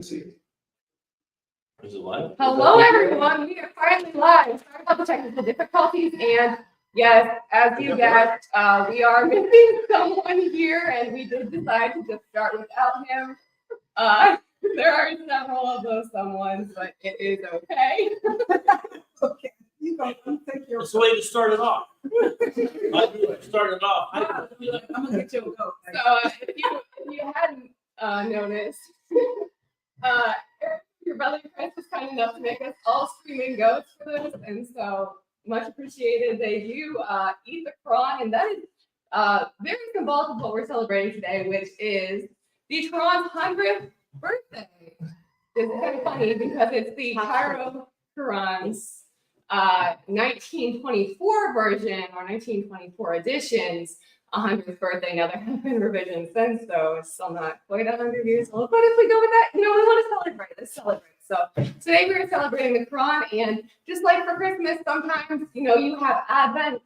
Is it live? Hello, everyone. We are finally live. Sorry about the technical difficulties. And yes, as you guessed, we are missing someone here, and we did decide to just start without him. There are several of those someones, but it is okay. Okay, you go. Take your. That's the way to start it off. Start it off. I'm gonna get you a go. So if you hadn't noticed, your brother in Christ was kind enough to make us all screaming goats for this, and so much appreciated. They do eat the Quran, and that is very symbolic of what we're celebrating today, which is the Quran's 100th birthday. It's kind of funny because it's the Cairo Quran's 1924 version or 1924 edition's 100th birthday. Now, there have been revisions since, so it's still not quite 100 years old. But if we go with that, we want to celebrate. Let's celebrate. So today we're celebrating the Quran, and just like for Christmas, sometimes, you have Advent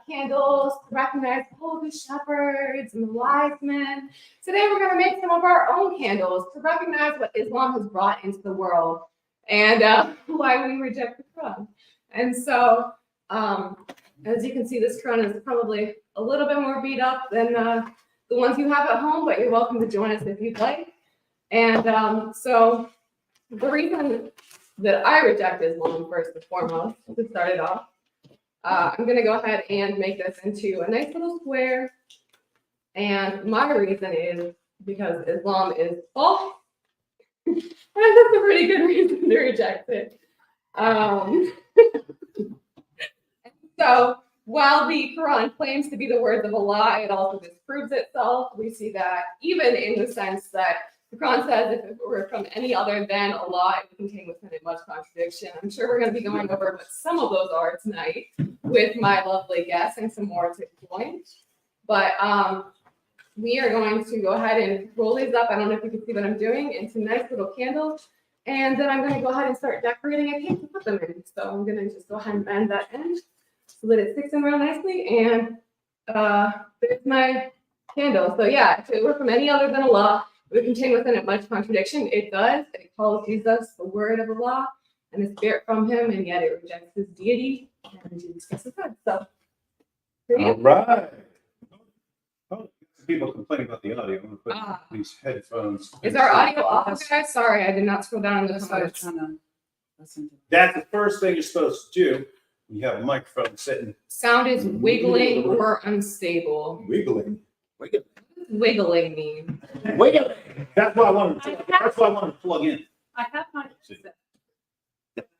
candles to recognize the shepherds and the wise men. Today we're going to make some of our own candles to recognize what Islam has brought into the world and why we reject the Quran. And so, as you can see, this Quran is probably a little bit more beat up than the ones you have at home, but you're welcome to join us if you'd like. And so the reason that I reject Islam, first and foremost, to start it off, I'm going to go ahead and make this into a nice little square. And my reason is because Islam is false. And that's a pretty good reason to reject it. So while the Quran claims to be the words of Allah, it also disproves itself. We see that even in the sense that the Quran says if it were from any other than Allah, it would contain within it much contradiction. I'm sure we're going to be going over what some of those are tonight with my lovely guests and some more to join. But we are going to go ahead and roll these up. I don't know if you can see what I'm doing, into nice little candles. And then I'm going to go ahead and start decorating a cake to put them in. So I'm going to just go ahead and bend that end so that it sticks in real nicely. And there's my candle. So yeah, if it were from any other than Allah, it would contain within it much contradiction. It does. It calls Jesus the word of Allah and the spirit from him, and yet it rejects his deity and Jesus gets his head. So all right. People complaining about the audio. I'm going to put these headphones. Is our audio off, guys? Sorry, I did not scroll down in the comments. That's the first thing you're supposed to do when you have a microphone sitting. Sound is wiggling or unstable. Wiggling. Wiggling mean. Wiggling. That's why I wanted to plug in. I have my.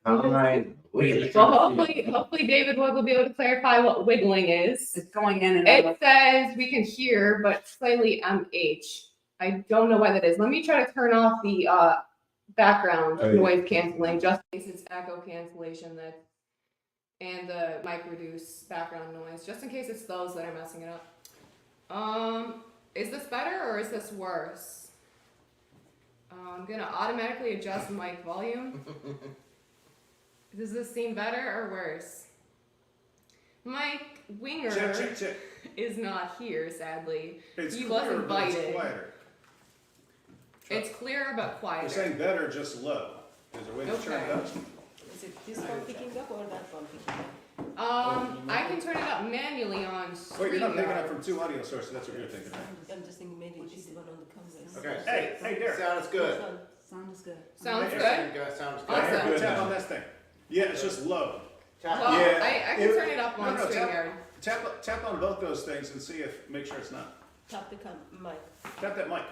All right. Well, hopefully David will be able to clarify what wiggling is. It's going in and out. It says we can hear, but slightly MH. I don't know why that is. Let me try to turn off the background noise canceling, just in case it's echo cancellation and the mic reduce background noise, just in case it's those that are messing it up. Is this better or is this worse? I'm gonna automatically adjust mic volume. Does this seem better or worse? Mike Winger Check. is not here, sadly. He was invited. It's It's clearer but quieter. You're saying better, just low. Is there a way to turn it up? Is it this one picking up or that one picking up? I can turn it up manually on Wait, you're not picking up StreamYard. from two audio sources. That's what you're thinking, right? I'm just thinking maybe it's the one on the camera. Okay. Hey, Derek. Sounds good. Sound is good. Sounds Hey, good? Sounds good. Awesome. Here, tap on this thing. Yeah, it's just low. Well, Yeah. I can turn it up on No, StreamYard. Tap on both those things and see if, make sure it's not. Tap the mic. Tap that mic.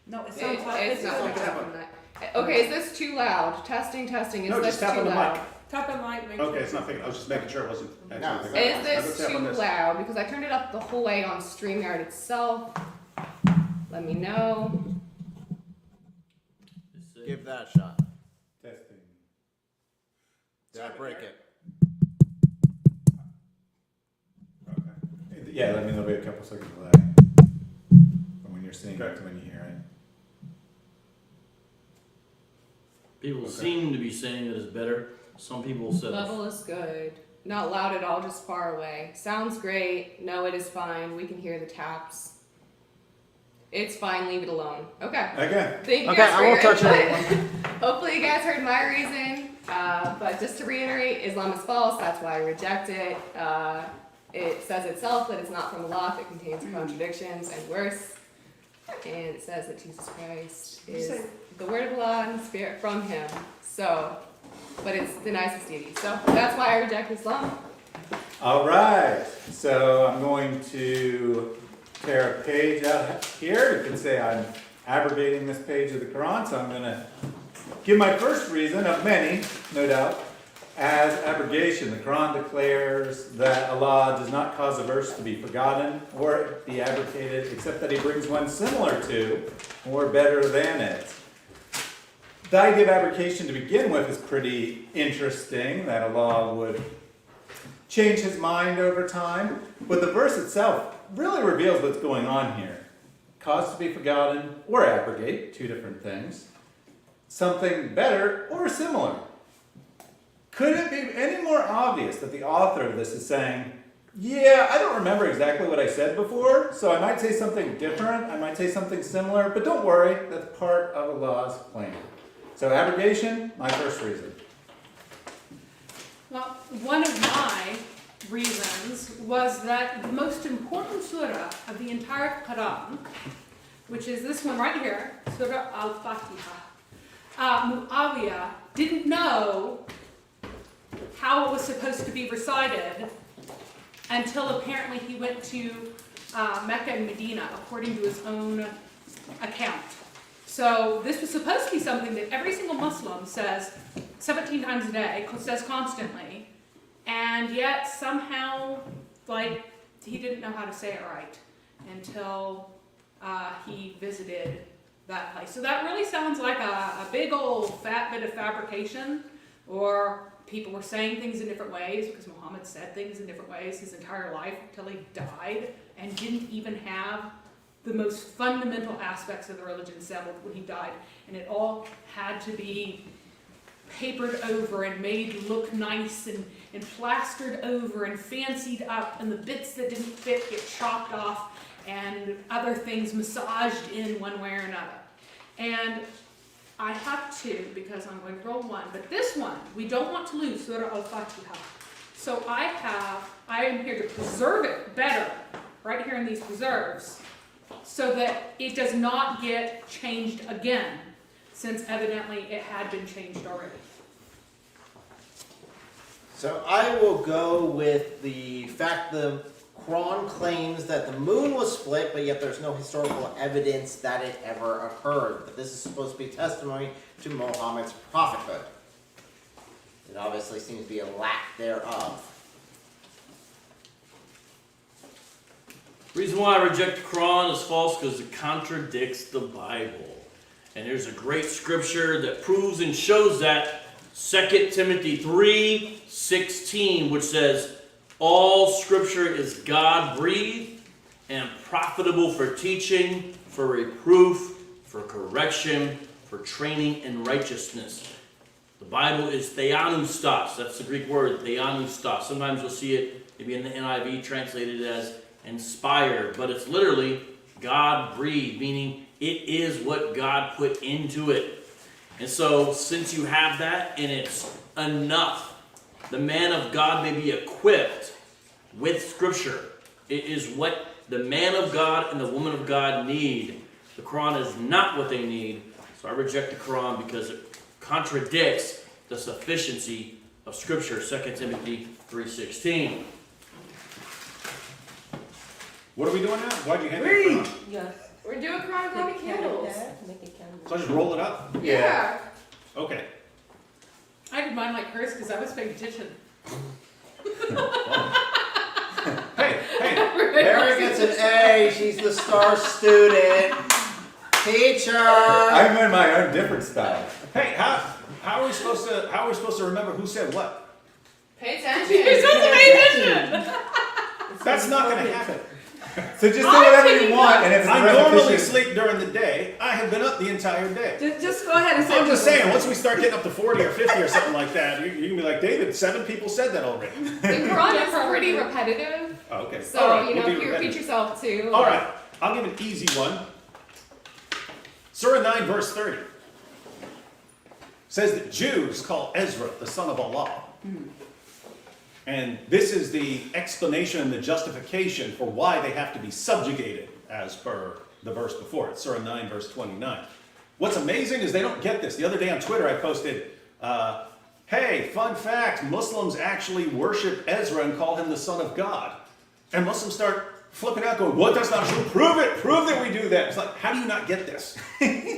No, it It's sounds like not sounds picking up like on that. Okay, is this too loud? Testing. Is No, this just tap too on the loud? mic. Tap the mic. make Okay, sure it's not picking. I was just making sure it wasn't. No, actually it's picking up. Is I'll this go tap on too loud? Because I turned it up the whole way on StreamYard itself. Let me know. Give that a shot. Testing. Did I break it? Okay. Yeah, I mean, there'll be a couple seconds of lag from when you're seeing it to when you hear it. People seem to be saying that it's better. Some people said Level is good. Not loud at all, just far away. Sounds great. No, it is fine. We can hear the taps. It's fine, leave it alone. Okay. Okay. Thank you Okay, guys I for won't your touch it input. Hopefully you guys heard my reason. But just to reiterate, Islam is false. That's why I reject it. It says itself that it's not from Allah. It contains contradictions and worse. And it says that Jesus Christ is the word of Allah and the spirit from him. So, but it denies his deity. So that's why I reject Islam. All right. So I'm going to tear a page out here. You can say I'm abrogating this page of the Quran. So I'm going to give my first reason of many, no doubt, as abrogation. The Quran declares that Allah does not cause a verse to be forgotten or be abrogated, except that he brings one similar to or better than it. The idea of abrogation to begin with is pretty interesting, that Allah would change his mind over time. But the verse itself really reveals what's going on here. Cause to be forgotten or abrogate, two different things. Something better or similar. Could it be any more obvious that the author of this is saying, yeah, I don't remember exactly what I said before, so I might say something different, I might say something similar, but don't worry, that's part of Allah's plan. So abrogation, my first reason. Well, one of my reasons was that the most important surah of the entire Quran, which is this one right here, Surah Al-Fatiha, Muawiyah didn't know how it was supposed to be recited until apparently he went to Mecca and Medina, according to his own account. So this was supposed to be something that every single Muslim says 17 times a day, says constantly, and yet somehow, like, he didn't know how to say it right until he visited that place. So that really sounds like a big old fat bit of fabrication, or people were saying things in different ways because Muhammad said things in different ways his entire life until he died and didn't even have the most fundamental aspects of the religion settled when he died. And it all had to be papered over and made look nice and plastered over and fancied up, and the bits that didn't fit get chopped off and other things massaged in one way or another. And I have two because I'm going to roll one, but this one, we don't want to lose Surah Al-Fatiha. So I am here to preserve it better, right here in these preserves, so that it does not get changed again, since evidently it had been changed already. So I will go with the fact the Quran claims that the moon was split, but yet there's no historical evidence that it ever occurred. But this is supposed to be testimony to Muhammad's prophethood. It obviously seems to be a lack thereof. Reason why I reject the Quran is false because it contradicts the Bible. And there's a great scripture that proves and shows that. 2 Timothy 3:16, which says, all scripture is God-breathed and profitable for teaching, for reproof, for correction, for training in righteousness. The Bible is theanustos. That's the Greek word, theanustos. Sometimes you'll see it maybe in the NIV translated as inspired, but it's literally God-breathed, meaning it is what God put into it. And so, since you have that and it's enough, the man of God may be equipped with Scripture. It is what the man of God and the woman of God need. The Quran is not what they need. So I reject the Quran because it contradicts the sufficiency of Scripture. 2 Timothy 3:16. What are we doing now? Why'd you hand me the Quran? Yes. We're doing Take Quranigami a candle candles. there, make a candle. So I just roll it up? Yeah. Okay. I did mine like hers because I was paying attention. Hey, Mary gets an A. She's the star student. Teacher. I'm in my own different style. hey, how are we supposed to remember who said what? Pay attention. You're supposed to pay attention. That's not going to happen. So just do whatever you want, and if it's I normally repetition, sleep during the day. I have been up the entire day. Just go ahead and say I'm just saying, once we start getting up to 40 or 50 or something like that, you can be like, David, 7 people said that already. The Quran is pretty repetitive. Oh, okay. So, All right, you know, we'll if be you repeat repetitive. yourself too. All right, I'll give an easy one. Surah 9, verse 30 says that Jews call Ezra the son of Allah. And this is the explanation and the justification for why they have to be subjugated, as per the verse before it, Surah 9, verse 29. What's amazing is they don't get this. The other day on Twitter I posted, hey, fun fact, Muslims actually worship Ezra and call him the son of God. And Muslims start flipping out going, what, that's not true, prove it, prove that we do that. It's like, how do you not get this?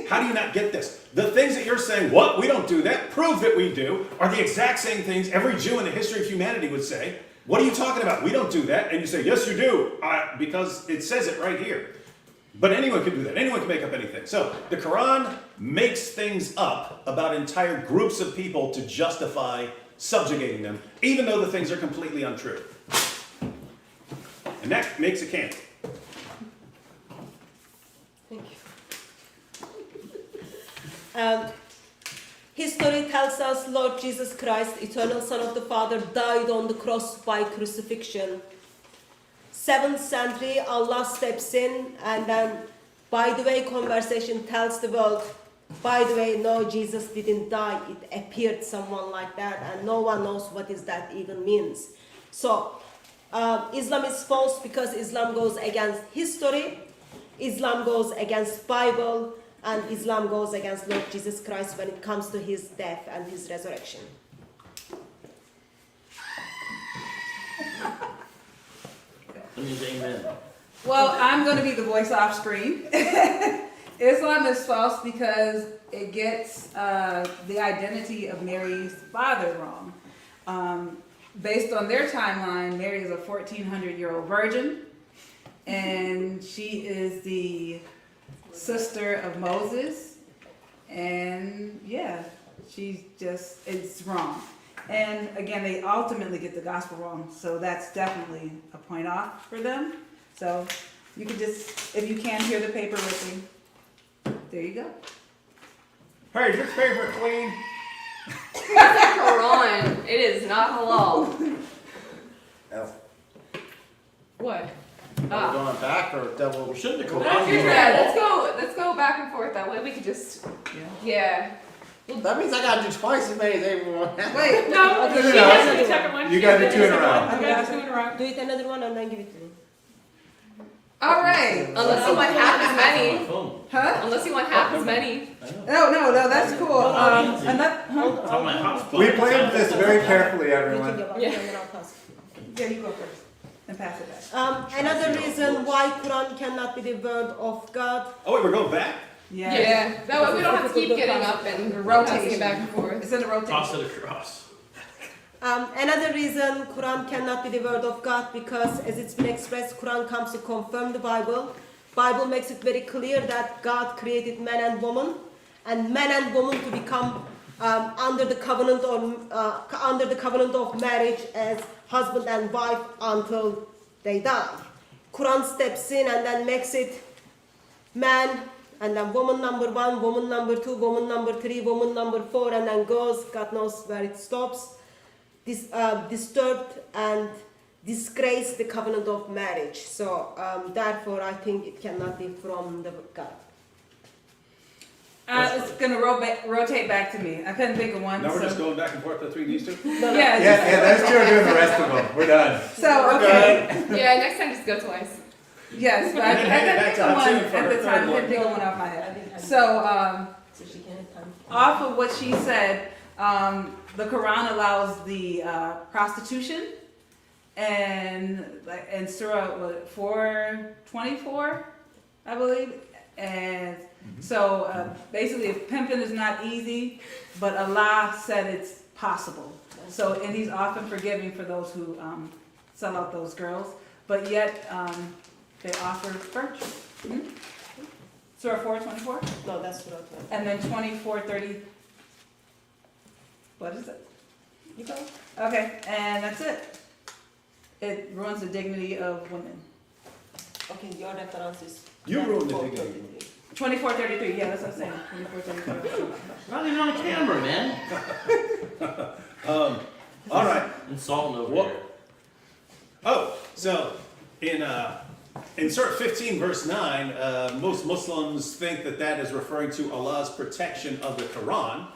How do you not get this? The things that you're saying, what, we don't do that, prove that we do, are the exact same things every Jew in the history of humanity would say. What are you talking about? We don't do that. And you say, yes, you do, because it says it right here. But anyone can do that. Anyone can make up anything. So the Quran makes things up about entire groups of people to justify subjugating them, even though the things are completely untrue. And that makes it canon. Thank you. History tells us Lord Jesus Christ, eternal Son of the Father, died on the cross by crucifixion. 7th century, Allah steps in, and then, by the way, conversation tells the world, by the way, no, Jesus didn't die. It appeared someone like that, and no one knows what is that even means. So, Islam is false because Islam goes against history, Islam goes against Bible, and Islam goes against Lord Jesus Christ when it comes to his death and his resurrection. That means amen. Well, I'm going to be the voice off screen. Islam is false because it gets the identity of Mary's father wrong. Based on their timeline, Mary is a 1400-year-old virgin, and she is the sister of Moses, and yeah, it's wrong. And again, they ultimately get the gospel wrong, so that's definitely a point off for them. So you can just, if you can't hear the paper ripping, there you go. Hey, is your favorite clean? Quran. It is not halal. Oh. What? Are we going back or double? We shouldn't have That's Quran. your dad. Let's go back and forth that way. We could just, yeah. Well, that means I gotta do twice as many as everyone else. Wait, No, Okay, she no, has no, the no. second one. You She gotta has do the two in a second row. one. You gotta do two in a row. Do it another one and then give it to me. all right. Unless you want half as My many. phone. Huh? Unless you want half as many. No, that's cool. Another, huh? It's on my hotspot. We planned this very carefully, You think everyone. about it and then I'll pass. Yeah, you go first and pass it back. Another reason why Quran cannot be the word of God. Oh, wait, we're going back? Yeah. That way we don't have to keep getting up and rotating it back and forth. It's in the rotation. Toss it across. Another reason Quran cannot be the word of God because, as it's been expressed, Quran comes to confirm the Bible. Bible makes it very clear that God created man and woman, and man and woman to become under the covenant of marriage as husband and wife until they die. Quran steps in and then makes it man and then woman number 1, woman number 2, woman number 3, woman number 4, and then goes. God knows where it stops. Disturbed and disgrace the covenant of marriage. So therefore I think it cannot be from the God. It's gonna rotate back to me. I couldn't think of one. Now we're so. just going back and forth between these two? Yeah. Yeah, those two are doing the rest of them. We're done. So okay. Yeah, next time just go twice. Yes, but I And then hand it couldn't back think to of one Hatun for at her the third time. I one. couldn't think of one off my head. So So she can have time. off of what she said, the Quran allows the prostitution, and in Surah 424, I believe, and so basically, if pimping is not easy, but Allah said it's possible. So and He's often forgiving for those who sell out those girls, but yet they offer virtue. Mm-hmm. Surah 424, No, that's what I and then 2430. What is it? You go. Okay, and that's it. It ruins the dignity of women. Okay, your reference is. You ruined the 4:33. 2433, yeah, that's what I'm saying. 2433. Not even on camera, man. All right. Insulting over What? here. Oh, so in In Surah 15, verse 9, most Muslims think that that is referring to Allah's protection of the Quran.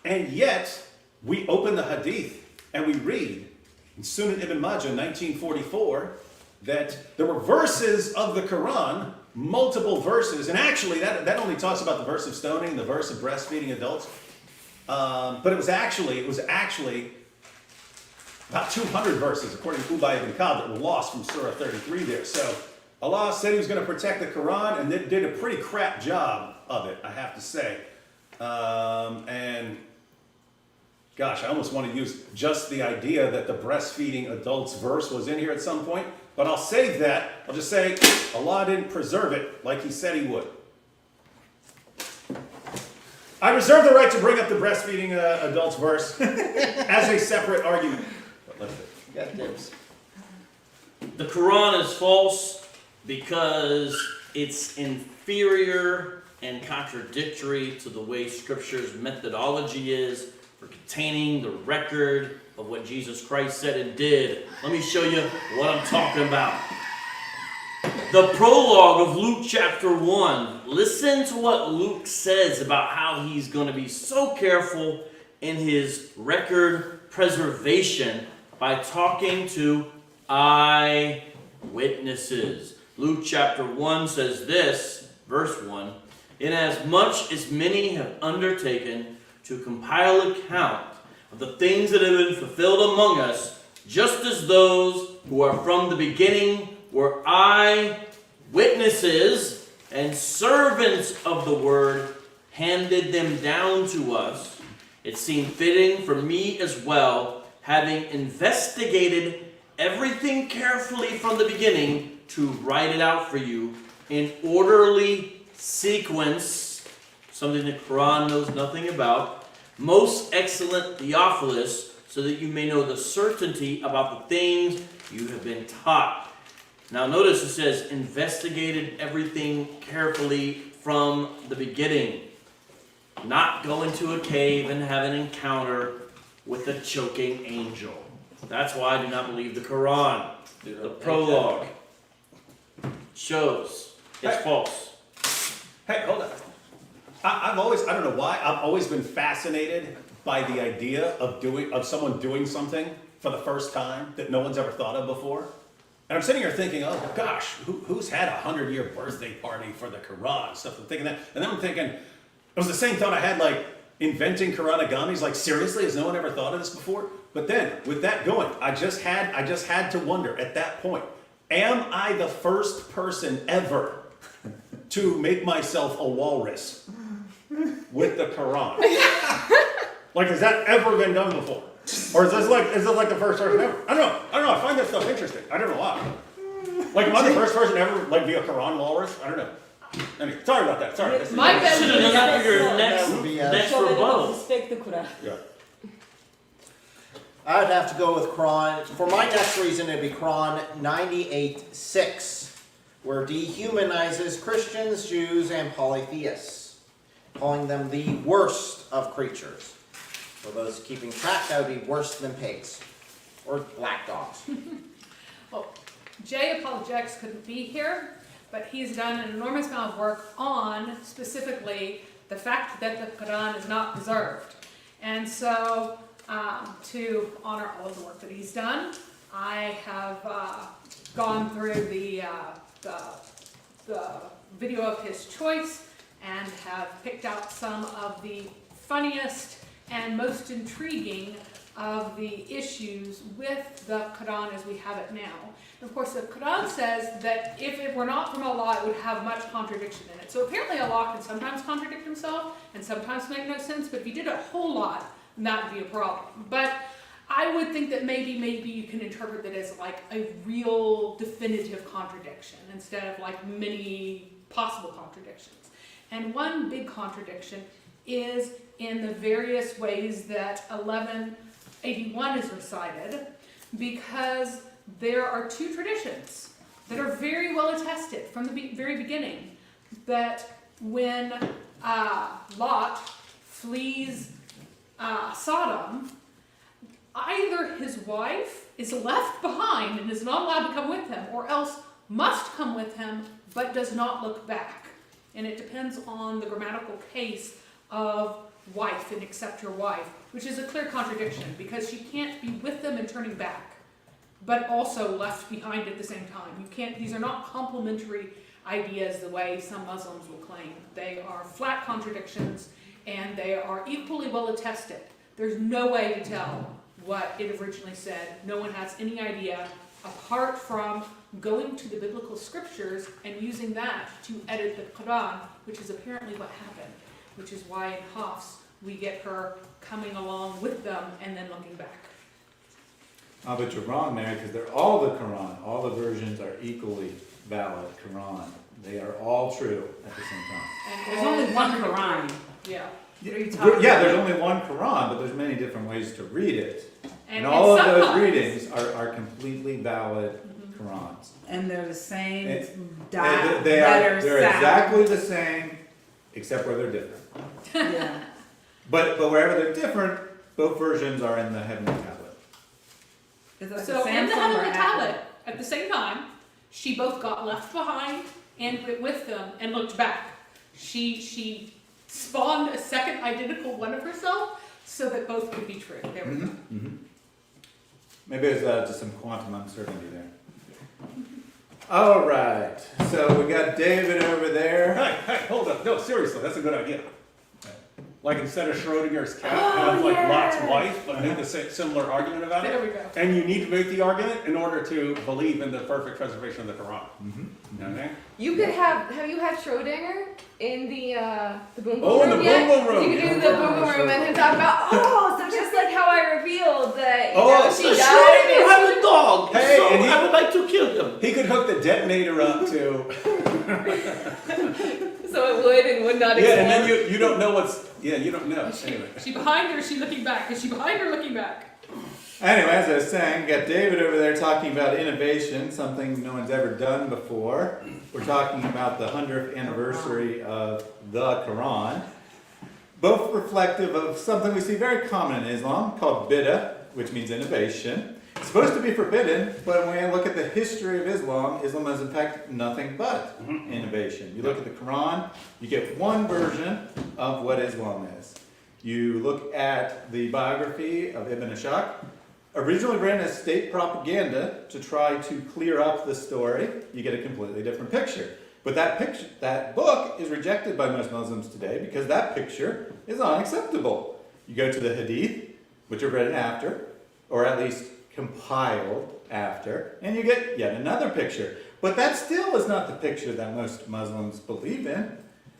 And yet, we open the Hadith and we read in Sunan Ibn Majah, 1944, that there were verses of the Quran, multiple verses, and actually that only talks about the verse of stoning, the verse of breastfeeding adults. But it was actually about 200 verses, according to Ubay ibn Ka'b, that were lost from Surah 33 there. So Allah said He was going to protect the Quran, and did a pretty crap job of it, I have to say. And gosh, I almost want to use just the idea that the breastfeeding adults verse was in here at some point, but I'll save that. I'll just say Allah didn't preserve it like He said He would. I reserve the right to bring up the breastfeeding adults verse as a separate argument. Got dibs. The Quran is false because it's inferior and contradictory to the way Scripture's methodology is for containing the record of what Jesus Christ said and did. Let me show you what I'm talking about. The prologue of Luke chapter 1. Listen to what Luke says about how he's going to be so careful in his record preservation by talking to eyewitnesses. Luke chapter 1 says this, verse 1, "Inasmuch as many have undertaken to compile account of the things that have been fulfilled among us, just as those who are from the beginning were eyewitnesses and servants of the word handed them down to us, it seemed fitting for me as well, having investigated everything carefully from the beginning, to write it out for you in orderly sequence," something the Quran knows nothing about, "most excellent Theophilus, so that you may know the certainty about the things you have been taught." Now notice it says, investigated everything carefully from the beginning. Not go into a cave and have an encounter with a choking angel. That's why I do not believe the Quran. The prologue shows it's false. Hey, hold on. I don't know why, I've always been fascinated by the idea of someone doing something for the first time that no one's ever thought of before. And I'm sitting here thinking, oh gosh, who's had a 100-year birthday party for the Quran? Stuff. I'm thinking that, and then I'm thinking, it was the same thought I had, like inventing Quranigamis. Like seriously, has no one ever thought of this before? But then, with that going, I just had to wonder at that point, am I the first person ever to make myself a walrus with the Quran? Like, has that ever been done before? Or is this like the first person ever? I don't know. I find that stuff interesting. I don't know why. Like, am I the first person ever like be a Quran walrus? I don't know. Anyway, sorry about that. Sorry. My bad. Should have done that for your next So many rebuttal. respect the Quran. Yeah. I would have to go with Quran. For my next reason, it'd be Quran 98:6, where it dehumanizes Christians, Jews, and polytheists, calling them the worst of creatures. For those keeping track, that would be worse than pigs or black dogs. Well, Jay Apologist couldn't be here, but he's done an enormous amount of work on specifically the fact that the Quran is not preserved. And so, to honor all of the work that he's done, I have gone through the video of his choice and have picked out some of the funniest and most intriguing of the issues with the Quran as we have it now. And of course, the Quran says that if it were not from Allah, it would have much contradiction in it. So apparently Allah can sometimes contradict himself and sometimes make no sense, but if he did a whole lot, that would be a problem. But I would think that maybe you can interpret that as like a real definitive contradiction instead of like many possible contradictions. And one big contradiction is in the various ways that 1181 is recited, because there are two traditions that are very well attested from the very beginning, that when Lot flees Sodom, either his wife is left behind and is not allowed to come with him, or else must come with him, but does not look back. And it depends on the grammatical case of wife and accept your wife, which is a clear contradiction because she can't be with them and turning back, but also left behind at the same time. You can't, these are not complementary ideas the way some Muslims will claim. They are flat contradictions and they are equally well attested. There's no way to tell what it originally said. No one has any idea apart from going to the biblical scriptures and using that to edit the Quran, which is apparently what happened, which is why in Hafs we get her coming along with them and then looking back. Oh, but you're wrong, Mary, because they're all the Quran. All the versions are equally valid Quran. They are all true at the same time. And There's only one Quran. Yeah. What are you talking Yeah, there's about? only one Quran, but there's many different ways to read it. And And all of those sometimes- readings are completely valid Qurans. And they're the same And dot, they're letter, sound. exactly the same, except where they're different. Yeah. But wherever they're different, both versions are in the heavenly tablet. Is that So the in the Samsung or heavenly Apple? tablet, at the same time, she both got left behind and went with them and looked back. She spawned a second identical one of herself so that both could be true. There we go. Maybe there's just some quantum uncertainty there. All right, so we got David over there. Hey, hold up. No, seriously, that's a good idea. Like instead of Schrodinger's cat, Oh, have like yeah. Lot's wife, but make a similar argument about There it. we go. And you need to make the argument in order to believe in the perfect preservation of the Quran. Okay? You could have you had Schrodinger in the boom boom Oh, in room the yet? boom boom room. You could do the boom boom room and then talk about, so just like how I revealed that, she So died. Schroeder have a dog, Hey, so and he- I would like to kill him. He could hook the detonator up to. So it would and would not Yeah, explode. and then you don't know what's. Yeah, you don't know. Anyway. Is she behind her? Is she looking back? Is she behind her looking back? Anyway, as I was saying, we got David over there talking about innovation, something no one's ever done before. We're talking about the 100th anniversary of the Quran. Both reflective of something we see very common in Islam called bid'ah, which means innovation. It's supposed to be forbidden, but when we look at the history of Islam, Islam is in fact nothing but innovation. You look at the Quran, you get one version of what Islam is. You look at the biography of Ibn Ishaq, originally written as state propaganda to try to clear up the story, you get a completely different picture. But that book is rejected by most Muslims today because that picture is unacceptable. You go to the Hadith, which are written after, or at least compiled after, and you get yet another picture. But that still is not the picture that most Muslims believe in.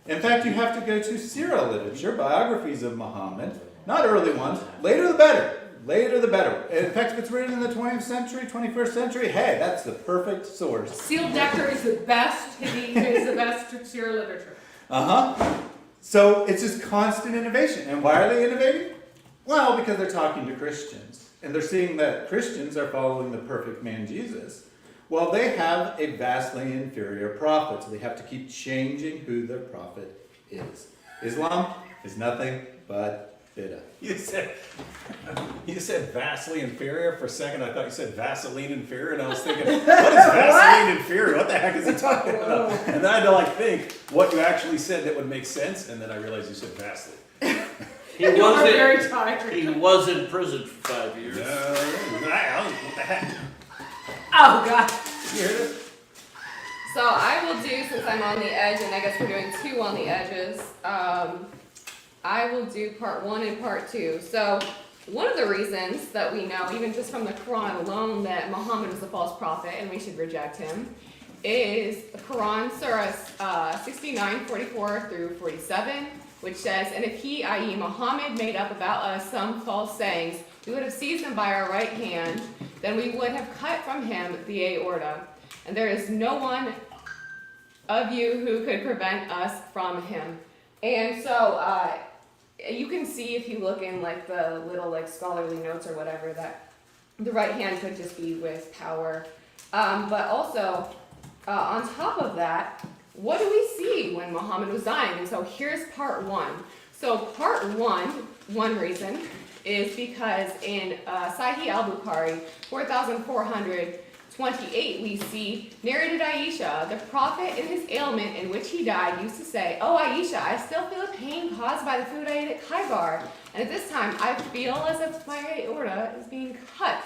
In fact, you have to go to Sirah literature, biographies of Muhammad, not early ones, later the better. Later the better. In fact, if it's written in the 20th century, 21st century, hey, that's the perfect source. Sealed Decker is the best Hadith, is the best Sirah literature. So it's just constant innovation. And why are they innovating? Well, because they're talking to Christians. And they're seeing that Christians are following the perfect man Jesus. Well, they have a vastly inferior prophet, so they have to keep changing who their prophet is. Islam is nothing but bid'ah. You said vastly inferior for a second. I thought you said Vaseline inferior, and I was thinking, what is Vaseline inferior? What the heck is he talking about? And then I had to think what you actually said that would make sense, and then I realized you said vastly. He You are very was tired. he was in prison for 5 years. What the heck? Oh, God. You hear this? So I will do, since I'm on the edge, and I guess we're doing two on the edges, I will do part 1 and part 2. So one of the reasons that we know, even just from the Quran alone, that Muhammad was a false prophet and we should reject him, is the Quran, Surah 69, 44 through 47, which says, "And if he, i.e. Muhammad, made up about us some false sayings, we would have seized him by our right hand, then we would have cut from him the aorta. And there is no one of you who could prevent us from him." And so you can see if you look in the little scholarly notes or whatever that the right hand could just be with power. But also on top of that, what do we see when Muhammad was dying? And so here's part 1. So part 1, one reason, is because in Sahih al-Bukhari, 4,400 28, we see, narrated Aisha, the prophet in his ailment in which he died used to say, "Oh Aisha, I still feel a pain caused by the food I ate at Khaybar, and at this time I feel as if my aorta is being cut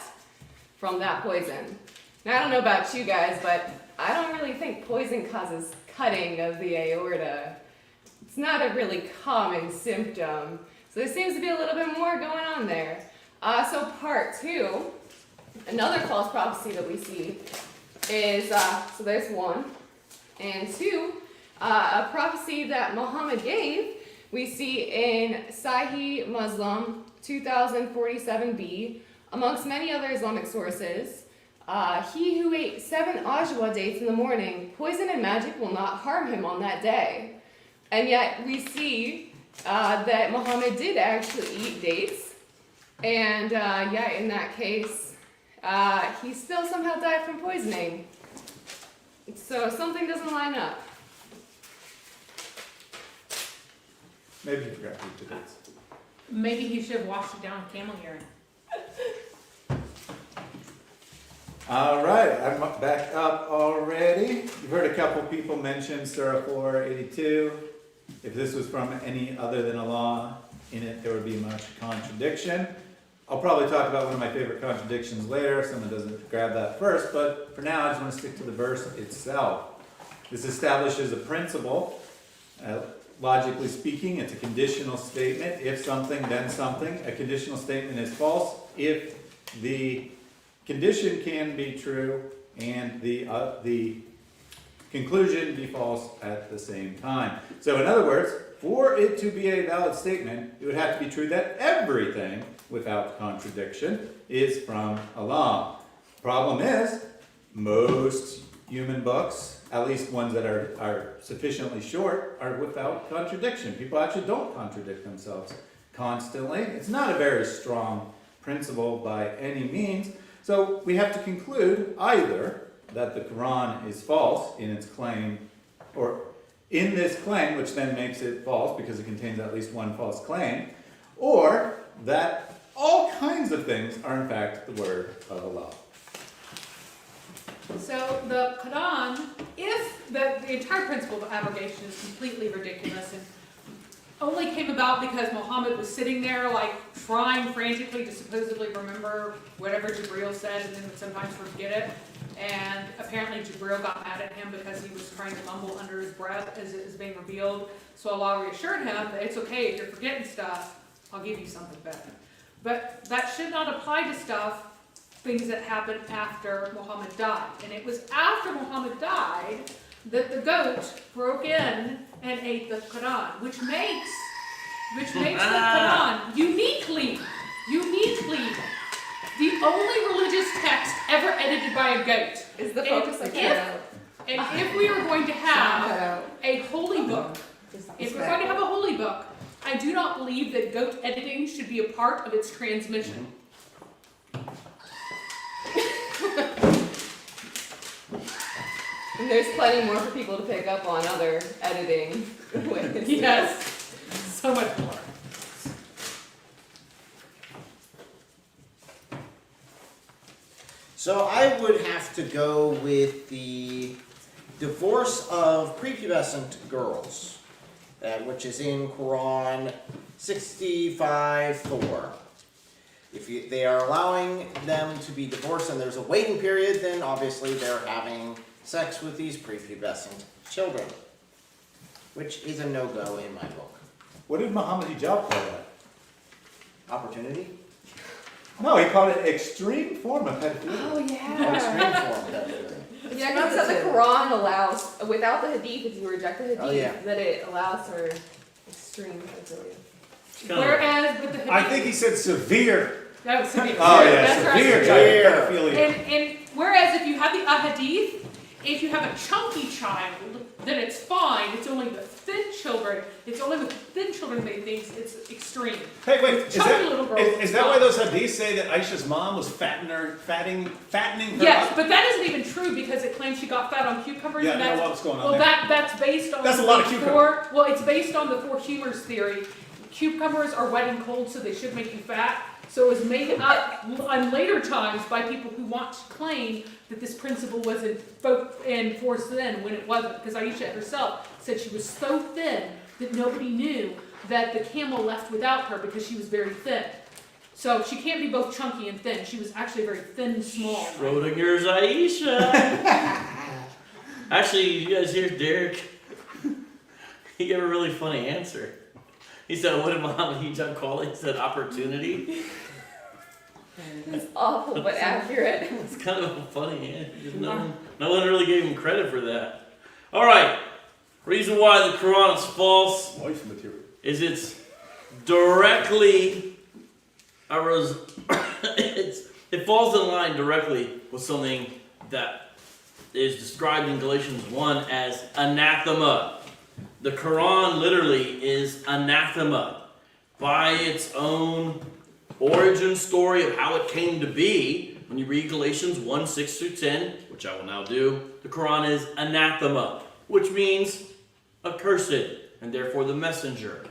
from that poison." Now I don't know about you guys, but I don't really think poison causes cutting of the aorta. It's not a really common symptom, so there seems to be a little bit more going on there. So part 2. Another false prophecy that we see is, so there's 1, and 2, a prophecy that Muhammad gave, we see in Sahih Muslim 2047b, amongst many other Islamic sources. He who ate 7 ajwa dates in the morning, poison and magic will not harm him on that day. And yet we see that Muhammad did actually eat dates, and yeah, in that case, he still somehow died from poisoning. So something doesn't line up. Maybe you forgot to eat the dates. Maybe he should have washed it down with camel urine. All right, I'm back up already. You've heard a couple people mention Surah 482. If this was from any other than Allah, in it there would be much contradiction. I'll probably talk about one of my favorite contradictions later if someone doesn't grab that first, but for now I just want to stick to the verse itself. This establishes a principle. Logically speaking, it's a conditional statement. If something, then something. A conditional statement is false if the condition can be true and the conclusion be false at the same time. So in other words, for it to be a valid statement, it would have to be true that everything, without contradiction, is from Allah. Problem is, most human books, at least ones that are sufficiently short, are without contradiction. People actually don't contradict themselves constantly. It's not a very strong principle by any means. So we have to conclude either that the Quran is false in its claim, or in this claim, which then makes it false because it contains at least one false claim, or that all kinds of things are in fact the word of Allah. So the Quran, if the entire principle of abrogation is completely ridiculous and only came about because Muhammad was sitting there like trying frantically to supposedly remember whatever Jibreel said and then would sometimes forget it. And apparently Jibreel got mad at him because he was trying to mumble under his breath as it was being revealed. So Allah reassured him that it's okay if you're forgetting stuff, I'll give you something better. But that should not apply to things that happened after Muhammad died. And it was after Muhammad died that the goat broke in and ate the Quran, which makes the Quran uniquely the only religious text ever edited by a goat. Is the focus like that? And if we are going to have a holy book, I do not believe that goat editing should be a part of its transmission. And there's plenty more for people to pick up on other editing ways. Yes, so much more. So I would have to go with the divorce of prepubescent girls, which is in Quran 65:4. If they are allowing them to be divorced and there's a waiting period, then obviously they're having sex with these prepubescent children, which is a no-go in my book. What did Muhammad Hijab call that? Opportunity? No, he called it extreme form of pedophilia. Oh Oh, yeah. extreme form, definitely. Yeah, because the Quran allows, without the Hadith, if you reject the Hadith, Oh, yeah. that it allows for extreme pedophilia. Whereas with the Hadith, I think he said severe. that was severe. Oh, yeah, That's right. Severe Severe. type of pedophilia. And whereas if you have the Hadith, if you have a chunky child, then it's fine. It's only the thin children. It's only with thin children they think it's extreme. Hey, wait, is Chubby little that, girls, is that why those hadiths say that Aisha's mom was fattening her Yes, up? but that isn't even true because it claims she got fat on cucumbers. Yeah, and I know that's, what's going on well, there. that's based on That's a lot of the cucumber. four. Well, it's based on the four humors theory. cucumbers are wet and cold, so they should make you fat. So it was made up on later times by people who want to claim that this principle was in force then when it wasn't. Because Aisha herself said she was so thin that nobody knew that the camel left without her because she was very thin. So she can't be both chunky and thin. She was actually very thin and small. Schrodinger's Aisha. Actually, you guys hear Derek? He gave a really funny answer. He said, what did Muhammad Hijab call it? He said opportunity. It's awful but accurate. It's kind of a funny answer. No one really gave him credit for that. All right. Reason why the Quran is false Wife material. is it's directly it falls in line directly with something that is described in Galatians 1 as anathema. The Quran literally is anathema. By its own origin story of how it came to be, when you read Galatians 1, 6 through 10, which I will now do, the Quran is anathema, which means accursed, and therefore the messenger.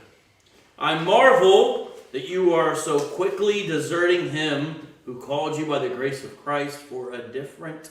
I marvel that you are so quickly deserting him who called you by the grace of Christ for a different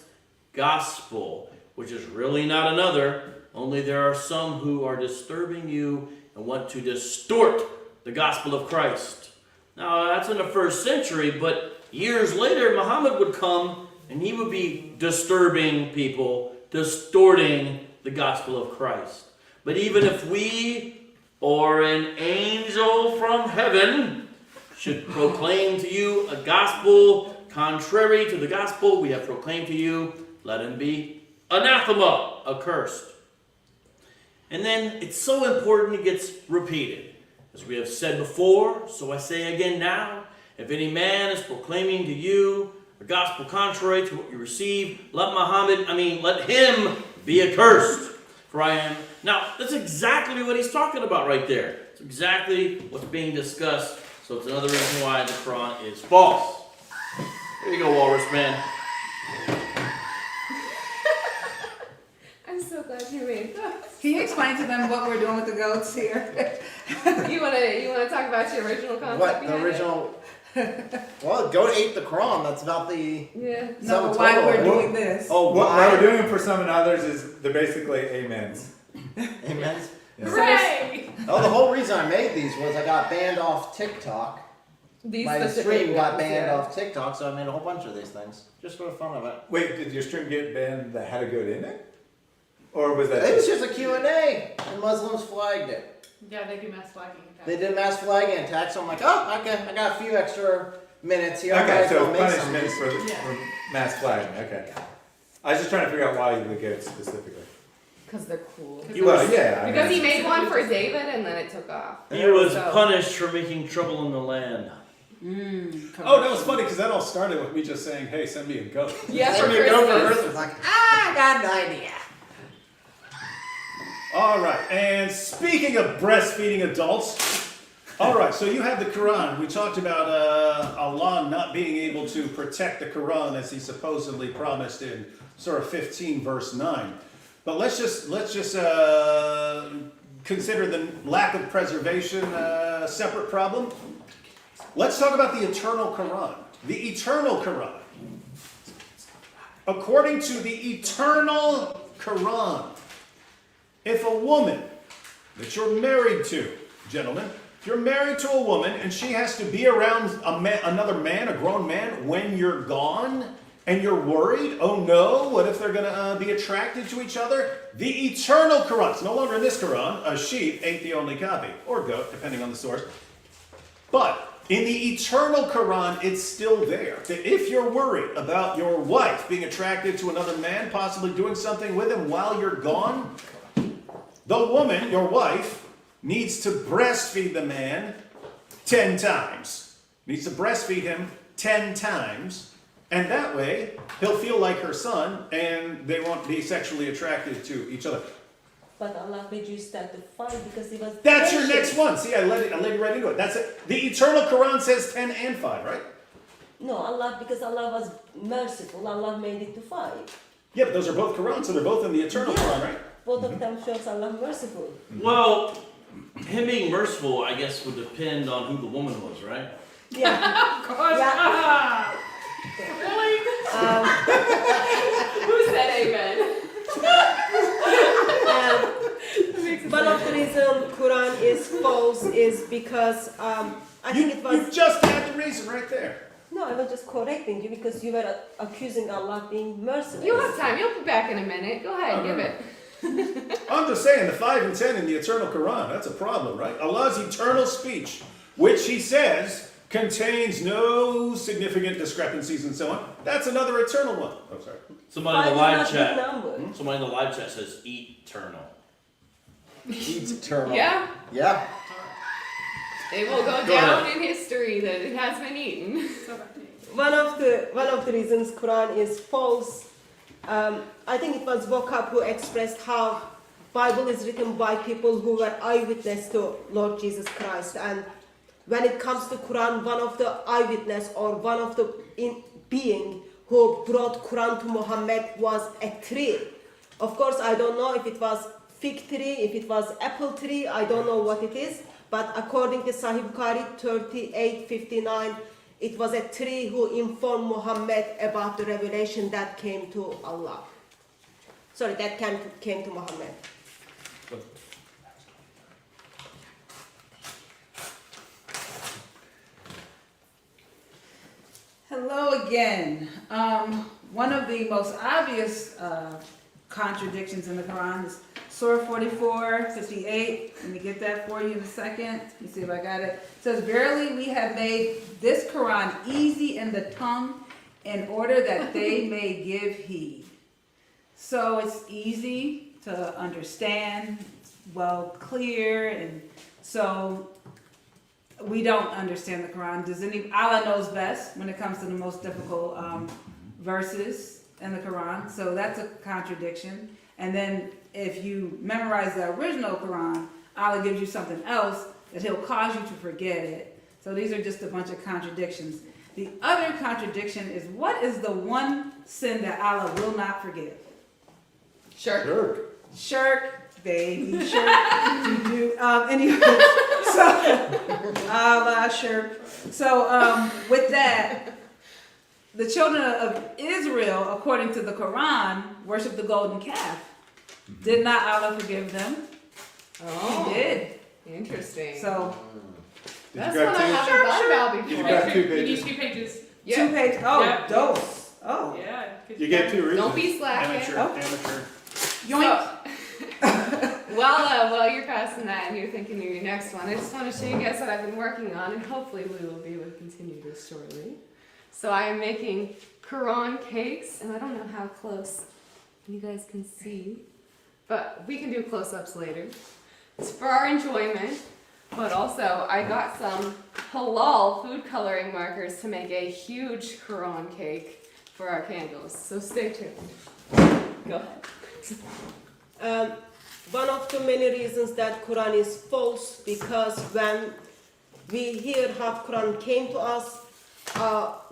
gospel, which is really not another, only there are some who are disturbing you and want to distort the gospel of Christ. Now, that's in the first century, but years later, Muhammad would come and he would be disturbing people, distorting the gospel of Christ. But even if we or an angel from heaven should proclaim to you a gospel contrary to the gospel we have proclaimed to you, let him be anathema, accursed. And then it's so important it gets repeated. As we have said before, so I say again now, if any man is proclaiming to you a gospel contrary to what you receive, let him be accursed. For I am. Now, that's exactly what he's talking about right there. It's exactly what's being discussed. So it's another reason why the Quran is false. There you go, Walrus Man. I'm so glad you made that. Can you explain to them what we're doing with the goats here? You wanna talk about your original concept? What, the behind original? Well, goat ate the Quran. That's about the it? Yeah. No, but sum why total. we're doing this? Oh, What why? we're doing for some and others is they're basically amens. Amen. Yeah. Hooray! Oh, the whole reason I made these was I got banned off TikTok. These My specific stream got ones, banned yeah. off TikTok, so I made a whole bunch of these things just for the fun of it. Wait, did your stream get banned that had a goat in it? Or was that It was just a Q&A, and Muslims flagged it. Yeah, they do mass flagging. They did mass flagging attacks, so I'm like, oh, okay, I got a few extra minutes here. I might Okay, as well so make some. punishments for mass flagging, okay. I was just trying to figure out why the goats specifically. Because they're cool. Well, yeah. I Because mean, he made one for David and then it took off. He was So- punished for making trouble in the land. Oh, that was funny because that all started with me just saying, hey, send me a goat. Yeah, for When you go for Christmas. Christmas, like, I got an idea. All right, and speaking of breastfeeding adults, all right, so you have the Quran. We talked about Allah not being able to protect the Quran as he supposedly promised in Surah 15, verse 9. But let's just consider the lack of preservation a separate problem. Let's talk about the eternal Quran. The eternal Quran. According to the eternal Quran, if a woman that you're married to, gentlemen, if you're married to a woman and she has to be around another man, a grown man, when you're gone, and you're worried, oh no, what if they're going to be attracted to each other? The eternal Quran, it's no longer in this Quran, a sheep ain't the only copy, or goat, depending on the source. But in the eternal Quran, it's still there. That if you're worried about your wife being attracted to another man, possibly doing something with him while you're gone, the woman, your wife, needs to breastfeed the man 10 times. Needs to breastfeed him 10 times. And that way, he'll feel like her son, and they won't be sexually attracted to each other. But Allah made you start to fight because He was. That's your patient. next one. See, I led you right into it. That's it. The eternal Quran says 10 and 5, right? No, because Allah was merciful. Allah made it to 5. Yeah, but those are both Quran, so they're both in the eternal Yeah. Quran, right? Both of them shows Allah merciful. Well, him being merciful, I guess, would depend on who the woman was, right? Yeah. Of course. Yeah. Ah. Really? Who said amen? One of the reasons Quran is false is because I think it You was. just had the reason right there. No, I was just correcting you because you were accusing Allah of being merciless. You'll have time. You'll be back in a minute. Go ahead, give it. I'm just saying, the 5 and 10 in the eternal Quran, that's a problem, right? Allah's eternal speech, which he says contains no significant discrepancies and so on. That's another eternal one. Oh, sorry. Somebody in the Five live is not a chat. big number. Somebody in the live chat says eternal. Eternal. Yeah, Yeah. it will go Go down ahead. in history that it has been eaten. So back to me. One of the reasons Quran is false, I think it was Vocab who expressed how Bible is written by people who were eyewitness to Lord Jesus Christ, and when it comes to Quran, one of the eyewitness or one of the being who brought Quran to Muhammad was a tree. Of course, I don't know if it was fig tree, if it was apple tree, I don't know what it is, but according to Sahih Bukhari 38:59, it was a tree who informed Muhammad about the revelation that came to Allah. Sorry, that came to Muhammad. Hello again. One of the most obvious contradictions in the Quran is Surah 44:58. Let me get that for you in a second. Let me see if I got it. It says, "Verily we have made this Quran easy in the tongue in order that they may give heed." So it's easy to understand, well, clear, and so we don't understand the Quran. Allah knows best when it comes to the most difficult verses in the Quran. So that's a contradiction. And then if you memorize the original Quran, Allah gives you something else that he'll cause you to forget it. So these are just a bunch of contradictions. The other contradiction is, what is the one sin that Allah will not forgive? Sure. Shirk, baby, shirk. Anyway, so Allah shirk. So with that, the children of Israel, according to the Quran, worship the golden calf. Did not Allah forgive them? Oh, He did. interesting. So Did That's you one grab I two? haven't thought about Did you before. grab 2 You need pages? 2 pages. Yeah. 2 pages. Oh, Yeah. dose. Oh, Yeah. You get 2 reasons. Don't be slacking. Amateur, Oh. amateur. yoink. While you're passing that and you're thinking of your next one, I just want to show you guys what I've been working on, and hopefully we will be able to continue this shortly. So I am making Quran cakes, and I don't know how close you guys can see, but we can do close-ups later. It's for our enjoyment, but also I got some halal food coloring markers to make a huge Quran cake for our candles. So stay tuned. Go ahead. One of the many reasons that Quran is false, because when we hear how Quran came to us,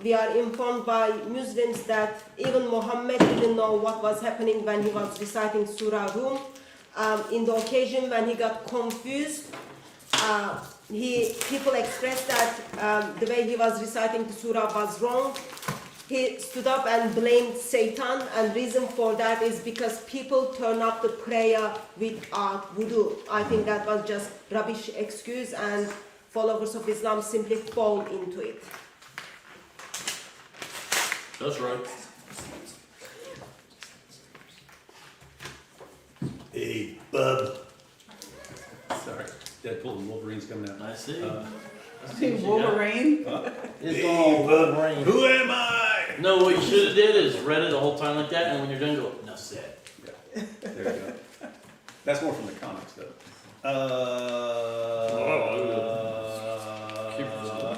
we are informed by Muslims that even Muhammad didn't know what was happening when he was reciting Surah Rum. In the occasion when he got confused, people expressed that the way he was reciting the surah was wrong. He stood up and blamed Satan, and reason for that is because people turn up the prayer without wudu. I think that was just rubbish excuse, and followers of Islam simply fall into it. That's right. Hey, bub. Sorry, Deadpool and Wolverine's coming out. I see. I think Wolverine. It's all Wolverine. Who am I? No, what you should have did is read it the whole time like that, and when you're done, go, no, sit. There you go. That's more from the comics, though.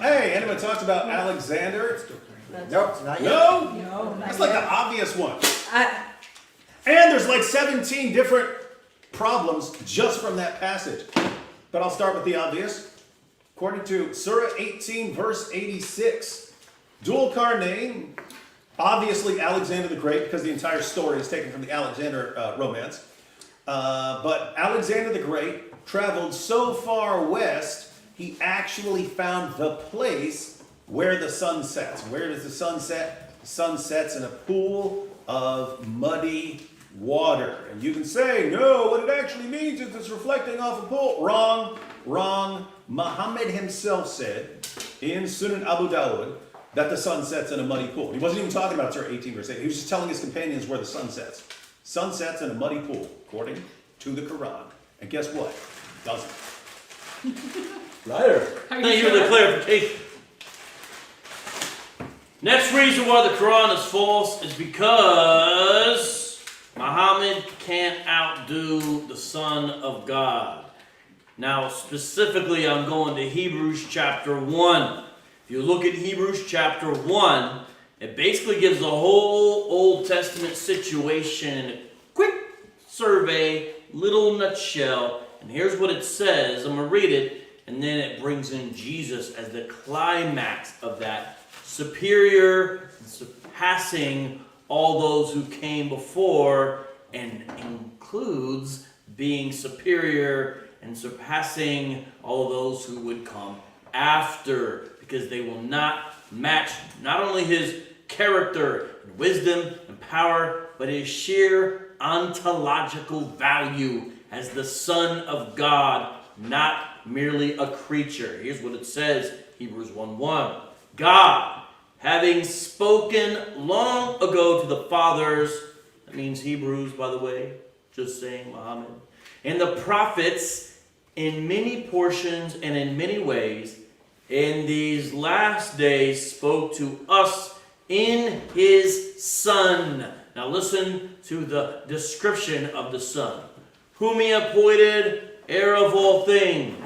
Hey, anyone talked about Alexander? Nope, not yet. No? No, not That's like yet. the obvious one. I- And there's like 17 different problems just from that passage. But I'll start with the obvious. According to Surah 18, verse 86, Dhul Qarnayn, obviously Alexander the Great, because the entire story is taken from the Alexander romance. But Alexander the Great traveled so far west, he actually found the place where the sun sets. Where does the sun set? The sun sets in a pool of muddy water. And you can say, no, what it actually means is it's reflecting off a pool. Wrong, wrong. Muhammad himself said in Sunan Abu Dawud that the sun sets in a muddy pool. He wasn't even talking about Surah 18 verse 8. He was just telling his companions where the sun sets. Sun sets in a muddy pool, according to the Quran. And guess what? It doesn't. Liar. Are Thank you for the clarification. Next reason why the Quran is false is because Muhammad can't outdo the Son of God. Now, specifically, I'm going to Hebrews chapter 1. If you look at Hebrews chapter 1, it basically gives the whole Old Testament situation in a quick survey, little nutshell. And here's what it says. I'm going to read it, and then it brings in Jesus as the climax of that, superior and surpassing all those who came before, and includes being superior and surpassing all those who would come after, because they will not match not only his character and wisdom and power, but his sheer ontological value as the Son of God, not merely a creature. Here's what it says, Hebrews 1:1. God, having spoken long ago to the fathers, that means Hebrews, by the way, just saying Muhammad, and the prophets in many portions and in many ways, in these last days spoke to us in his Son. Now listen to the description of the Son. Whom he appointed heir of all things.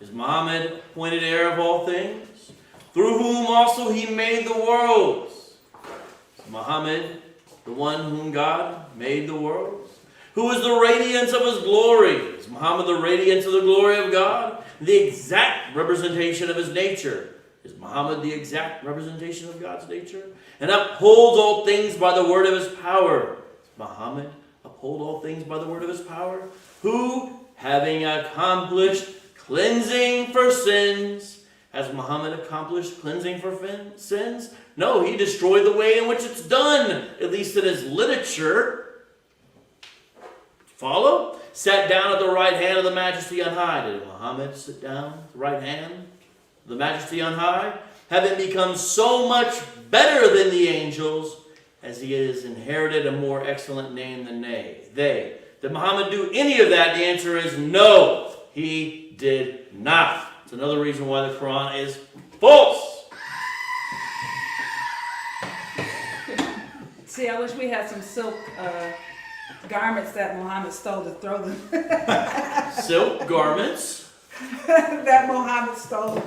Is Muhammad appointed heir of all things? Through whom also he made the worlds. Is Muhammad the one whom God made the worlds? Who is the radiance of his glory? Is Muhammad the radiance of the glory of God? The exact representation of his nature. Is Muhammad the exact representation of God's nature? And upholds all things by the word of his power. Does Muhammad uphold all things by the word of his power? Who, having accomplished cleansing for sins, has Muhammad accomplished cleansing for sins? No, he destroyed the way in which it's done, at least in his literature. Follow? Sat down at the right hand of the Majesty on high. Did Muhammad sit down at the right hand of the Majesty on high? Having become so much better than the angels, as he has inherited a more excellent name than they. Did Muhammad do any of that? The answer is no, he did not. It's another reason why the Quran is false. See, I wish we had some silk garments that Muhammad stole to throw them. Silk garments. That Muhammad stole.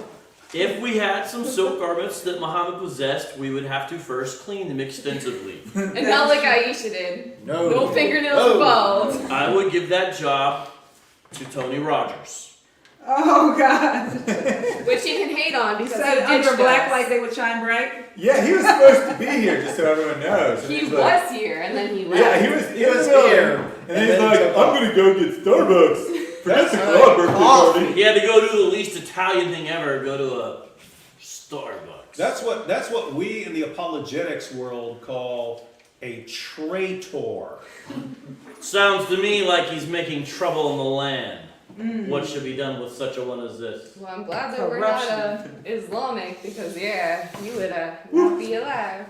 If we had some silk garments that Muhammad possessed, we would have to first clean them extensively. And not like Aisha did. No. No fingernails involved. I would give that job to Tony Rogers. Oh God! Which you can hate on because Said he under ditched black us. light they would shine bright. Yeah, he was supposed to be here, just so everyone knows. And He he's was like, here and then he left. yeah, he was here. And And he's then like, he I'm took off. gonna go get Starbucks. Forget the right. club birthday Coffee. party. He had to go do the least Italian thing ever, go to a Starbucks. That's what we in the apologetics world call a traitor. Sounds to me like he's making trouble in the land. What should be done with such a one as this? Well, I'm glad that we're not Islamic because yeah, you would not be alive.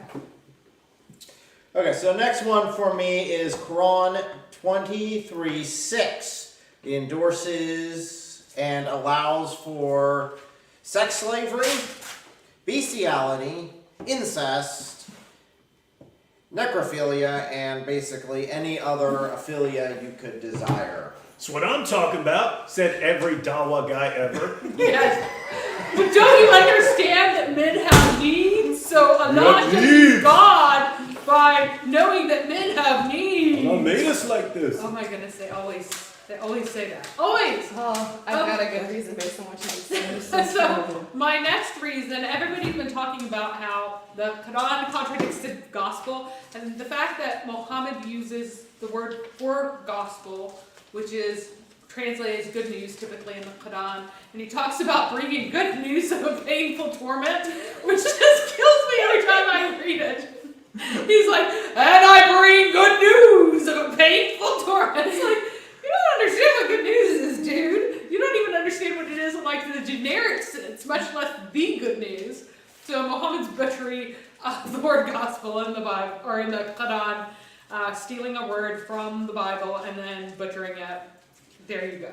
Okay, so next one for me is Quran 23:6. It endorses and allows for sex slavery, bestiality, incest, necrophilia, and basically any other aphilia you could desire. That's what I'm talking about, said every Dawa guy ever. Yes. But don't you understand that men have needs? So Allah What just needs? God by knowing that men have needs. Allah made us like this. Oh my goodness, they always say that. Always. Oh, I've got a good reason based on what you said. So my next reason, everybody's been talking about how the Quran contradicts the gospel, and the fact that Muhammad uses the word for gospel, which is translated as good news typically in the Quran, and he talks about bringing good news of a painful torment, which just kills me every time I read it. He's like, and I bring good news of a painful torment. It's like, you don't understand what good news is, dude. You don't even understand what it is in like the generic sense, much less the good news. So Muhammad's butchery of the word gospel in the Bible, or in the Quran, stealing a word from the Bible and then butchering it. There you go.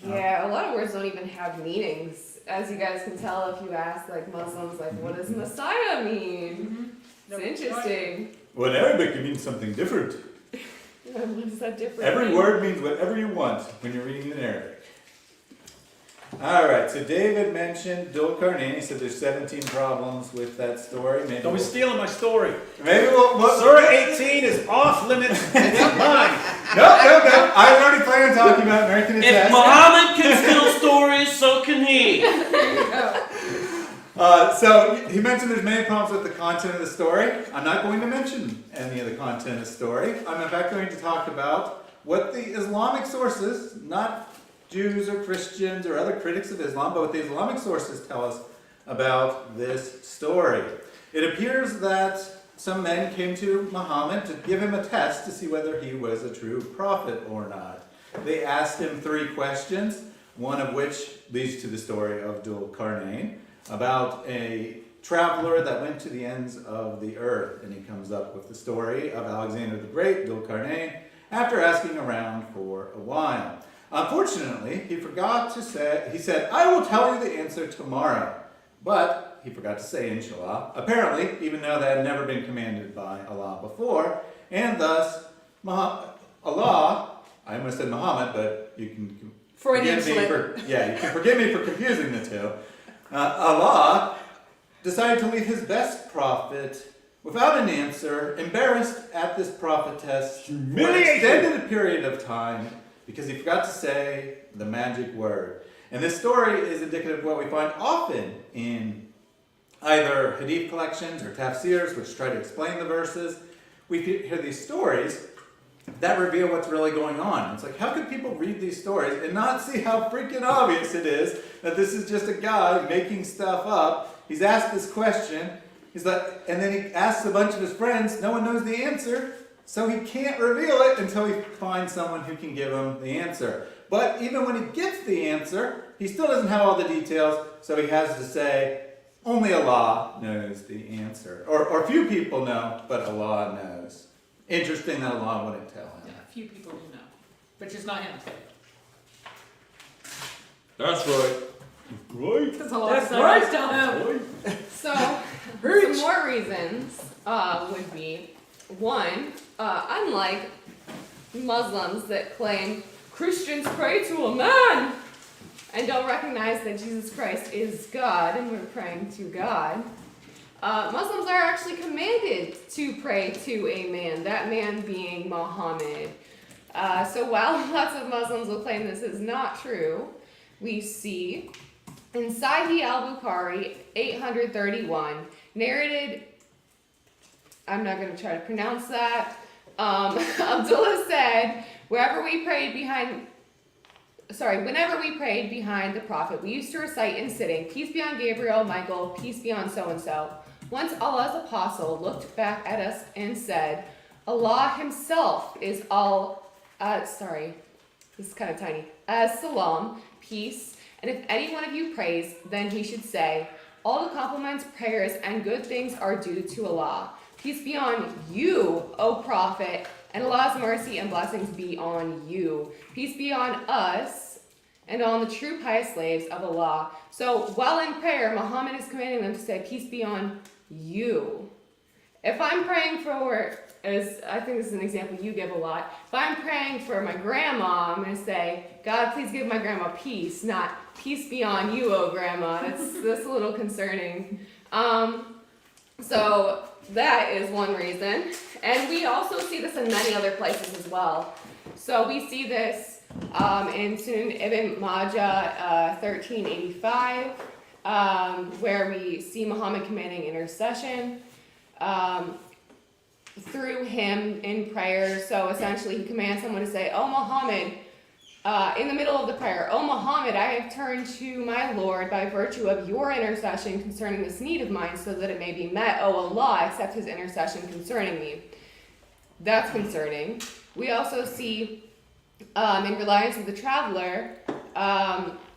Yeah, a lot of words don't even have meanings. As you guys can tell if you ask like Muslims, like, what does Messiah mean? It's interesting. Well, in Arabic it means something different. What is that different? Every word means whatever you want when you're reading in Arabic. Alright, so David mentioned Dhul Qarnayn. He said there's 17 problems with that story. Maybe Don't be stealing my story. Maybe we'll Surah 18 is off limits. It's mine. No. I was already planning on talking about American If attacks. Muhammad can steal stories, so can he. So he mentioned there's many problems with the content of the story. I'm not going to mention any of the content of the story. I'm in fact going to talk about what the Islamic sources, not Jews or Christians or other critics of Islam, but what the Islamic sources tell us about this story. It appears that some men came to Muhammad to give him a test to see whether he was a true prophet or not. They asked him 3 questions, one of which leads to the story of Dhul Qarnayn, about a traveler that went to the ends of the earth. And he comes up with the story of Alexander the Great, Dhul Qarnayn, after asking around for a while. Unfortunately, he forgot to say, he said, I will tell you the answer tomorrow. But he forgot to say inshallah, apparently, even though that had never been commanded by Allah before. And thus, Allah, I almost said Muhammad, but you can forgive me for, you can forgive me for confusing the two. Allah decided to leave his best prophet without an answer, embarrassed at this prophetess for an extended period of time because he forgot to say the magic word. And this story is indicative of what we find often in either Hadith collections or tafsirs, which try to explain the verses. We hear these stories that reveal what's really going on. It's like, how could people read these stories and not see how freaking obvious it is that this is just a guy making stuff up? He's asked this question, he's like, and then he asks a bunch of his friends, no one knows the answer, so he can't reveal it until he finds someone who can give him the answer. But even when he gets the answer, he still doesn't have all the details, so he has to say, only Allah knows the answer. Or few people know, but Allah knows. Interesting that Allah wouldn't tell him. Yeah, a few people do know, but just not him. That's right. Right. Because a lot of stories tell him. So, some more reasons would be, one, unlike Muslims that claim Christians pray to a man and don't recognize that Jesus Christ is God and we're praying to God, Muslims are actually commanded to pray to a man, that man being Muhammad. So while lots of Muslims will claim this is not true, we see in Sahih al-Bukhari 831, narrated, I'm not going to try to pronounce that, Abdullah said, whenever we prayed behind the Prophet, we used to recite in sitting, peace be on Gabriel, Michael, peace be on so-and-so. Once Allah's apostle looked back at us and said, Allah himself is this is kind of tiny, salam, peace, and if any one of you prays, then he should say, all the compliments, prayers, and good things are due to Allah. Peace be on you, O Prophet, and Allah's mercy and blessings be on you. Peace be on us and on the true pious slaves of Allah. So while in prayer, Muhammad is commanding them to say, peace be on you. If I'm praying for, as I think this is an example you give a lot, if I'm praying for my grandma, I'm going to say, God, please give my grandma peace, not peace be on you, oh grandma. That's a little concerning. So that is one reason. And we also see this in many other places as well. So we see this in Sunan Ibn Majah 1385, where we see Muhammad commanding intercession through him in prayer. So essentially he commands someone to say, oh Muhammad, in the middle of the prayer, O Muhammad, I have turned to my Lord by virtue of your intercession concerning this need of mine, so that it may be met. O Allah, accept his intercession concerning me. That's concerning. We also see in Reliance of the Traveler,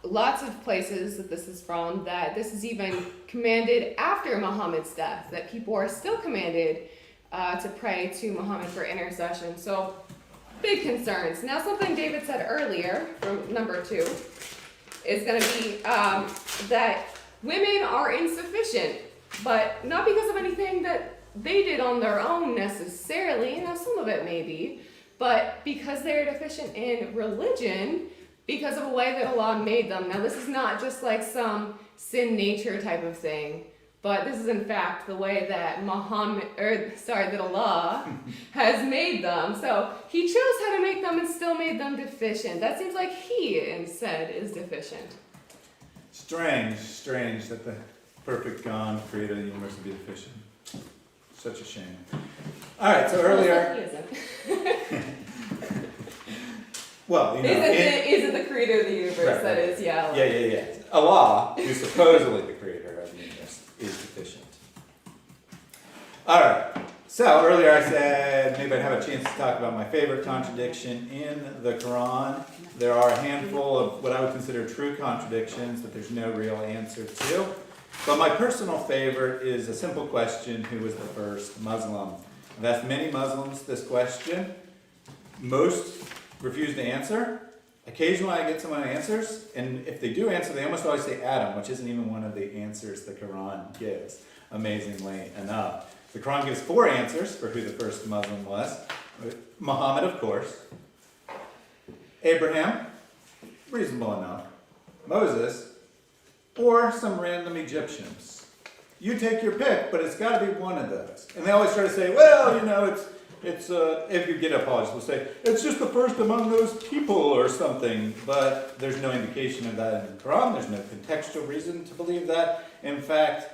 lots of places that this is from, that this is even commanded after Muhammad's death, that people are still commanded to pray to Muhammad for intercession. So, big concerns. Now, something David said earlier, from number 2, is going to be that women are insufficient, but not because of anything that they did on their own necessarily. You know, some of it maybe, but because they're deficient in religion, because of a way that Allah made them. Now, this is not just like some sin nature type of thing, but this is in fact the way that that Allah has made them. So he chose how to make them and still made them deficient. That seems like he instead is deficient. Strange that the perfect God creator of the universe would be deficient. Such a shame. All right, so earlier. He isn't. Well, you know, isn't the creator of the universe? Right, That right. is, yeah. Yeah. Allah, who's supposedly the creator of the universe, is deficient. All right. So earlier I said maybe I'd have a chance to talk about my favorite contradiction in the Quran. There are a handful of what I would consider true contradictions that there's no real answer to. But my personal favorite is a simple question: who was the first Muslim? I've asked many Muslims this question. Most refuse to answer. Occasionally I get someone who answers, and if they do answer, they almost always say Adam, which isn't even one of the answers the Quran gives, amazingly enough. The Quran gives 4 answers for who the first Muslim was. Muhammad, of course. Abraham, reasonable enough. Moses, or some random Egyptians. You take your pick, but it's got to be one of those. And they always try to say, well, you know, it's if you get apologists will say, it's just the first among those people or something, but there's no indication of that in the Quran. There's no contextual reason to believe that. In fact,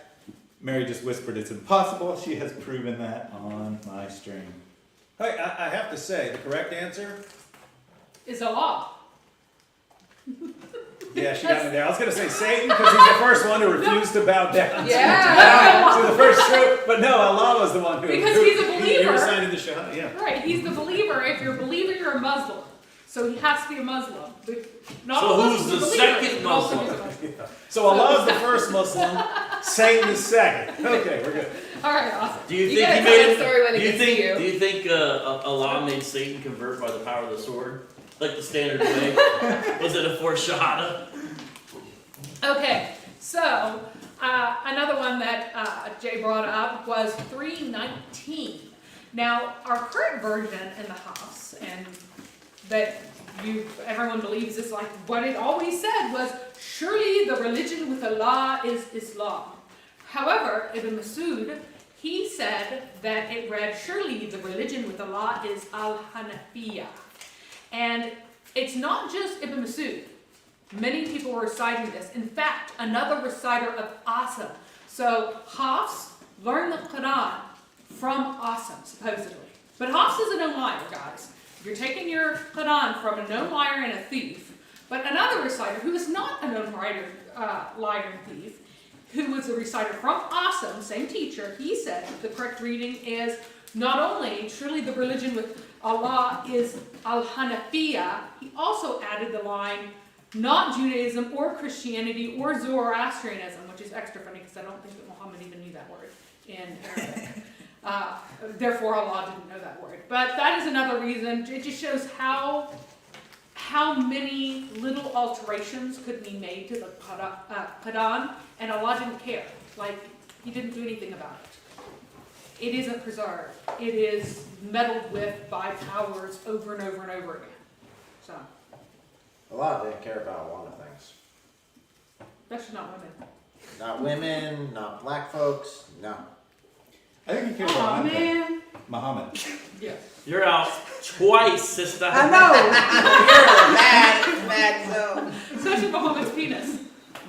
Mary just whispered it's impossible. She has proven that on my stream. Hey, I have to say, the correct answer, Is Allah. yeah, she got me there. I was going to say Satan because he's the first one who refused to bow down Yeah. to the first troop, but no, Allah was the one who. Because he's a He believer. recited the Shahada, yeah. Right, he's the believer. If you're a believer, you're a Muslim. So he has to be a Muslim. But not So all who's Muslims the are believers, second but also Muslim? he's a Muslim. So Allah is the first Muslim, Satan is second. Okay, we're good. All right, awesome. Do you You think gotta he tell made the story when it? it Do you gets to think? you. Do you think Allah made Satan convert by the power of the sword, like the standard way? Was it a foreshadowing? Okay, so another one that Jay brought up was 3:19. Now, our current version in the house, and that everyone believes is like what it always said was, surely the religion with Allah is Islam. However, Ibn Masud, he said that it read, surely the religion with Allah is Al-Hanafiya. And it's not just Ibn Masud. Many people were reciting this. In fact, another reciter of Asim. So Hafs learned the Quran from Asim, supposedly. But Hafs is a known liar, guys. You're taking your Quran from a known liar and a thief. But another reciter, who is not a known liar and thief, who was a reciter from Asim, same teacher, he said the correct reading is not only surely the religion with Allah is Al-Hanafiya, he also added the line, not Judaism or Christianity or Zoroastrianism, which is extra funny because I don't think that Muhammad even knew that word in Arabic. Therefore, Allah didn't know that word. But that is another reason. It just shows how many little alterations could be made to the Quran, and Allah didn't care. Like, He didn't do anything about it. It isn't preserved. It is meddled with by powers over and over and over again. So, Allah didn't care about a lot of things. especially not women. Not women, not black folks, no. I think he cares about Oh one thing. man, Muhammad. Yes. You're out twice, sister. I know. You're bad zone. Especially Muhammad's penis.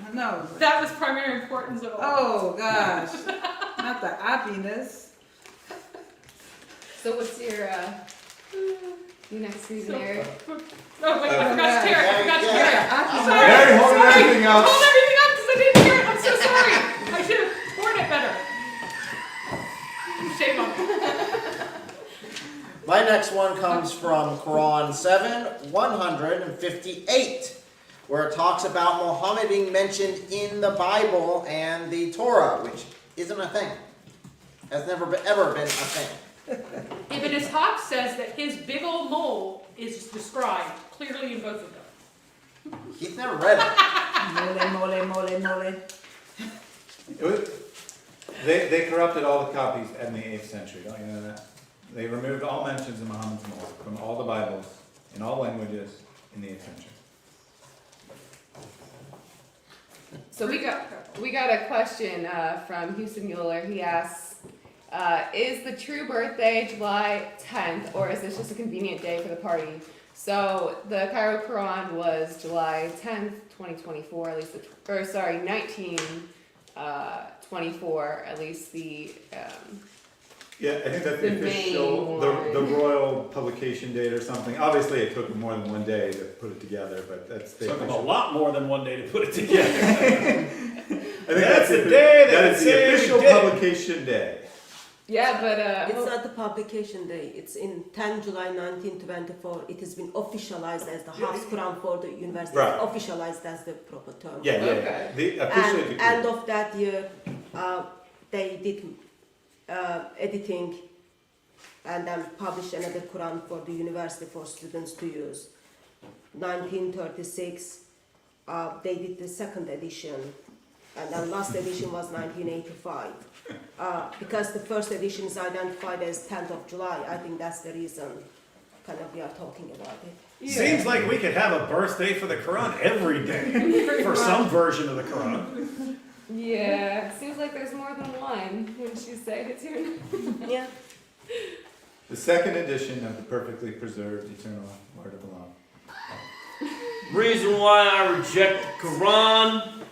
I know. That was primary importance of all. Oh gosh, not the happiness. So what's your You next to So- Mary. Oh, wait, I forgot to tear it. I forgot to tear it. Yeah. Sorry. Mary, hold Sorry. everything up. Hold everything up because I didn't hear it. I'm so sorry. I should have torn it better. Shame on me. My next one comes from Quran 7:158, where it talks about Muhammad being mentioned in the Bible and the Torah, which isn't a thing. Has never been, ever been a thing. Ibn Ishaq says that his big old mole is described clearly in both of them. He's never read it. Mole, mole, mole, mole. It was, they corrupted all the copies in the 8th century, don't you know that? They removed all mentions of Muhammad's mole from all the Bibles, in all languages, in the 8th century. So we got a question from Houston Mueller. He asks, is the true birthday July 10th, or is this just a convenient day for the party? So the Cairo Quran was July 10th, 2024, at least 1924, at least the, Yeah, I think that's The the official, main the one. royal publication date or something. Obviously, it took them more than one day to put it together, but that's the Took them a official. lot more than one day to put it together. I think That's the the- day they that would is the say we official did it. publication day. yeah, but, It's not the publication day. It's in 10 July 1924. It has been officialized as the Hafs Quran for the university. Right. Officialized as the proper term. Yeah, yeah. Okay. The officially. And end of that year, they did editing and then published another Quran for the university for students to use. 1936, they did the second edition, and then last edition was 1985. Because the first edition is identified as 10th of July, I think that's the reason kind of we are talking about it. Seems like we could have a birthday for the Quran every day for some version of the Quran. yeah, seems like there's more than one, wouldn't you say, Hatun? Yeah. The second edition of the perfectly preserved eternal word of Allah. Reason why I reject the Quran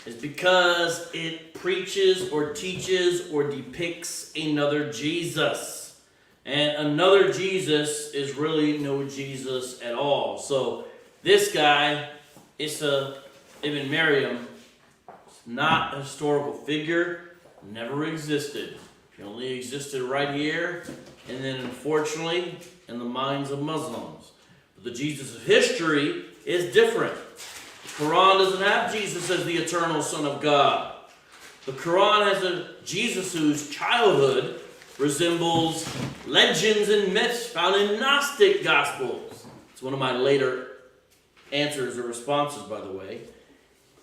is because it preaches or teaches or depicts another Jesus. And another Jesus is really no Jesus at all. So this guy, Isa ibn Maryam, is not a historical figure, never existed. He only existed right here, and then unfortunately in the minds of Muslims. But the Jesus of history is different. The Quran doesn't have Jesus as the eternal Son of God. The Quran has a Jesus whose childhood resembles legends and myths found in Gnostic Gospels. It's one of my later answers or responses, by the way.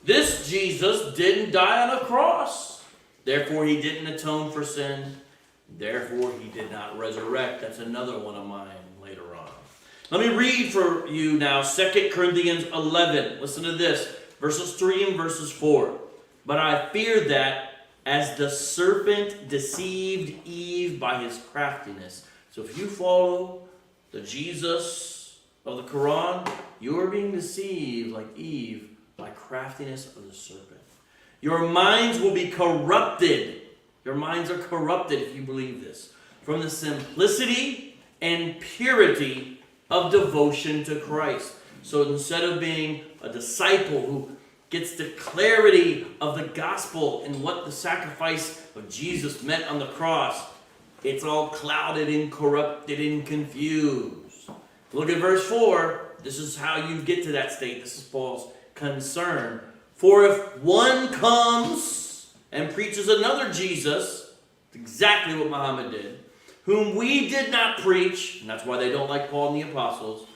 This Jesus didn't die on a cross. Therefore, he didn't atone for sin. Therefore, he did not resurrect. That's another one of mine later on. Let me read for you now 2 Corinthians 11. Listen to this. Verses 3 and verses 4. But I fear that as the serpent deceived Eve by his craftiness. So if you follow the Jesus of the Quran, you are being deceived like Eve by craftiness of the serpent. Your minds will be corrupted. Your minds are corrupted if you believe this. From the simplicity and purity of devotion to Christ. So instead of being a disciple who gets the clarity of the gospel and what the sacrifice of Jesus meant on the cross, it's all clouded and corrupted and confused. Look at verse 4. This is how you get to that state. This is Paul's concern. For if one comes and preaches another Jesus, exactly what Muhammad did, whom we did not preach, and that's why they don't like Paul and the apostles,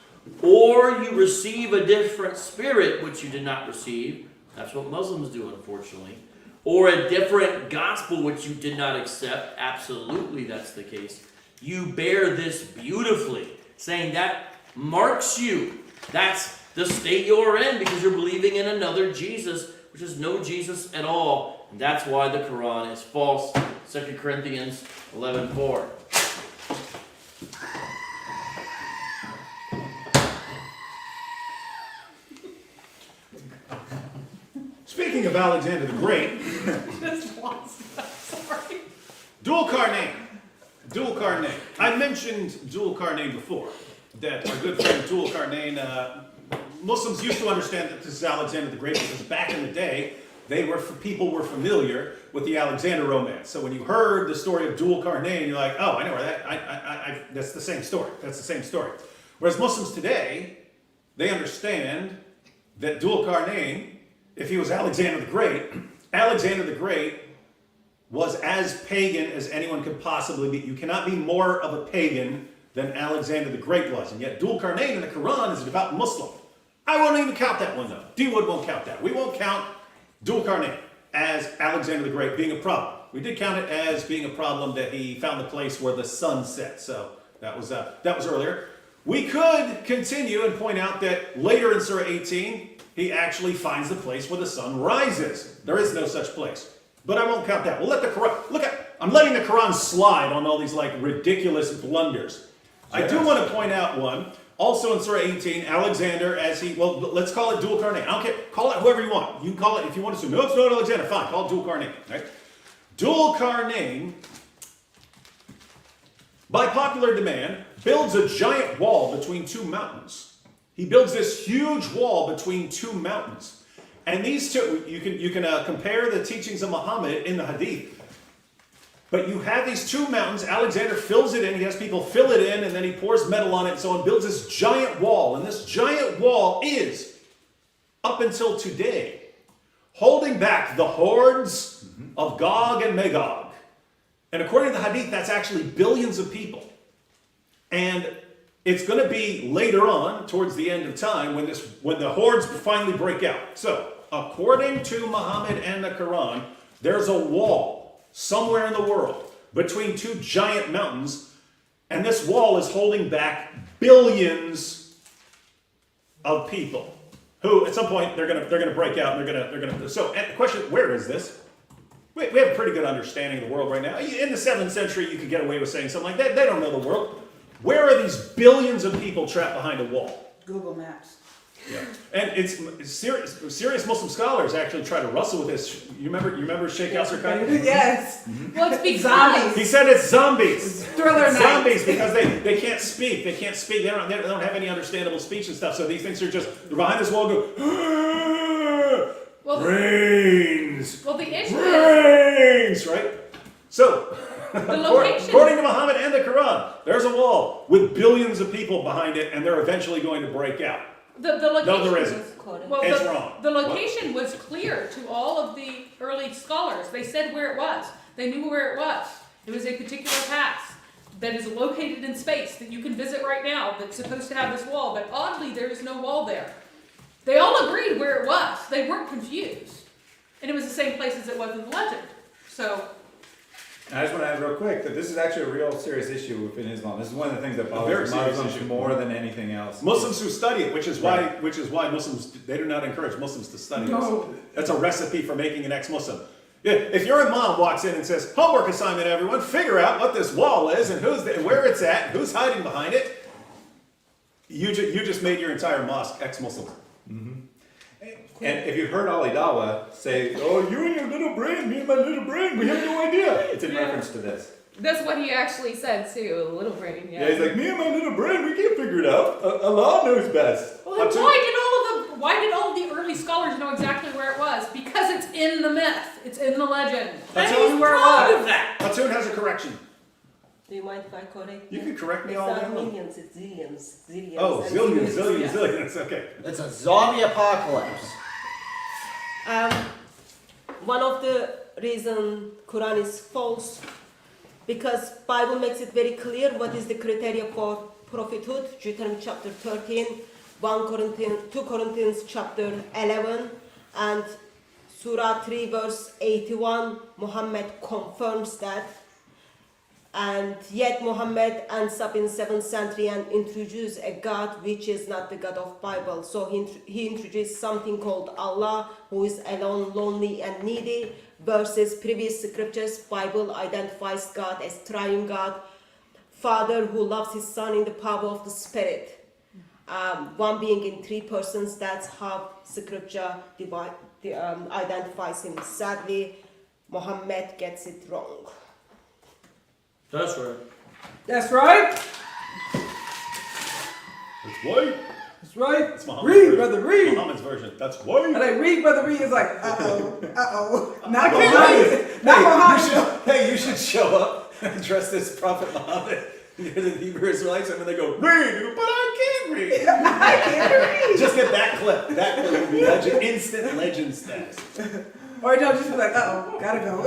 or you receive a different spirit which you did not receive, that's what Muslims do, unfortunately, or a different gospel which you did not accept, absolutely that's the case, you bear this beautifully, saying that marks you. That's the state you're in because you're believing in another Jesus, which is no Jesus at all. And that's why the Quran is false. 2 Corinthians 11:4. Speaking of Alexander the Great, Just lost that, sorry. Dual Qarnayn. Dual Qarnayn. I mentioned Dual Qarnayn before. that our good friend Tul Karnain, Muslims used to understand that this is Alexander the Great because back in the day, people were familiar with the Alexander romance. So when you heard the story of Tul Karnain, you're like, oh, I know where that, that's the same story. That's the same story. Whereas Muslims today, they understand that Tul Karnain, if he was Alexander the Great was as pagan as anyone could possibly be. You cannot be more of a pagan than Alexander the Great was. And yet Tul Karnain in the Quran is a devout Muslim. I won't even count that one though. D-Wood won't count that. We won't count Tul Karnain as Alexander the Great being a problem. We did count it as being a problem that he found the place where the sun set. So that was earlier. We could continue and point out that later in Surah 18, he actually finds the place where the sun rises. There is no such place. But I won't count that. We'll let the Quran, I'm letting the Quran slide on all these like ridiculous blunders. I do want to point out one. Also in Surah 18, Alexander, let's call it Tul Karnain. I don't care. Call it whoever you want. You can call it, if you want to say, no, it's not Alexander, fine. Call it Tul Karnain. Right? Tul Karnain, by popular demand, builds a giant wall between two mountains. He builds this huge wall between two mountains. And these two, you can compare the teachings of Muhammad in the Hadith. But you have these two mountains. Alexander fills it in. He has people fill it in, and then he pours metal on it and so on, builds this giant wall. And this giant wall is, up until today, holding back the hordes of Gog and Magog. And according to the Hadith, that's actually billions of people. And it's going to be later on, towards the end of time, when the hordes finally break out. So, according to Muhammad and the Quran, there's a wall somewhere in the world between two giant mountains, and this wall is holding back billions of people who, at some point, they're going to break out. And they're going to. So, and the question: where is this? We have a pretty good understanding of the world right now. In the 7th century, you could get away with saying something like that. They don't know the world. Where are these billions of people trapped behind a wall? Google Maps. Yeah. And it's serious Muslim scholars actually try to wrestle with this. You remember Sheikh Yasser Khan? Yes. Well, it's because Zombies. He said it's zombies. Thriller night. Zombies because they can't speak. They can't speak. They don't have any understandable speech and stuff. So these things are just behind this wall go. Brains. Well, the issue is Right. So. the location. According to Muhammad and the Quran, there's a wall with billions of people behind it, and they're eventually going to break out. The location. No, there isn't. Well, It's wrong. The location was clear to all of the early scholars. They said where it was. They knew where it was. It was a particular pass that is located in space that you can visit right now that's supposed to have this wall, but oddly there is no wall there. They all agreed where it was. They weren't confused. And it was the same place as it was in the legend. So... I just want to add real quick that this is actually a real serious issue within Islam. This is one of the things that very bothers serious Muslims issue. more than anything else. Muslims who study it, which is why Muslims, they do not encourage Muslims to study this. That's a recipe for making an ex-Muslim. Yeah, if your imam walks in and says, homework assignment everyone, figure out what this wall is and where it's at, and who's hiding behind it, you just made your entire mosque ex-Muslim. And if you've heard Ali Dawah say, oh, you and your little brain, me and my little brain, we have no idea. It's in reference to this. That's what he actually said too, a little brain, Yeah, he's like, me and my little brain, we can't figure it out. Allah knows best. Well, then why did all of the early scholars know exactly where it was? Because it's in the myth. It's in the legend. That's They knew where it was. Hatun has a correction. Do you mind if I correct You you? can correct me It's all day not long. millions, it's zillions. Oh, and zillions. Okay. It's a zombie apocalypse. One of the reason Quran is false, because Bible makes it very clear what is the criteria for prophethood. Deuteronomy chapter 13, 2 Corinthians chapter 11, and Surah 3 verse 81, Muhammad confirms that. And yet Muhammad ends up in 7th century and introduces a God which is not the God of Bible. So he introduced something called Allah, who is alone, lonely and needy, versus previous scriptures. Bible identifies God as triune God, Father who loves his Son in the power of the Spirit. One being in 3 persons, that's how scripture identifies him. Sadly, Muhammad gets it wrong. That's right. That's right. It's white. That's right. It's Muhammad's Read, version. brother, read. Muhammad's version. That's white. I like read, brother, read. It's like, uh-oh. Not Hey, Muhammad. Not Muhammad. hey, you should show up and dress as Prophet Muhammad. You're the Hebrew Israelites, and when they go, read, you go, but I can't read. I can't read. Just get that clip. That clip will be legend, instant legend status. Or no, just be like, uh-oh, gotta go.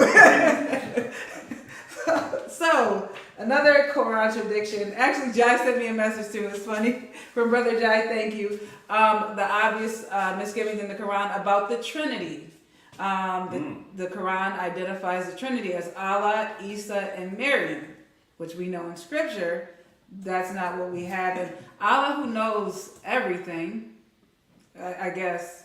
So, another contradiction. Actually, Jai sent me a message too. It's funny. From Brother Jai, thank you. The obvious misgivings in the Quran about the Trinity. The Quran identifies the Trinity as Allah, Isa, and Mary, which we know in Scripture. That's not what we have. And Allah, who knows everything, I guess,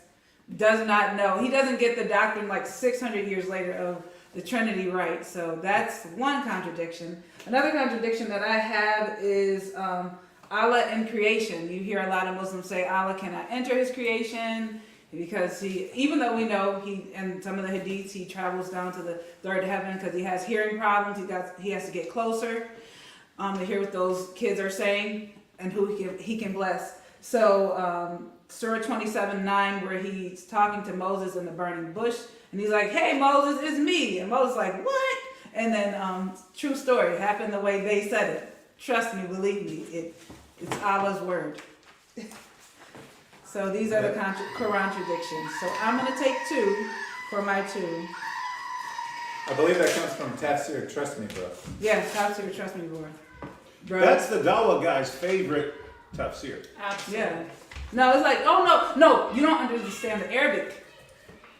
does not know. He doesn't get the doctrine like 600 years later of the Trinity right. So that's one contradiction. Another contradiction that I have is Allah in creation. You hear a lot of Muslims say Allah cannot enter his creation because even though we know in some of the Hadiths, he travels down to the third heaven because he has hearing problems. He has to get closer to hear what those kids are saying and who he can bless. So Surah 27:9, where he's talking to Moses in the burning bush, and he's like, "Hey, Moses, it's me." And Moses is like, "What?" And then, true story, happened the way they said it. Trust me, believe me, it's Allah's word. So these are the contradictions. So I'm going to take 2 for my 2. I believe that comes from Tafsir, trust me, bro. Yeah, Tafsir, trust me, bro. That's the Dawa guy's favorite tafsir. Absolutely. Yeah. No, it's like, oh no, you don't understand the Arabic,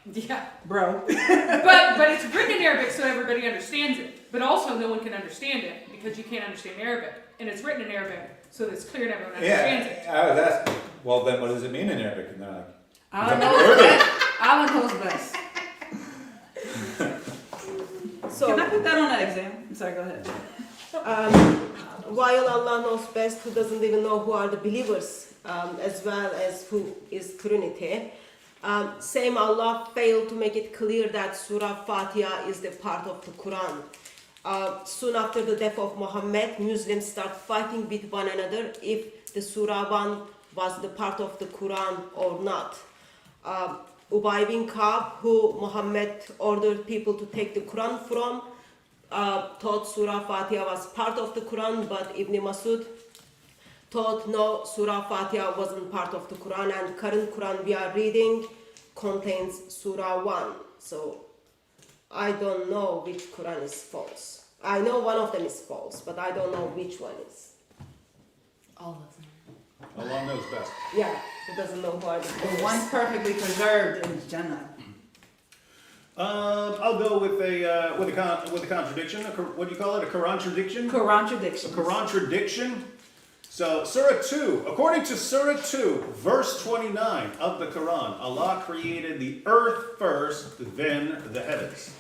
Yeah. bro. But it's written in Arabic so everybody understands it. But also no one can understand it because you can't understand Arabic. And it's written in Arabic so that it's clear and everyone understands it. Yeah, I was asking, well then what does it mean in Arabic? And they're like, Allah knows best. Allah knows best. So, Can I put that on that exam? I'm sorry, go ahead. while Allah knows best, who doesn't even know who are the believers, as well as who is Trinity, same Allah failed to make it clear that Surah Fatiha is the part of the Quran. Soon after the death of Muhammad, Muslims start fighting with one another if the Surah 1 was the part of the Quran or not. Ubay bin Ka'b, who Muhammad ordered people to take the Quran from, thought Surah Fatiha was part of the Quran, but Ibn Masud thought no, Surah Fatiha wasn't part of the Quran, and current Quran we are reading contains Surah 1. So I don't know which Quran is false. I know one of them is false, but I don't know which one is. All of them. Allah knows best. Yeah, he doesn't know who are the The believers. one's perfectly preserved in Jannah. I'll go with a contradiction. What do you call it? A contradiction? Contradictions. A contradiction. So Surah 2, according to Surah 2, verse 29 of the Quran, Allah created the earth first, then the heavens.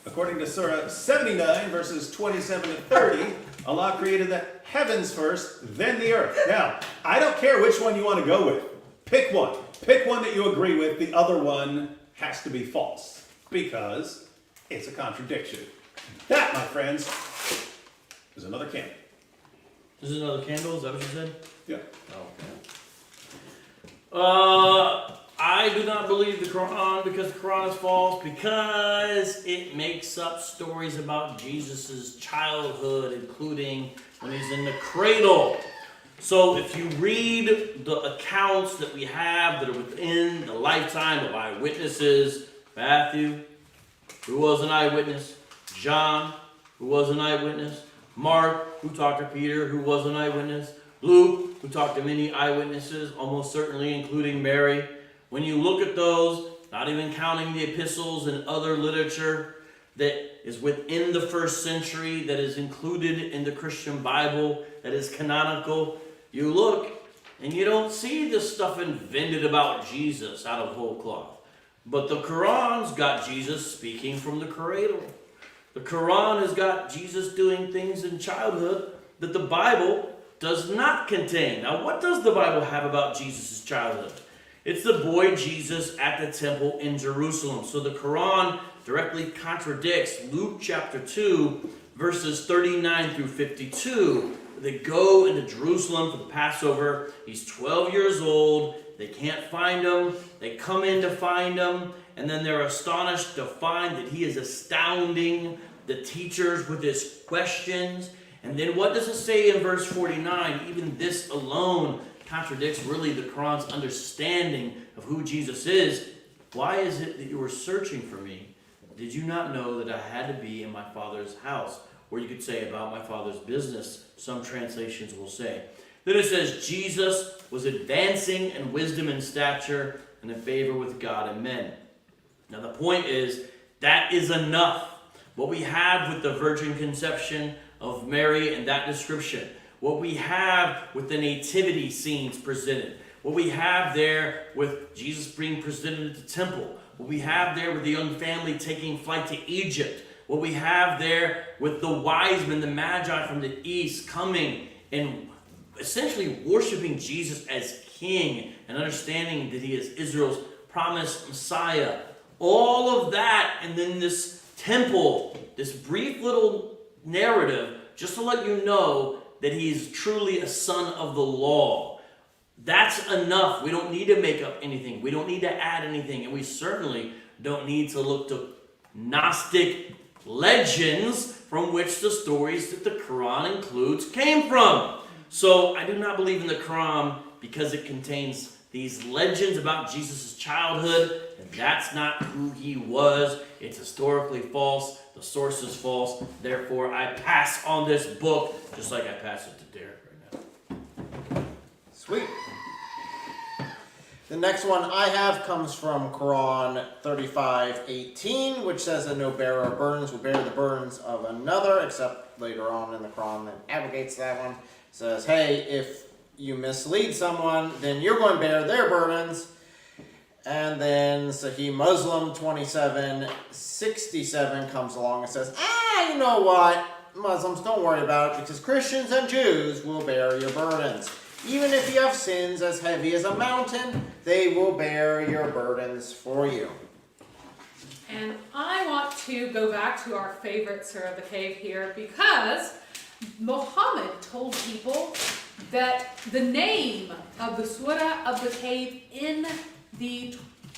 According to Surah 79, verses 27 to 30, Allah created the heavens first, then the earth. Now, I don't care which one you want to go with. Pick one. Pick one that you agree with. The other one has to be false because it's a contradiction. That, my friends, is another candle. This is another candle, is that what you said? Yeah. I do not believe the Quran because the Quran is false because it makes up stories about Jesus' childhood, including when he's in the cradle. So if you read the accounts that we have that are within the lifetime of eyewitnesses, Matthew, who was an eyewitness, John, who was an eyewitness, Mark, who talked to Peter, who was an eyewitness, Luke, who talked to many eyewitnesses, almost certainly including Mary. When you look at those, not even counting the epistles and other literature that is within the first century, that is included in the Christian Bible, that is canonical, you look and you don't see this stuff invented about Jesus out of whole cloth. But the Quran's got Jesus speaking from the cradle. The Quran has got Jesus doing things in childhood that the Bible does not contain. Now, what does the Bible have about Jesus' childhood? It's the boy Jesus at the temple in Jerusalem. So the Quran directly contradicts Luke chapter 2, verses 39 through 52, they go into Jerusalem for the Passover. He's 12 years old. They can't find him. They come in to find him, and then they're astonished to find that he is astounding the teachers with his questions. And then what does it say in verse 49? Even this alone contradicts really the Quran's understanding of who Jesus is. Why is it that you were searching for me? Did you not know that I had to be in my Father's house? Or you could say about my Father's business, some translations will say. Then it says, Jesus was advancing in wisdom and stature and in favor with God and men. Now the point is, that is enough. What we have with the virgin conception of Mary and that description, what we have with the nativity scenes presented, what we have there with Jesus being presented at the temple, what we have there with the young family taking flight to Egypt, what we have there with the wise men, the magi from the east coming and essentially worshiping Jesus as king and understanding that he is Israel's promised Messiah. All of that, and then this temple, this brief little narrative, just to let you know that he is truly a son of the law. That's enough. We don't need to make up anything. We don't need to add anything. And we certainly don't need to look to Gnostic legends from which the stories that the Quran includes came from. So I do not believe in the Quran because it contains these legends about Jesus' childhood, and that's not who he was. It's historically false. The source is false. Therefore, I pass on this book, just like I pass it to Derek right now. Sweet. The next one I have comes from Quran 35:18, which says that no bearer of burdens will bear the burdens of another, except later on in the Quran that abrogates that one. It says, hey, if you mislead someone, then you're going to bear their burdens. And then Sahih Muslim 27:67 comes along and says, you know what? Muslims, don't worry about it, because Christians and Jews will bear your burdens. Even if you have sins as heavy as a mountain, they will bear your burdens for you. And I want to go back to our favorite Surah of the Cave here, because Muhammad told people that the name of the Surah of the Cave in the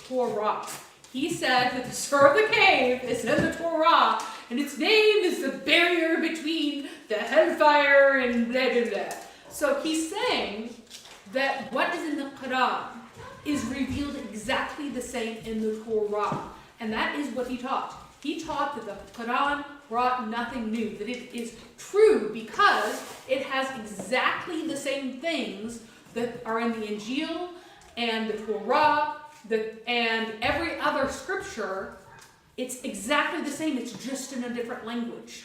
Torah. He said that the Surah of the Cave is in the Torah, and its name is the barrier between the hellfire and blah, blah, blah. So he's saying that what is in the Quran is revealed exactly the same in the Torah. And that is what he taught. He taught that the Quran brought nothing new, that it is true because it has exactly the same things that are in the Injil and the Torah and every other scripture. It's exactly the same, it's just in a different language.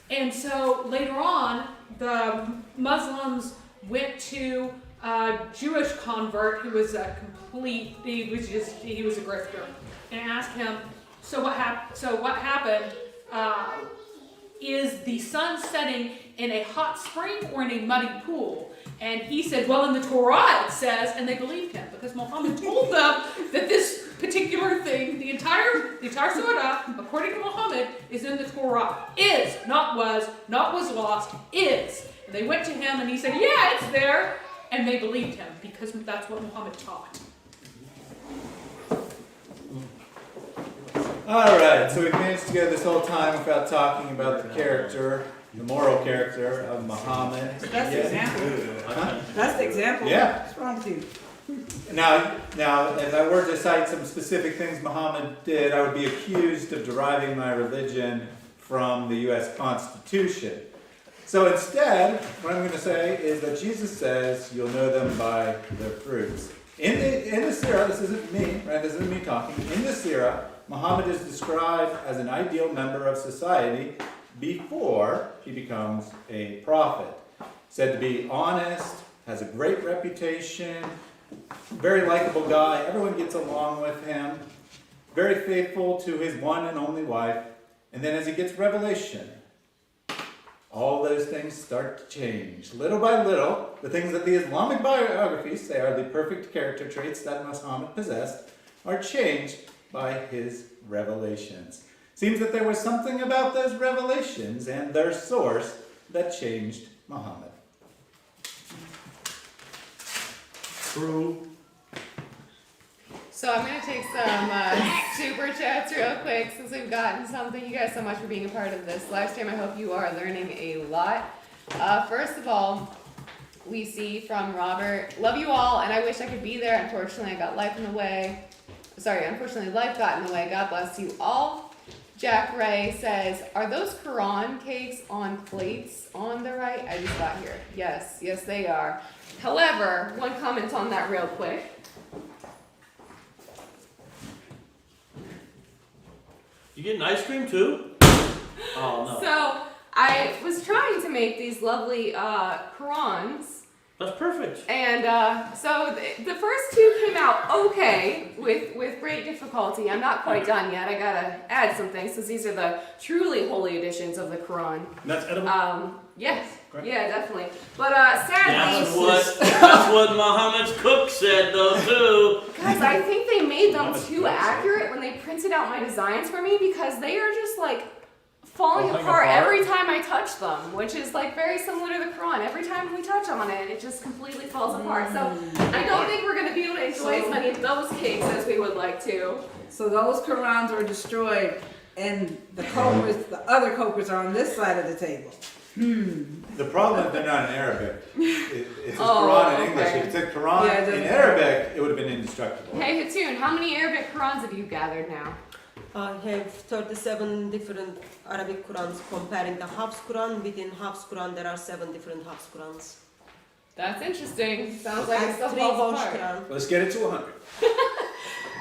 And so later on, the Muslims went to a Jewish convert who was he was a grifter, and asked him, so what happened? Is the sun setting in a hot spring or in a muddy pool? And he said, well, in the Torah it says, and they believed him because Muhammad told them that this particular thing, the entire surah, according to Muhammad, is in the Torah. Is, not was lost, is. And they went to him and he said, yeah, it's there. And they believed him because that's what Muhammad taught. Alright, so we've managed to go this whole time without talking about the character, the moral character of Muhammad. That's the example. Huh? That's the example. Yeah. What's wrong with you? Now, if I were to cite some specific things Muhammad did, I would be accused of deriving my religion from the U.S. Constitution. So instead, what I'm going to say is that Jesus says, you'll know them by their fruits. In the Sirah, this isn't me, right? This isn't me talking. In the Sirah, Muhammad is described as an ideal member of society before he becomes a prophet. Said to be honest, has a great reputation, very likable guy, everyone gets along with him, very faithful to his one and only wife, and then as he gets revelation, all those things start to change. Little by little, the things that the Islamic biographies say are the perfect character traits that Muhammad possessed are changed by his revelations. Seems that there was something about those revelations and their source that changed Muhammad. True. So I'm going to take some super chats real quick since we've gotten some. Thank you guys so much for being a part of this live stream. I hope you are learning a lot. First of all, we see from Robert, love you all, and I wish I could be there. Unfortunately, I got life in the way. Unfortunately, life got in the way. God bless you all. Jack Ray says, are those Quran cakes on plates on the right? I just got here. Yes, they are. However, one comment on that real quick. You getting ice cream too? Oh no. So I was trying to make these lovely Qurans, That's perfect. and so the first two came out okay with great difficulty. I'm not quite done yet. I gotta add some things since these are the truly holy editions of the Quran. And that's edible? Yes, Great. yeah, definitely. But sadly, That's what Muhammad's cook said though too. guys, I think they made them Muhammad's too cook said. accurate when they printed out my designs for me because they are just like falling Falling apart apart? every time I touch them, which is like very similar to the Quran. Every time we touch on it, it just completely falls apart. So I don't think we're going to be able to enjoy as many of those cakes as we would like to. So those Qurans are destroyed, and the other culprits are on this side of the table. The problem is they're not in Arabic. It's a Oh, Quran in English. okay. If it said Quran Yeah, it doesn't in matter. Arabic, it would have been indestructible. Hey Hatun, how many Arabic Qurans have you gathered now? I have 37 different Arabic Qurans. Comparing the Hafs Quran, within Hafs Quran there are 7 different Hafs Qurans. That's interesting. Sounds like it And still 3 falls Warsh apart. Quran. Let's get it to 100.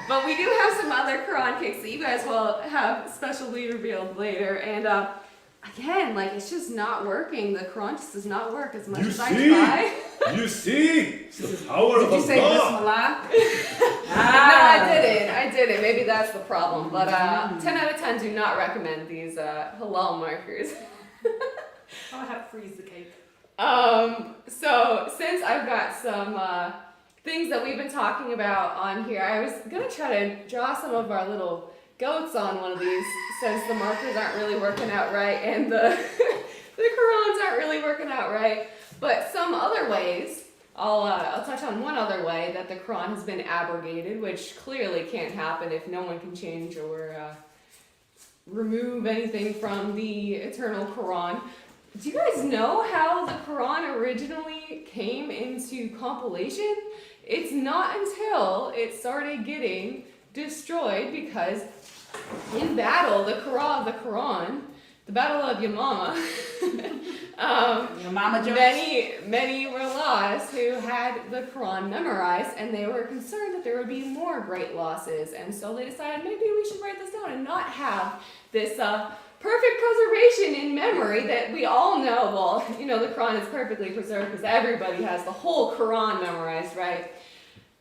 But we do have some other Quran cakes that you guys will have specially revealed later. And again, like it's just not working. The Quran just does not work as much You as I see? try. You see? It's the power Did of you say Allah. Bismillah? No, I didn't. Maybe that's the problem. But 10 out of 10 do not recommend these halal markers. I'll have to freeze the cake. So since I've got some things that we've been talking about on here, I was gonna try to draw some of our little goats on one of these since the markers aren't really working out right and the Qurans aren't really working out right. But some other ways, I'll touch on one other way that the Quran has been abrogated, which clearly can't happen if no one can change or remove anything from the eternal Quran. Do you guys know how the Quran originally came into compilation? It's not until it started getting destroyed because in battle, the Quran, the Battle of Yamama, Your mama jokes? many were lost who had the Quran memorized, and they were concerned that there would be more great losses, and so they decided maybe we should write this down and not have this perfect preservation in memory that we all know. Well, you know, the Quran is perfectly preserved because everybody has the whole Quran memorized, right?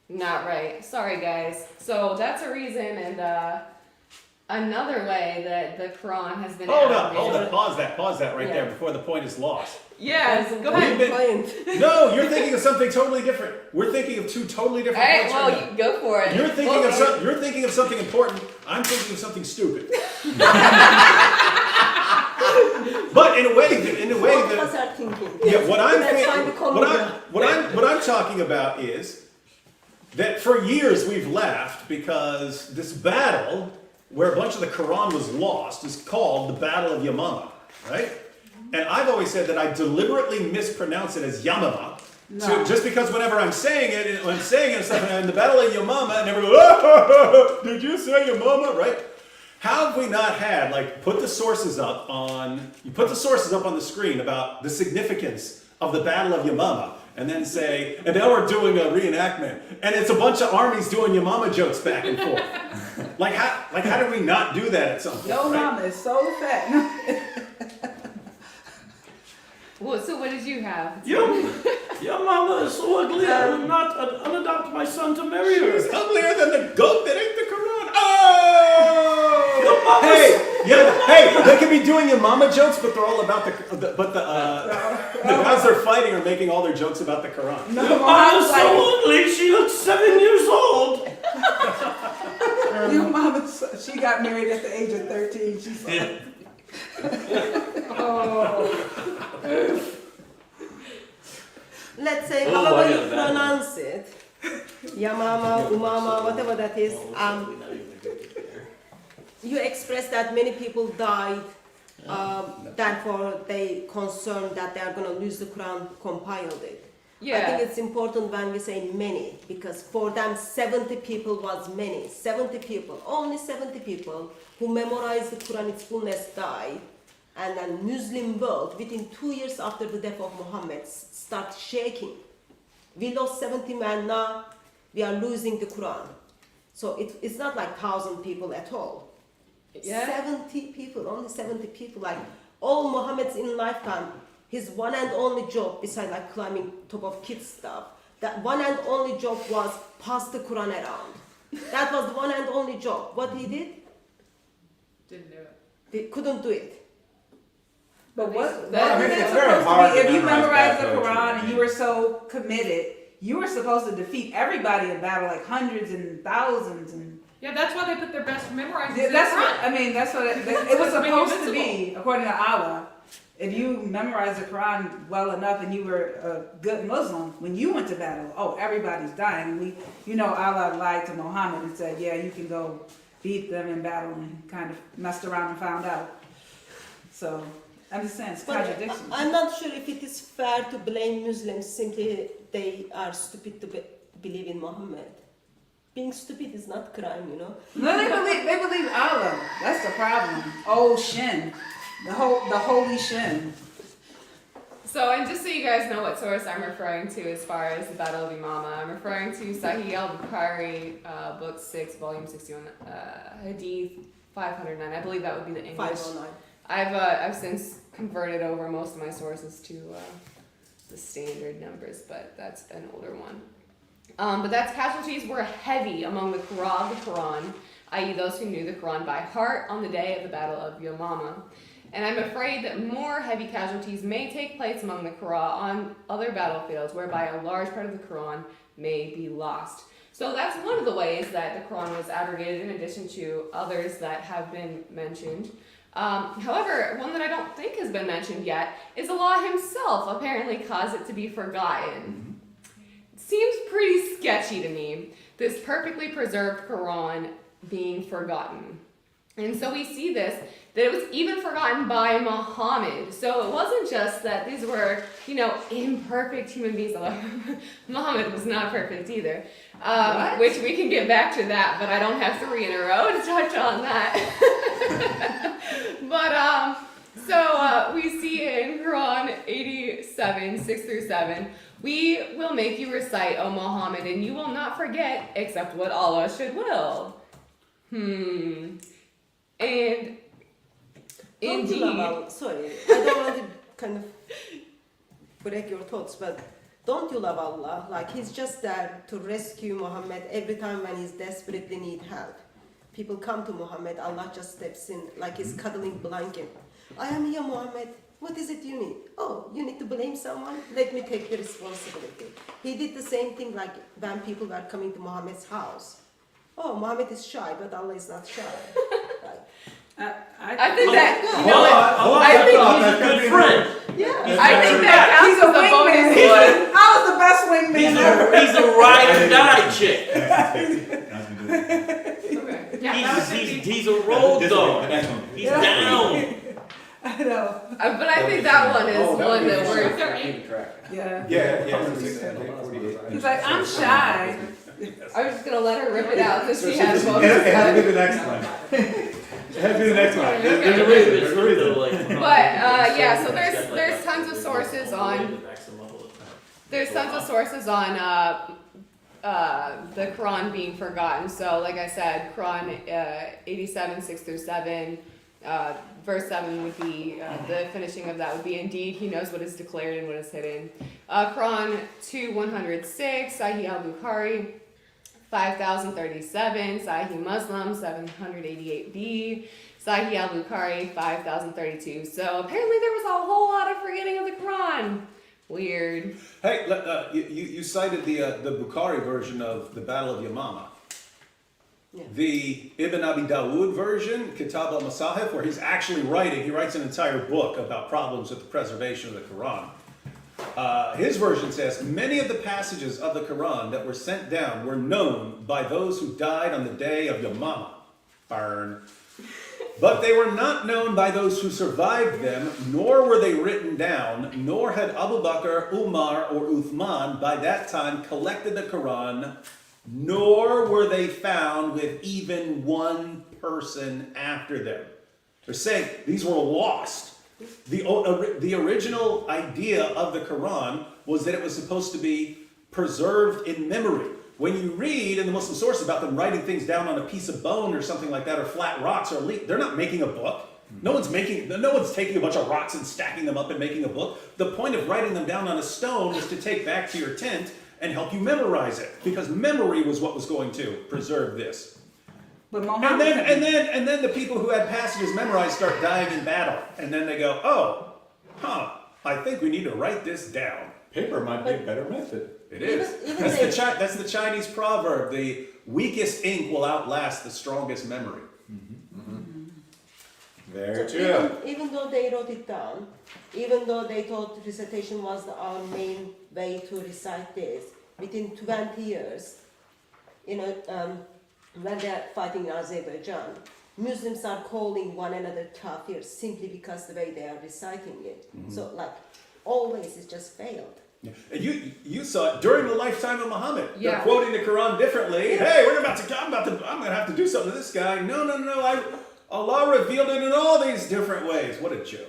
Not right. Sorry, guys. So that's a reason, and another way that the Quran has been Hold up, abrogated. pause that right Yeah. there before the point is lost. Yes, go We've ahead. been- No, you're thinking of something totally different. We're thinking of 2 totally different All right, points well, right now. you go for it. You're thinking Well, of you're thinking of something important. I'm thinking of something stupid. But in a way What that was our thinking? yeah, what I'm Let's thinking, find the common ground. what I'm talking about is that for years we've laughed because this battle where a bunch of the Quran was lost is called the Battle of Yamama, right? And I've always said that I deliberately mispronounce it as Yamama. So just because whenever I'm saying it, when I'm saying it, it's like in the Battle of Yamama, and everyone goes, oh, did you say Yamama, right? How have we not had, like, put the sources up on the screen about the significance of the Battle of Yamama, and then say, and now we're doing a reenactment, and it's a bunch of armies doing Yamama jokes back and forth. how did we not do that at some point? Your right? mama is so fat. Well, so what did you have? Your mama is so ugly, I will not unadopt my son to marry her. She's uglier than the goat that ate the Quran. Oh! Your mama's Hey, they could be doing Yamama jokes, but they're all about the guys they're fighting are making all their jokes about the Quran. Your mama's so ugly, she looks 7 years old. Your mama, she got married at the age of 13. She's like, Let's say, Oh, I however got you that one. pronounce it, Yamama, Umama, whatever that is, you express that many people died, therefore they concerned that they are going to lose the Quran, compiled it. I think it's important when we say many, because for them 70 people was many. 70 people, only 70 people who memorized the Quran, its fullness died. And then Muslim world, within 2 years after the death of Muhammad, start shaking. We lost 70 men, now we are losing the Quran. So it's not like 1,000 people at all. 70 people, only 70 people. Like all Muhammad's in lifetime, his one and only job, besides like climbing top of kids stuff, that one and only job was pass the Quran around. That was the one and only job. What he did? Didn't do it. They couldn't do it. But what That- isn't it it's very supposed hard to be, to if you memorize memorize the that poetry. Quran and you were so committed, you were supposed to defeat everybody in battle, like hundreds and thousands and Yeah, that's why they put their best memorizers yeah, in that's front. what I mean. That's what it was To make supposed it to be, according to Allah. If you memorized the Quran well enough and you were a good Muslim, when you went to battle, oh, everybody's dying. Allah lied to Muhammad and said, yeah, you can go beat them in battle, and kind of messed around and found out. So I'm just saying, it's But contradictions. I'm not sure if it is fair to blame Muslims simply they are stupid to believe in Muhammad. Being stupid is not crime, you know. No, they believe Allah. That's the problem. Oh, Shin. The holy Shin. So, and just so you guys know what source I'm referring to as far as the Battle of Imama, I'm referring to Sahih al-Bukhari, book 6, volume 61, Hadith 509. I believe that would be the English. 509. I've since converted over most of my sources to the standard numbers, but that's an older one. But that's casualties were heavy among the Quran, i.e. those who knew the Quran by heart on the day of the Battle of Yamama. And I'm afraid that more heavy casualties may take place among the Quran on other battlefields, whereby a large part of the Quran may be lost. So that's one of the ways that the Quran was abrogated, in addition to others that have been mentioned. However, one that I don't think has been mentioned yet is Allah himself apparently caused it to be forgotten. It seems pretty sketchy to me, this perfectly preserved Quran being forgotten. And so we see this, that it was even forgotten by Muhammad. So it wasn't just that these were, imperfect human beings. Although Muhammad was not perfect either. Which we can get back to that, but I don't have 3 in a row to touch on that. So we see in Quran 87, 6-7, we will make you recite, O Muhammad, and you will not forget except what Allah should will. And indeed, Sorry, I don't want to kind of break your thoughts, but don't you love Allah? Like he's just there to rescue Muhammad every time when he's desperately need help. People come to Muhammad, Allah just steps in like he's cuddling blanket. I am here, Muhammad. What is it you need? Oh, you need to blame someone? Let me take the responsibility. He did the same thing like when people were coming to Muhammad's house. Oh, Muhammad is shy, but Allah is not shy. I think that, I think he's a good friend. Yeah. I think that He's counts a as a bonus wingman. one. I was the best wingman ever. He's a ride or die chick. Okay. Yeah, that was indeed. He's a road dog. He's down. I know. But I think that one is one that we're. Yeah. Yeah. He's like, I'm shy. I was just gonna let her rip it out because she has It one. had to be the next one. It had to be the next one. There's a reason. There's a reason. But so there's tons of sources on the Quran being forgotten. So like I said, Quran 87, 6-7, verse 7 would be the finishing of that would be indeed he knows what is declared and what is hidden. Quran 2:106, Sahih al-Bukhari 5037, Sahih Muslim 788b, Sahih al-Bukhari 5032. So apparently there was a whole lot of forgetting of the Quran. Weird. Hey, you cited the Bukhari version of the Battle of Yamama. Yeah. The Ibn Abi Dawood version, Kitab al-Masahif, where he's actually he writes an entire book about problems with the preservation of the Quran. His version says, many of the passages of the Quran that were sent down were known by those who died on the day of Yamama. Burn. But they were not known by those who survived them, nor were they written down, nor had Abu Bakr, Umar, or Uthman by that time collected the Quran, nor were they found with even one person after them. They're saying these were lost. The original idea of the Quran was that it was supposed to be preserved in memory. When you read in the Muslim sources about them writing things down on a piece of bone or something like that, or flat rocks, or they're not making a book. No one's taking a bunch of rocks and stacking them up and making a book. The point of writing them down on a stone was to take back to your tent and help you memorize it, because memory was what was going to preserve this. But And then the people who had passages memorized start dying in battle, and then they go, I think we need to write this down. Paper might be a better method. It is. Even That's the Chinese proverb. The weakest ink will outlast the strongest memory. Very So true. even though they wrote it down, even though they thought recitation was our main way to recite this, within 20 years, when they're fighting in Azerbaijan, Muslims are calling one another kafirs simply because the way they are reciting it. So always it just failed. Yeah. And you saw it during the lifetime of Muhammad. Yeah. They're quoting the Quran differently. Yeah. Hey, I'm gonna have to do something to this guy. No. Allah revealed it in all these different ways. What a joke.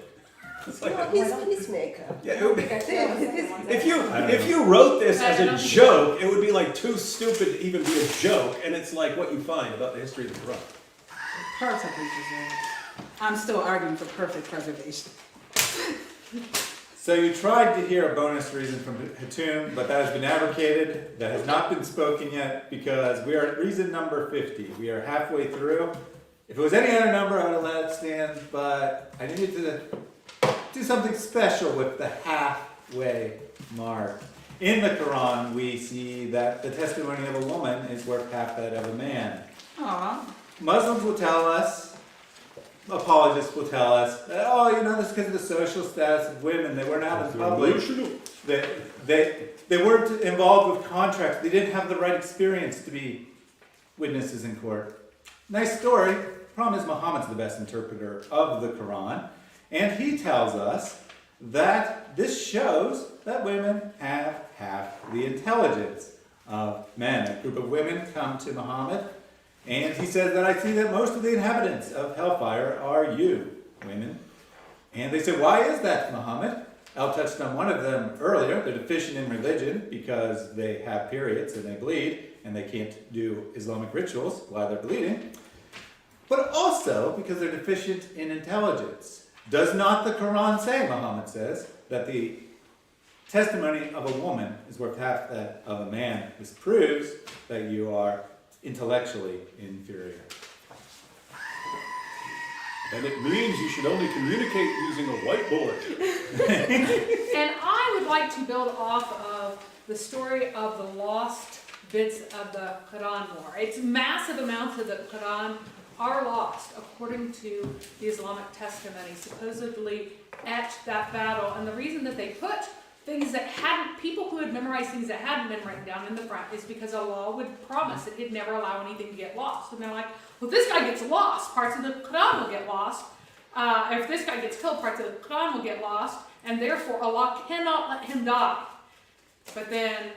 It's like, No, he's a peacemaker. yeah, it would be- That's it. if you wrote this as a joke, it would be like too stupid to even be a joke, and it's like what you find about the history of the Quran. Perfectly preserved. I'm still arguing for perfect preservation. So you tried to hear a bonus reason from Hatun, but that has been abrogated. That has not been spoken yet because we are at reason number 50. We are halfway through. If it was any other number, I would have let it stand, but I needed to do something special with the halfway mark. In the Quran, we see that the testimony of a woman is worth half that of a man. Aw. Muslims will tell us, apologists will tell us, that, this is because of the social status of women. They weren't out in public. They weren't involved with contracts. They didn't have the right experience to be witnesses in court. Nice story. Problem is Muhammad's the best interpreter of the Quran. And he tells us that this shows that women have half the intelligence of men. A group of women come to Muhammad, and he says that I see that most of the inhabitants of hellfire are you, women. And they say, why is that, Muhammad? El touched on one of them earlier. They're deficient in religion because they have periods and they bleed, and they can't do Islamic rituals while they're bleeding. But also because they're deficient in intelligence. Does not the Quran say, Muhammad says, that the testimony of a woman is worth half that of a man? This proves that you are intellectually inferior. And it means you should only communicate using a whiteboard. And I would like to build off of the story of the lost bits of the Quran more. It's massive amounts of the Quran are lost, according to the Islamic testimony, supposedly at that battle. And the reason that they put things that people who had memorized things that hadn't been written down in the front is because Allah would promise that He'd never allow anything to get lost. And they're like, well, if this guy gets lost, parts of the Quran will get lost. If this guy gets killed, parts of the Quran will get lost. And therefore, Allah cannot let him die. But then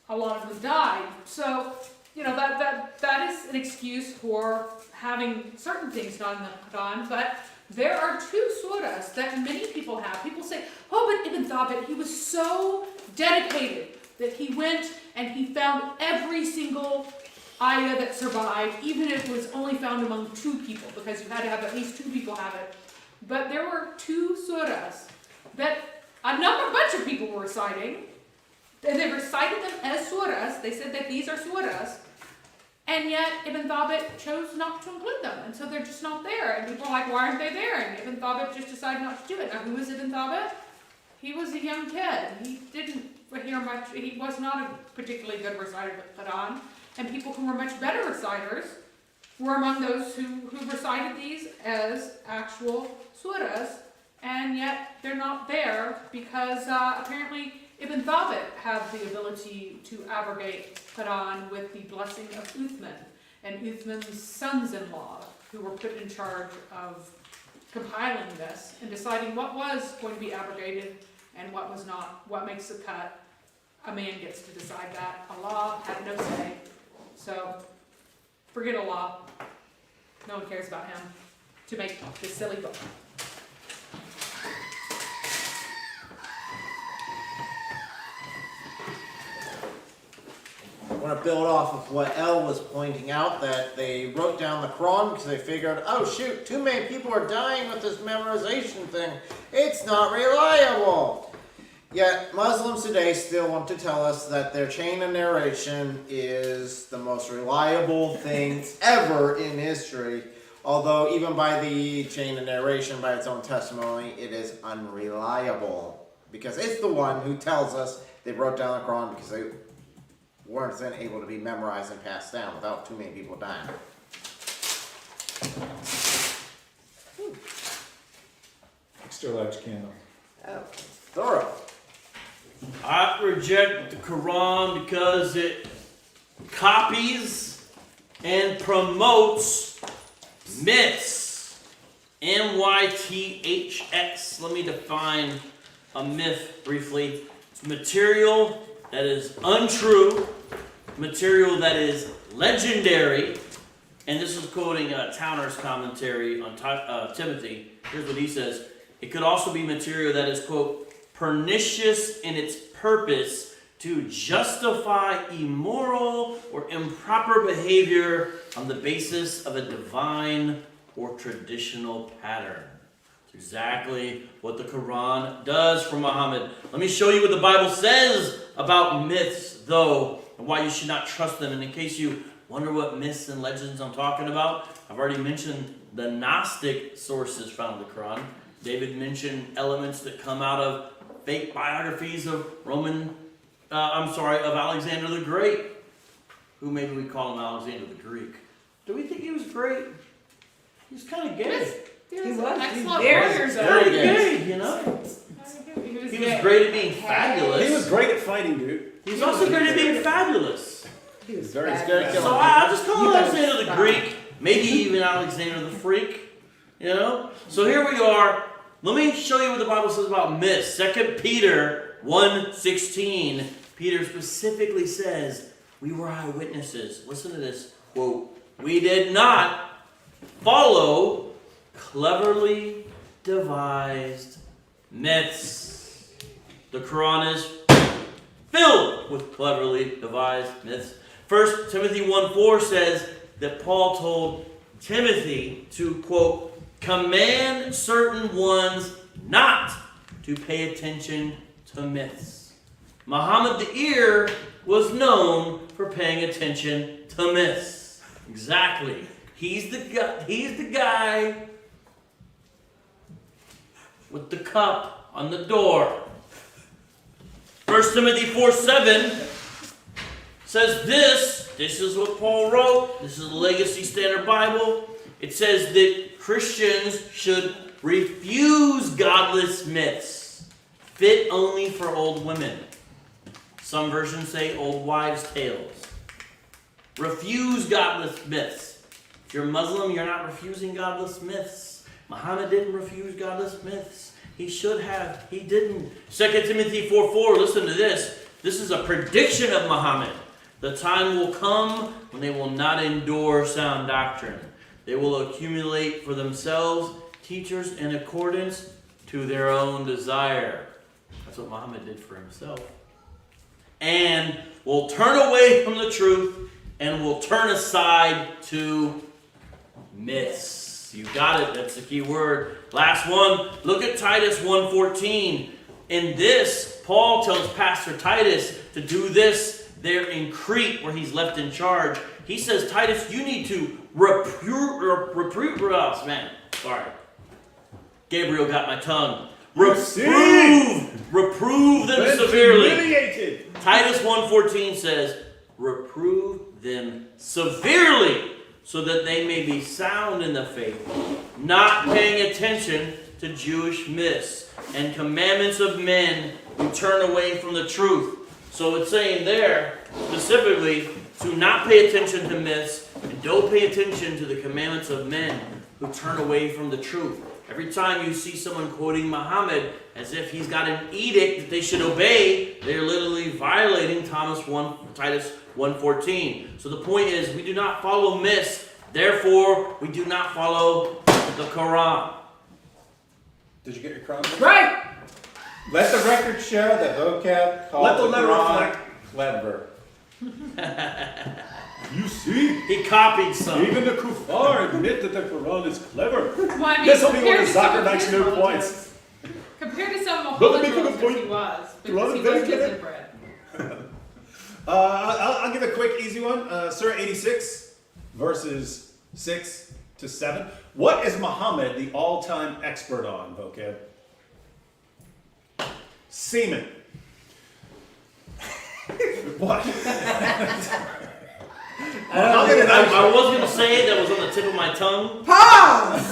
a lot of them died. So, that is an excuse for having certain things not in the Quran, but there are two surahs that many people have. People say, oh, but Ibn Thabit, he was so dedicated that he went and he found every single ayah that survived, even if it was only found among 2 people, because you had to have at least 2 people have it. But there were 2 surahs that a bunch of people were reciting, and they recited them as surahs. They said that these are surahs. And yet, Ibn Thabit chose not to include them. And so they're just not there. And people are like, why aren't they there? And Ibn Thabit just decided not to do it. Now, who was Ibn Thabit? He was a young kid. He didn't hear much. He was not a particularly good reciter of the Quran. And people who were much better reciters were among those who recited these as actual surahs. And yet, they're not there because apparently Ibn Thabit had the ability to abrogate Quran with the blessing of Uthman and Uthman's sons-in-law, who were put in charge of compiling this and deciding what was going to be abrogated and what was not, what makes the cut. A man gets to decide that. Allah had no say. So forget Allah. No one cares about him to make this silly book. I want to build off of what Elle was pointing out, that they wrote down the Quran because they figured, oh shoot, too many people are dying with this memorization thing. It's not reliable. Yet Muslims today still want to tell us that their chain of narration is the most reliable thing ever in history. Although even by the chain of narration, by its own testimony, it is unreliable. Because it's the one who tells us they wrote down the Quran because they weren't then able to be memorized and passed down without too many people dying. Extra large candle. Oh, thorough. I reject the Quran because it copies and promotes myths. MYTHX. Let me define a myth briefly. It's material that is untrue, material that is legendary, and this is quoting Towner's commentary on Timothy. Here's what he says. It could also be material that is, quote, pernicious in its purpose to justify immoral or improper behavior on the basis of a divine or traditional pattern. It's exactly what the Quran does for Muhammad. Let me show you what the Bible says about myths, though, and why you should not trust them. And in case you wonder what myths and legends I'm talking about, I've already mentioned the Gnostic sources found in the Quran. David mentioned elements that come out of fake biographies of of Alexander the Great. Who maybe we call him Alexander the Greek. Do we think he was great? He was kind of gay. He was was. an excellent He's very warrior, though. Very gay, you know? He was great at being fabulous. He was great at fighting, dude. He was also great at being fabulous. He was Very bad. good at killing So I'll just call him You better Alexander the stop. Greek, maybe even Alexander the Freak, you know? So here we are. Let me show you what the Bible says about myths. 2 Peter 1:16. Peter specifically says, we were eyewitnesses. Listen to this quote. We did not follow cleverly devised myths. The Quran is filled with cleverly devised myths. 1 Timothy 1:4 says that Paul told Timothy to, quote, command certain ones not to pay attention to myths. Muhammad the Ear was known for paying attention to myths. Exactly. He's the guy with the cup on the door. 1 Timothy 4:7 says this is what Paul wrote. This is the Legacy Standard Bible. It says that Christians should refuse godless myths, fit only for old women. Some versions say old wives' tales. Refuse godless myths. If you're Muslim, you're not refusing godless myths. Muhammad didn't refuse godless myths. He should have. He didn't. 2 Timothy 4:4, listen to this. This is a prediction of Muhammad. The time will come when they will not endure sound doctrine. They will accumulate for themselves teachers in accordance to their own desire. That's what Muhammad did for himself. And will turn away from the truth and will turn aside to myths. You got it. That's the key word. Last one. Look at Titus 1:14. In this, Paul tells Pastor Titus to do this there in Crete, where he's left in charge. He says, Titus, you need to reprove Gabriel got my tongue. Reprove them severely. Humiliated. Titus 1:14 says, reprove them severely, so that they may be sound in the faith, not paying attention to Jewish myths and commandments of men who turn away from the truth. So it's saying there, specifically, to not pay attention to myths and don't pay attention to the commandments of men who turn away from the truth. Every time you see someone quoting Muhammad as if he's got an edict that they should obey, they're literally violating Titus 1:14. So the point is, we do not follow myths, therefore we do not follow the Quran. Did you get your Quran? Right. Let the record show that Vocab called Let the the letter Quran reflect. clever. You see, He copied some. even the kuffar admit that the Quran is clever. Well, I mean, This will be one compared of to some Zakir of Knight's his new relatives- points. Compared to some of Brother, Muhammad's make a relatives, point. he was, Quran because he is was very clever. bread. I'll give a quick, easy one. Surah 86, verses 6 to 7. What is Muhammad the all-time expert on, Vocab? Semen. What? I was going to say that was on the tip of my tongue, Pause.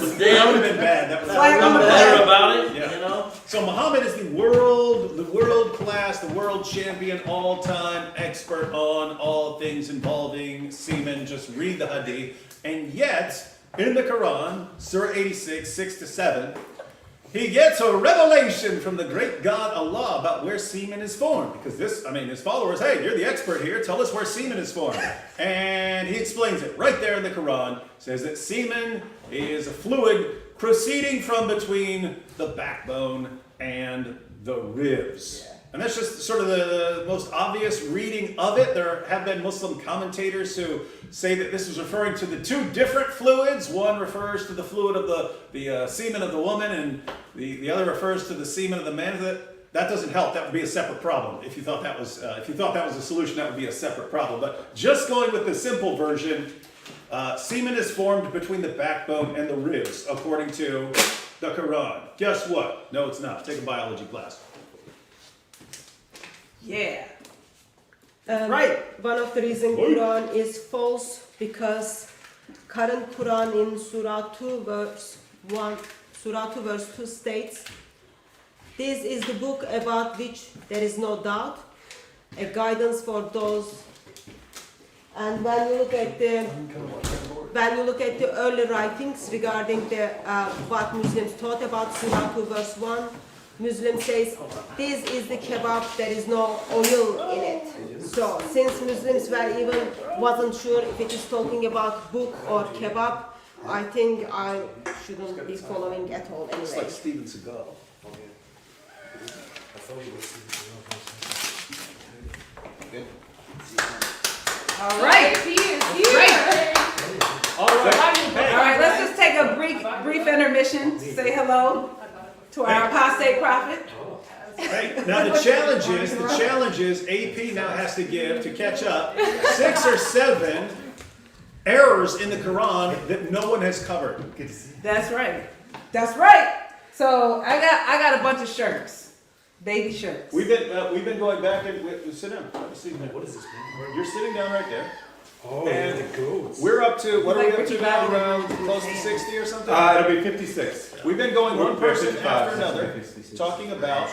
but That would then have been bad. That was Flag on I'm the better flag. about it, Yeah. you know? So Muhammad is the world class, the world champion, all-time expert on all things involving semen. Just read the Hadith. And yet, in the Quran, Surah 86, 6 to 7, he gets a revelation from the great God Allah about where semen is formed. Because his followers, hey, you're the expert here, tell us where semen is formed. And he explains it right there in the Quran. Says that semen is a fluid proceeding from between the backbone and the ribs. And that's just sort of the most obvious reading of it. There have been Muslim commentators who say that this is referring to the two different fluids. One refers to the fluid of the semen of the woman, and the other refers to the semen of the man. That doesn't help. That would be a separate problem. If you thought that was a solution, that would be a separate problem. But just going with the simple version, semen is formed between the backbone and the ribs, according to the Quran. Guess what? No, it's not. Take a biology class. Yeah. Right. One of the reasons Right. Quran is false because current Quran in Surah 2 verse 2 states, this is the book about which there is no doubt, a guidance for those. And when you look at the early writings regarding what Muslims taught about Surah 2 verse 1, Muslim says, this is the kebab, there is no oil in it. So, since Muslims wasn't sure if it is talking about book or kebab, I think I shouldn't be following at all It's anyway. like Steven Seagal. All right. He is here. Right. All right. All right. Let's just take a brief intermission. Say hello to our apostate prophet. Right. Now the challenge is AP now has to give, to catch up, 6 or 7 errors in the Quran that no one has covered. That's right. That's right. So I got a bunch of shirts, baby shirts. We've been going back and sit down. Have a seat now. What is this, man? You're sitting down right there. Oh, And the goats. We're up to, what are we Like up to Ricky now? Bobby Around with his close to hand. 60 or something? It'll be 56. We've been going one We're person 55, after another, 56. talking about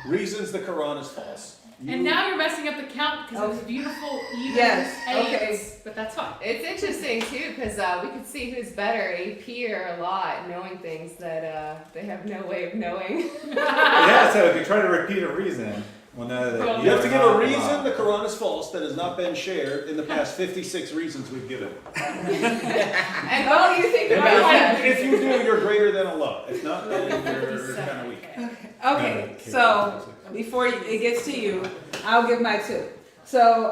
reasons the Quran is false. And now you're messing up the count because it was beautiful, even Yes, eights, okay. but that's fine. It's interesting too, because we could see who's better, AP or a lot, knowing things that they have no way of knowing. Yeah, so if you try to repeat a reason, we'll know that Well, You have to give you're a not reason wrong. the Quran is false that has not been shared in the past 56 reasons we've given. And all you think And about that. if you do, you're greater than Allah. If not, then you're kind of weak. Okay, so before it gets to you, I'll give my 2. So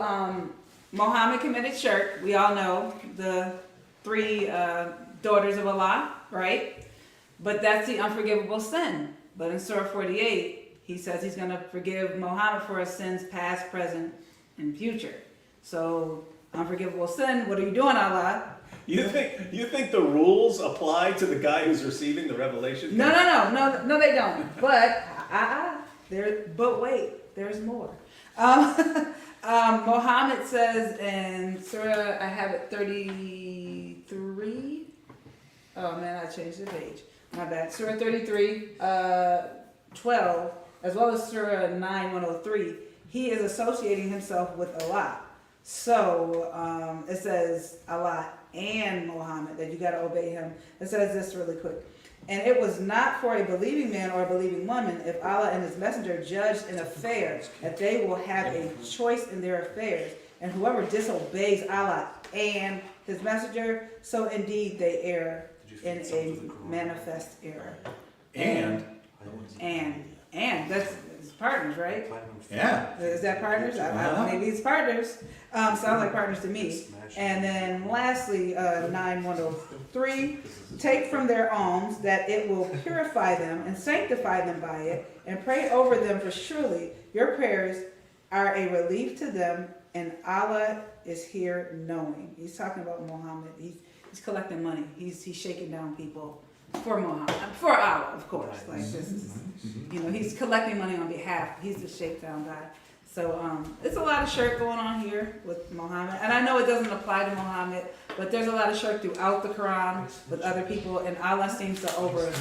Muhammad committed shirk. We all know the 3 daughters of Allah, right? But that's the unforgivable sin. But in Surah 48, he says he's going to forgive Muhammad for his sins past, present, and future. So unforgivable sin. What are you doing, Allah? You think the rules apply to the guy who's receiving the revelation? No, they don't. But wait, there's more. Muhammad says in Surah, I have it 33. Oh man, I changed the page. my bad, Surah 33, 12, as well as Surah 9, 103, he is associating himself with Allah. So it says Allah and Muhammad, that you got to obey him. It says this really quick. And it was not for a believing man or a believing woman, if Allah and his messenger judged an affair, that they will have a choice in their affairs. And whoever disobeys Allah and his messenger, so indeed they err in a manifest error. And that's it's partners, right? Yeah. Is that partners? Maybe it's partners. Sounds like partners to me. And then lastly, 9103, take from their alms that it will purify them and sanctify them by it, and pray over them, for surely your prayers are a relief to them, and Allah is here knowing. He's talking about Muhammad. He's collecting money. He's shaking down people for Muhammad, for Allah, of course. Like this is, he's collecting money on behalf. He's the shakedown guy. So it's a lot of shirk going on here with Muhammad. And I know it doesn't apply to Muhammad, but there's a lot of shirk throughout the Quran with other people, and Allah seems to over it.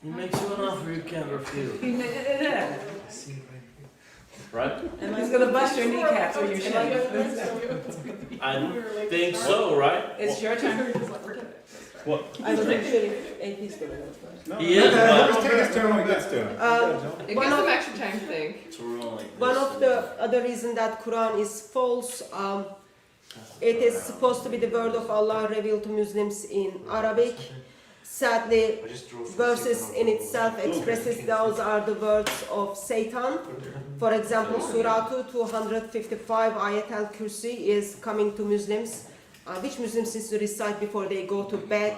He makes you an offer you can't refuse. Yeah. Right? And he's gonna bust your kneecaps or your shins. I think so, right? It's your turn. what? I was actually atheist. No, He is, Let's but take his turn when he gets to him. It gives them extra time to think. it's wrong like One this. of the other reasons that Quran is false, it is supposed to be the word of Allah revealed to Muslims in Arabic. Sadly, verses in itself expresses those are the words of Satan. For example, Surah 255, Ayat al-Kursi is coming to Muslims, which Muslims need to recite before they go to bed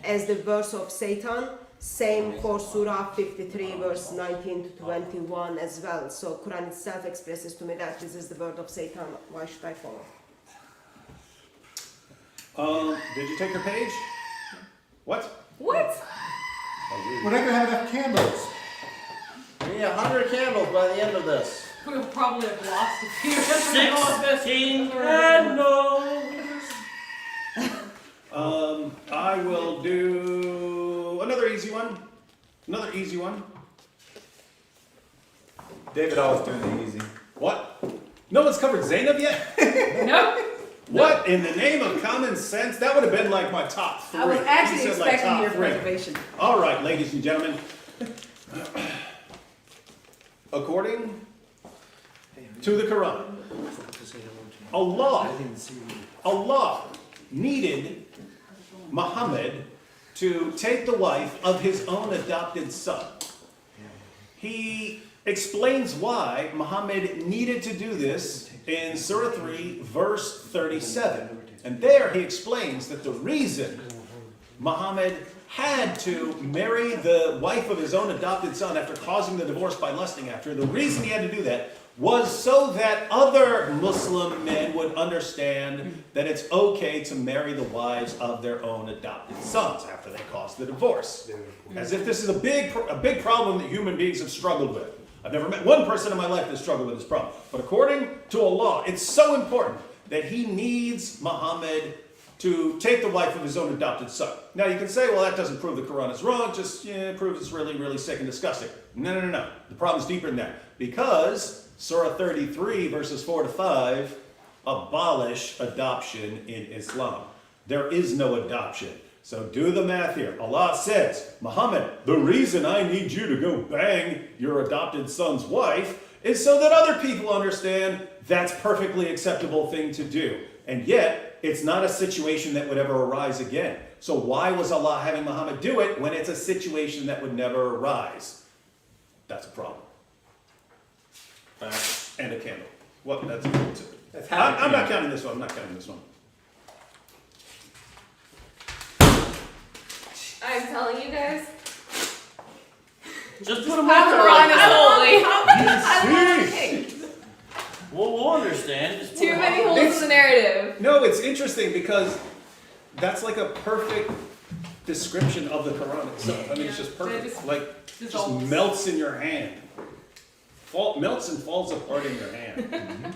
as the verse of Satan. Same for Surah 53, verse 19 to 21 as well. So Quran itself expresses to me that this is the word of Satan. Why should I follow? Did you take your page? What? What? We're not gonna have enough candles. We need 100 candles by the end of this. We'll probably have lost a few in the middle of this. 16 candles. I will do another easy one. Another easy one. David always doing the easy. What? No one's covered Zainab yet? Nope. What in the name of common sense? That would have been like my top three. I was actually You said, like, expecting top your three. preservation. All right, ladies and gentlemen. According to the Quran, Allah needed Muhammad to take the wife of his own adopted son. He explains why Muhammad needed to do this in Surah 3, verse 37. And there he explains that the reason Muhammad had to marry the wife of his own adopted son after causing the divorce by lusting after her, the reason he had to do that was so that other Muslim men would understand that it's okay to marry the wives of their own adopted sons after they caused the divorce. As if this is a big problem that human beings have struggled with. I've never met one person in my life that struggled with this problem. But according to Allah, it's so important that he needs Muhammad to take the wife of his own adopted son. Now you can say, well, that doesn't prove the Quran is wrong, just it proves it's really, really sick and disgusting. No. The problem's deeper than that. Because Surah 33, verses 4 to 5, abolish adoption in Islam. There is no adoption. So do the math here. Allah says, Muhammad, the reason I need you to go bang your adopted son's wife is so that other people understand that's perfectly acceptable thing to do. And yet, it's not a situation that would ever arise again. So why was Allah having Muhammad do it when it's a situation that would never arise? That's a problem. And a candle. What? That's I'm not counting this one. I'm not counting this one. I'm telling you guys. Just put them How on the the Quran right. is holy. We'll understand. Just put Too 'em many on. holes in the narrative. No, it's interesting because that's like a perfect description of the Quran itself. I mean, it's just perfect. Like, just melts in your hand. Melts and falls apart in your hand.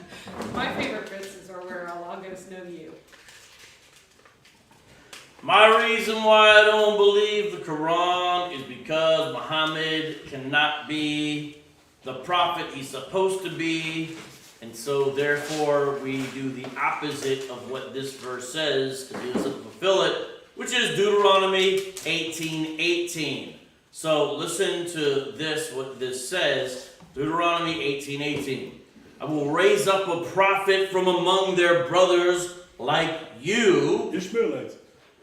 My favorite verses are where Allah goes, know you. My reason why I don't believe the Quran is because Muhammad cannot be the prophet he's supposed to be, and so therefore we do the opposite of what this verse says because he doesn't fulfill it, which is Deuteronomy 18:18. So listen to this, what this says, Deuteronomy 18:18. I will raise up a prophet from among their brothers like you. Ishmaelites.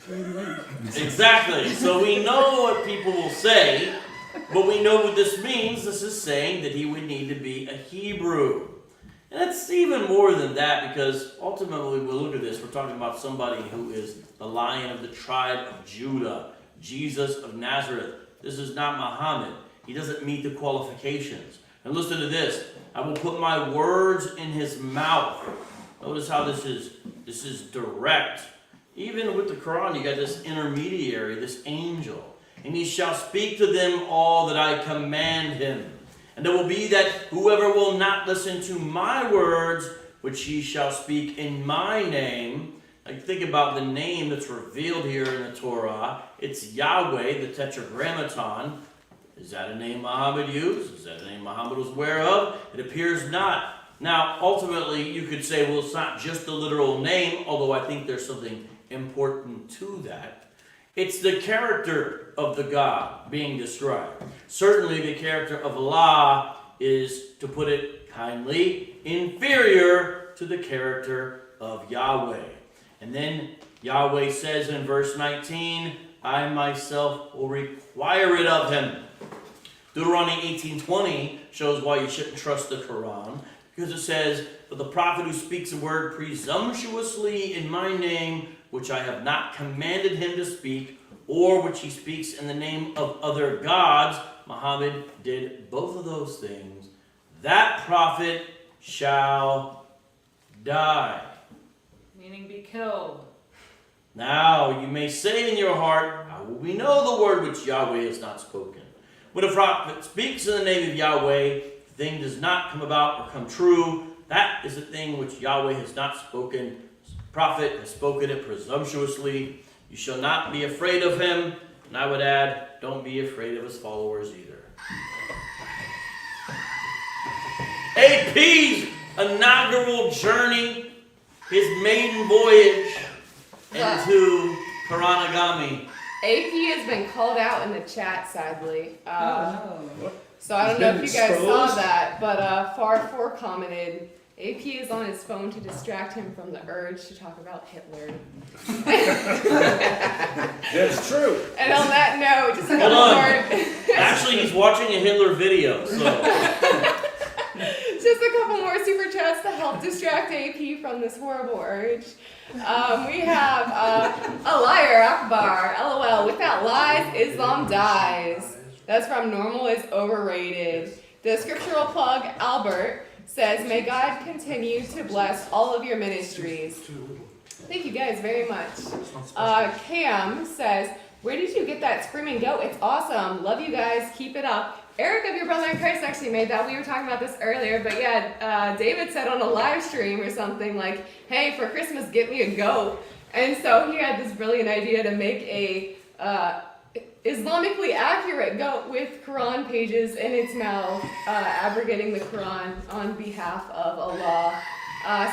Exactly. So we know what people will say, but we know what this means. This is saying that he would need to be a Hebrew. And it's even more than that, because ultimately we look at this, we're talking about somebody who is the Lion of the tribe of Judah, Jesus of Nazareth. This is not Muhammad. He doesn't meet the qualifications. And listen to this. I will put my words in his mouth. Notice how this is direct. Even with the Quran, you got this intermediary, this angel. And he shall speak to them all that I command him. And there will be that whoever will not listen to my words, which he shall speak in my name. Like, think about the name that's revealed here in the Torah. It's Yahweh, the Tetragrammaton. Is that a name Muhammad used? Is that a name Muhammad was aware of? It appears not. Now, ultimately, you could say, well, it's not just the literal name, although I think there's something important to that. It's the character of the God being described. Certainly, the character of Allah is, to put it kindly, inferior to the character of Yahweh. And then Yahweh says in verse 19, I myself will require it of him. Deuteronomy 18:20 shows why you shouldn't trust the Quran, because it says, for the prophet who speaks a word presumptuously in my name, which I have not commanded him to speak, or which he speaks in the name of other gods, Muhammad did both of those things, that prophet shall die. Meaning be killed. Now you may say in your heart, how will we know the word which Yahweh has not spoken? When a prophet speaks in the name of Yahweh, the thing does not come about or come true. That is the thing which Yahweh has not spoken. The prophet has spoken it presumptuously. You shall not be afraid of him. And I would add, don't be afraid of his followers either. AP's inaugural journey, his maiden voyage into Quranigami. AP has been called out in the chat, sadly. Oh, So I don't know if you guys saw Exposed? that, but Far4 commented, AP is on his phone to distract him from the urge to talk about Hitler. That's true. And on that note, just a Hold couple on. more, Actually, he's watching a Hitler video, so just a couple more super chats to help distract AP from this horrible urge. We have a liar, Akbar. LOL. Without lies, Islam dies. That's from Normal is Overrated. The scriptural plug, Albert, says, may God continue to bless all of your ministries. Thank you guys very much. Cam says, where did you get that screaming goat? It's awesome. Love you guys. Keep it up. Eric of Your Brother in Christ actually made that. We were talking about this earlier, but yeah, David said on a live stream or something like, hey, for Christmas, get me a goat. And so he had this brilliant idea to make a Islamically accurate goat with Quran pages in its mouth, abrogating the Quran on behalf of Allah,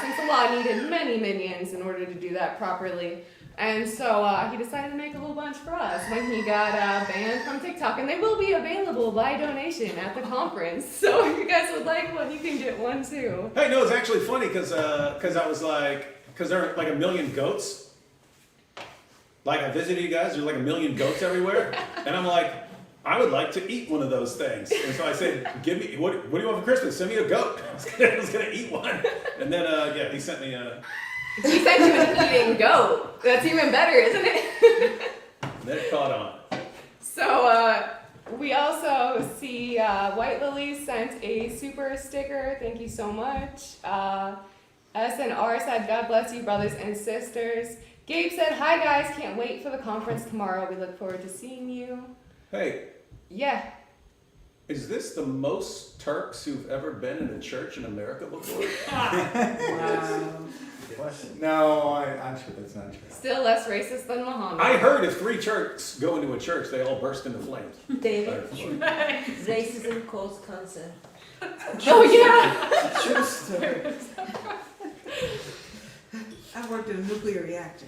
since Allah needed many minions in order to do that properly. And so he decided to make a whole bunch for us when he got banned from TikTok. And they will be available by donation at the conference. So if you guys would like one, you can get one too. Hey, no, it's actually funny because I was like, because there are like a million goats. Like I visited you guys, there's like a million goats everywhere, and I'm like, I would like to eat one of those things. And so I said, give me, what do you want for Christmas? Send me a goat. I was gonna eat one, and then yeah, he sent me a. He sent you an eating goat. That's even better, isn't it? Then it caught on. So we also see White Lily sent a super sticker. Thank you so much. SNR said, God bless you, brothers and sisters. Gabe said, hi guys, can't wait for the conference tomorrow. We look forward to seeing you. Hey, Yeah. Is this the most Turks who've ever been in a church in America before? No, I'm sure that's not true. Still less racist than Muhammad. I heard if 3 Turks go into a church, they all burst into flames. David, racism caused cancer. Oh yeah. True story. I worked in a nuclear reactor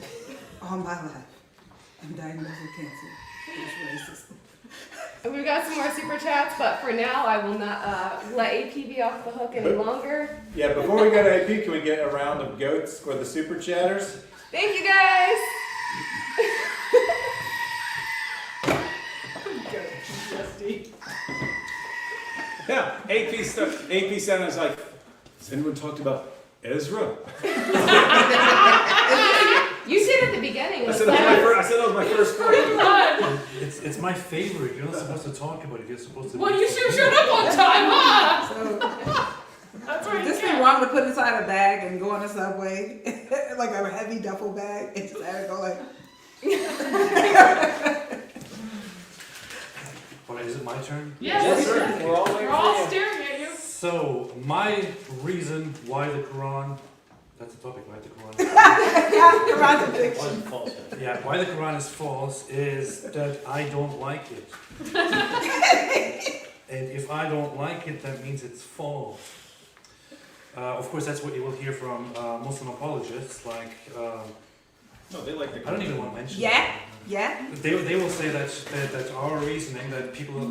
all my life. I'm diagnosed with cancer. It's racist. We've got some more super chats, but for now, I will not let AP be off the hook any longer. Yeah, before we go to AP, can we get a round of goats for the super chatters? Thank you guys. Yeah, AP sounds like, has anyone talked about Ezra? You said at the beginning. I said that was my first point. It's my favorite. You're not supposed to talk about it. You're supposed to. Well, you should have showed up on time, huh? So, That's right. this thing wrong to put inside a bag and go on the subway, like a heavy duffel bag, and just have it go like. All right, is it my turn? Yes, sir. We're all waiting We're all for you. staring at you. So my reason why the Quran. That's the topic, right? The Quran. Contradiction. False. Yeah, why the Quran is false is that I don't like it. And if I don't like it, that means it's false. Of course, that's what you will hear from Muslim apologists. Like, No, they like the. I don't even want to mention. Yeah. that. Yeah. They will say that our reasoning that people who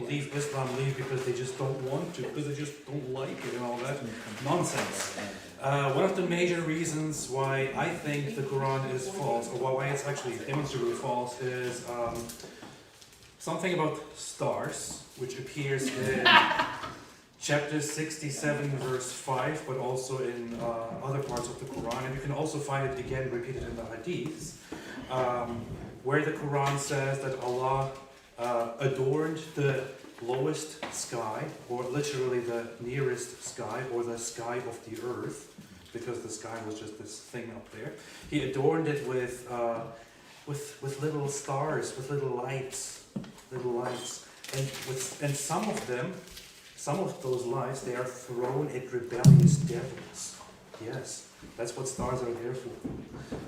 leave Islam leave because they just don't want to, because they just don't like it and all that nonsense. One of the major reasons why I think the Quran is false, or why it's actually demonstrably false, is something about stars, which appears in chapter 67, verse 5, but also in other parts of the Quran. And you can also find it again repeated in the Hadiths, where the Quran says that Allah adorned the lowest sky, or literally the nearest sky, or the sky of the earth, because the sky was just this thing up there. He adorned it with little stars, with little lights, and some of those lights, they are thrown at rebellious devils. Yes, that's what stars are there for.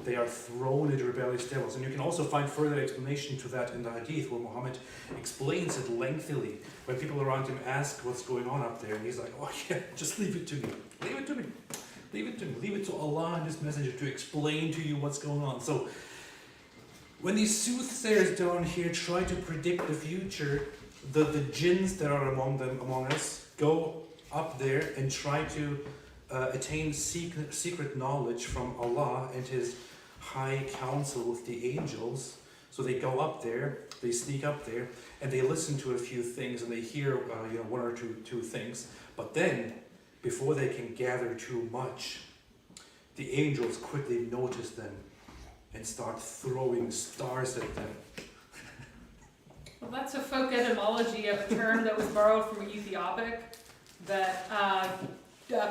They are thrown at rebellious devils. And you can also find further explanation to that in the Hadith, where Muhammad explains it lengthily. When people around him ask what's going on up there, and he's like, oh yeah, just leave it to me. Leave it to me. Leave it to me. Leave it to Allah and His Messenger to explain to you what's going on. So, when these soothsayers down here try to predict the future, the jinns that are among us, go up there and try to attain secret knowledge from Allah and His high council with the angels. So they go up there, they sneak up there, and they listen to a few things, and they hear one or two things. But then, before they can gather too much, the angels quickly notice them and start throwing stars at them. Well, that's a folk etymology of a term that was borrowed from Ethiopic that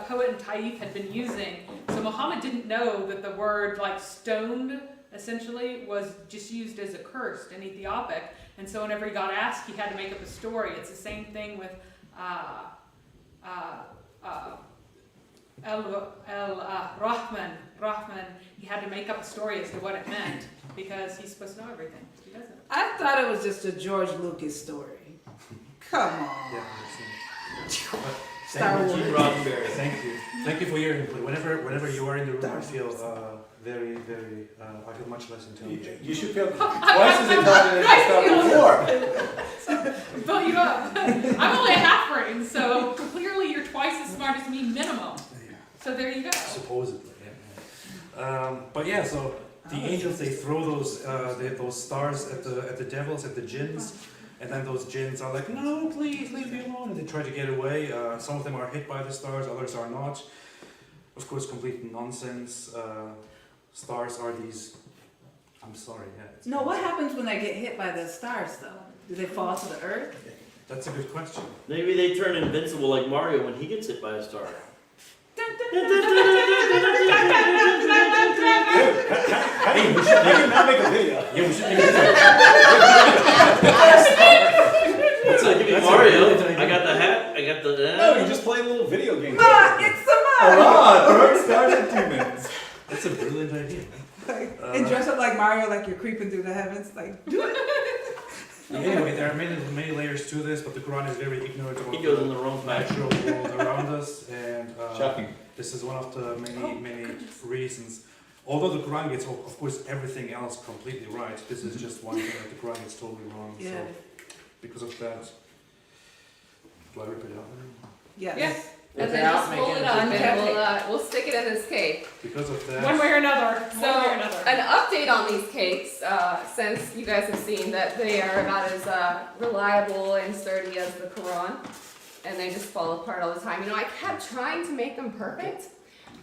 poet and Taif had been using. So Muhammad didn't know that the word like stoned essentially was just used as a curse in Ethiopic. And so whenever he got asked, he had to make up a story. It's the same thing with Rahman. He had to make up a story as to what it meant because he's supposed to know everything. He doesn't. I thought it was just a George Lucas story. Come on. Yeah, Star Wars. Roddenberry. Thank you for your input. Whenever you are in the room, I feel very, very. I feel much less intelligent. You should feel twice as intelligent as you felt before. Fill you up. I'm only a half brain, so clearly you're twice as smart as me minimum. So there you go. Supposedly, yeah. But yeah, so the angels, they throw those stars at the devils, at the jinns, and then those jinns are like, no, please leave me alone, and they try to get away. Some of them are hit by the stars, others are not. Of course, complete nonsense. Stars are these. I'm sorry. Yeah. No, what happens when they get hit by the stars, though? Do they fall to the earth? That's a good question. Maybe they turn invincible like Mario when he gets hit by a star. Hey, we should not make a video. Yeah, we should maybe. It's like, give me That's Mario. a really I got the hat. I got the. No, you just play a little video game. It's the Hurrah! Throw stars in 2 minutes. That's a brilliant idea. And dress up like Mario, like you're creeping through the heavens, like do it. Anyway, there are many layers to this, but the Quran is very ignorant He about goes in the the wrong direction. natural world around us, and Shocking. this is one of the many reasons. Although the Quran gets, of course, everything else completely right, this is just one thing that the Quran gets totally wrong. Yeah. So, because of that, do I rip it out? Yes. Yes. Rip And it then out, just make roll it it up into and we'll stick it in this cake. Because of that. One way or another. So, One way or another. an update on these cakes, since you guys have seen that they are about as reliable and sturdy as the Quran, and they just fall apart all the time. You know, I kept trying to make them perfect,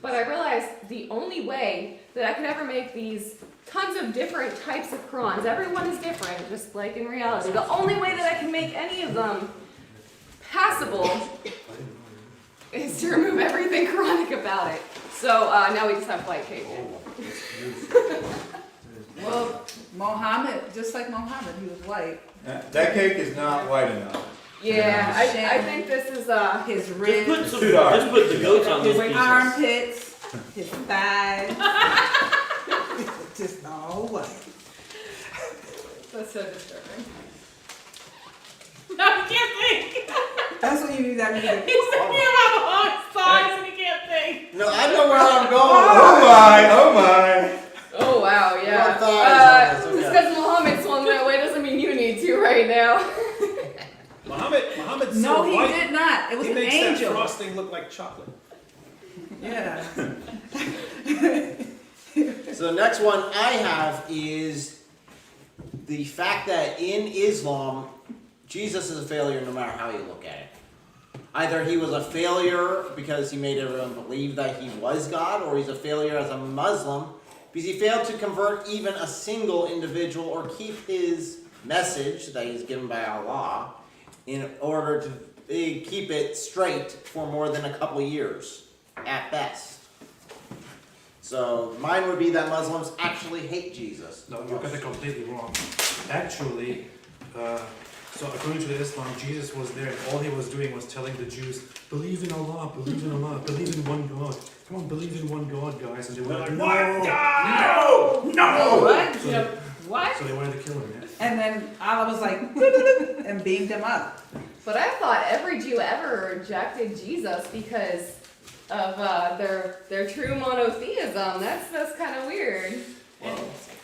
but I realized the only way that I could ever make these tons of different types of Qurans, everyone is different, just like in reality, the only way that I can make any of them passable is to remove everything Quranic about it. So now we just have white cake. Well, Muhammad, just like Muhammad, he was white. That cake is not white enough. Yeah, I think this is His Just ribs, put some. Too dark. Just put the goats on those his pieces. armpits, his thighs. Just all white. That's so disturbing. No, you can't think. That's what you need that music. He's thinking about the long thighs and he can't think. No, I know where I'm going. Oh my! Oh my! Oh wow, yeah. Your thighs on this, Just okay. because Muhammad swung that way doesn't mean you need to right now. Muhammad's No, so he white, did not. It was he an makes that angel. frosting look like chocolate. Yeah. So the next one I have is the fact that in Islam, Jesus is a failure no matter how you look at it. Either he was a failure because he made everyone believe that he was God, or he's a failure as a Muslim because he failed to convert even a single individual or keep his message that he's given by Allah in order to keep it straight for more than a couple years at best. So mine would be that Muslims actually hate Jesus. No, you got it completely wrong. Actually, so according to Islam, Jesus was there, and all he was doing was telling the Jews, believe in Allah, believe in Allah, believe in one God. Come on, believe in one God, guys. And they were like, One no, no. What? So they, What? so they wanted to kill him. Yeah? And then Allah was like, and beamed him up. But I thought every Jew ever rejected Jesus because of their true monotheism. That's kind of weird.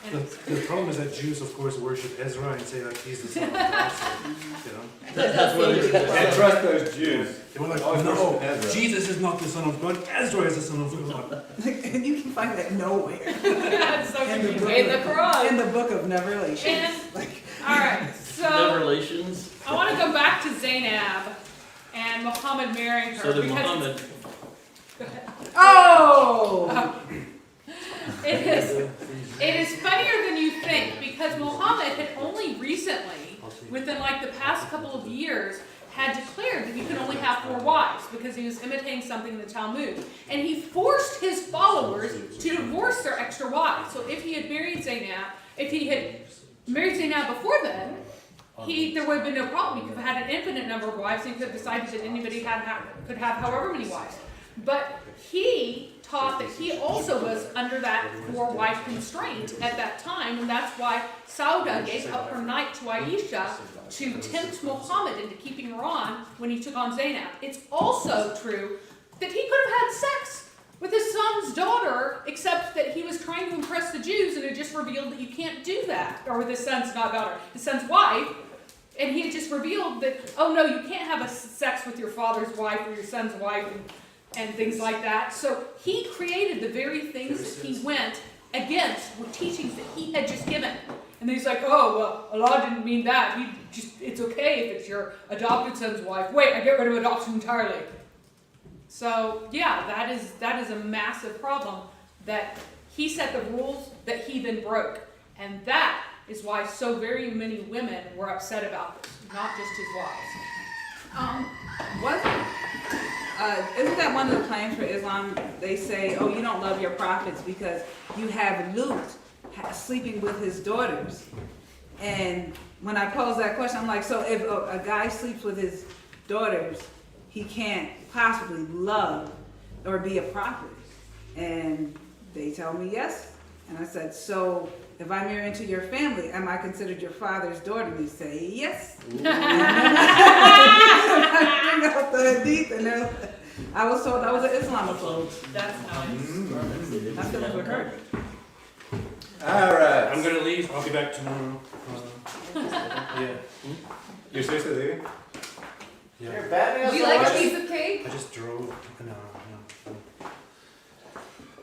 The problem is that Jews, of course, worship Ezra and say like he's the son of God. So, you know, That's what it is. Can't trust those Jews. they were like, Always no, worship Ezra. Jesus is not the son of God. Ezra is the son of God. And you can find that nowhere. That's so In the confusing. book In the Quran. In the book of Revelations. And- Like, Alright, so No relations. I want to go back to Zainab and Muhammad marrying her So did because Muhammad. oh! it is funnier than you think because Muhammad had only recently, within like the past couple of years, had declared that he could only have 4 wives because he was imitating something in the Talmud. And he forced his followers to divorce their extra wives. So if he had married Zainab, if he had married Zainab before then, there would have been no problem. He could have had an infinite number of wives. He could have decided that anybody could have however many wives. But he taught that he also was under that 4-wife constraint at that time, and that's why Sauda gave up her night to Aisha to tempt Muhammad into keeping her on when he took on Zainab. It's also true that he could have had sex with his son's daughter, except that he was trying to impress the Jews, and it just revealed that you can't do that. Or with his son's, not daughter, his son's wife. And he had just revealed that, oh no, you can't have sex with your father's wife or your son's wife and things like that. So he created the very things that he went against were teachings that he had just given. And he's like, oh, well, Allah didn't mean that. It's okay if it's your adopted son's wife. Wait, I get rid of adoption entirely. So yeah, that is a massive problem that he set the rules that he then broke. And that is why so very many women were upset about this, not just his wives. Isn't that one of the claims for Islam? They say, oh, you don't love your prophets because you have Lut sleeping with his daughters. And when I posed that question, I'm like, so if a guy sleeps with his daughters, he can't possibly love or be a prophet? And they tell me yes. And I said, so if I marry into your family, am I considered your father's daughter? And they say yes. I bring out the Hadith, and I was told I was an Islamophobe. That's nice. I feel like we're hurt. All right. I'm gonna leave. I'll be back tomorrow. Yeah. You're seriously leaving? You're Yeah. bad. Do you like a piece of cake? I just drove an hour.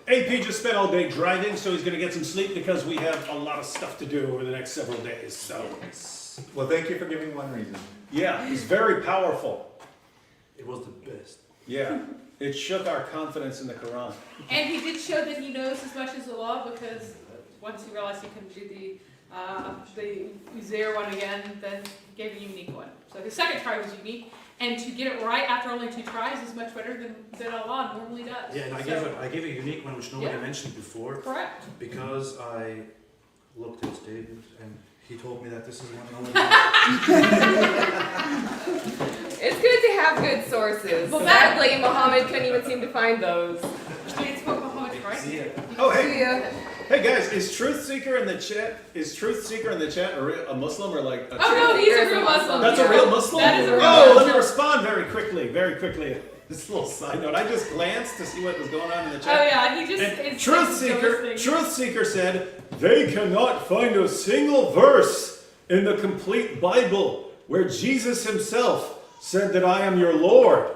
AP just spent all day driving, so he's gonna get some sleep because we have a lot of stuff to do over the next several days, so. Well, thank you for giving one reason. Yeah, he's very powerful. It was the best. Yeah, it shook our confidence in the Quran. And he did show that he knows as much as the law, because once he realized he couldn't do the Uzair one again, then he gave a unique one. So his second try was unique, and to get it right after only 2 tries is much better than Allah normally does. Yeah, and I gave a unique one which nobody mentioned before, Correct. because I looked at David and he told me that this is one nobody. It's good to have good sources. Well, Sadly, Muhammad couldn't even seem to find those. It's for Muhammad, right? See ya. Oh, See hey, ya. hey guys, is Truth Seeker in the chat a Muslim or like a Oh no, he's a real Muslim. That's a real Muslim? That is a real Oh, Muslim. let me respond very quickly. This little side note. I just glanced to see what was going on in the chat. Oh yeah, he just And it's Truth just the dumbest thing. Seeker said, they cannot find a single verse in the complete Bible where Jesus himself said that I am your Lord.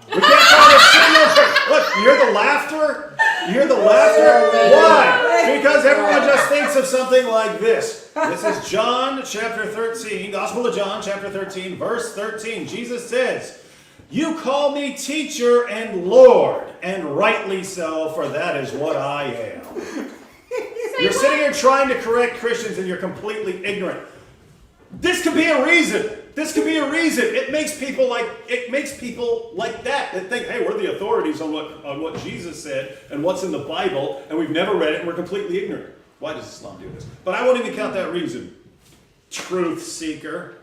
We can't find a single verse. Look, you hear the laughter? You hear the laughter? Why? Because everyone just thinks of something like this. This is John chapter 13, Gospel of John chapter 13, verse 13. Jesus says, you call me teacher and Lord, and rightly so, for that is what I am. You're sitting here trying to correct Christians and you're completely ignorant. This could be a reason. It makes people like that think, hey, we're the authorities on what Jesus said and what's in the Bible, and we've never read it and we're completely ignorant. Why does Islam do this? But I won't even count that reason. Truth seeker.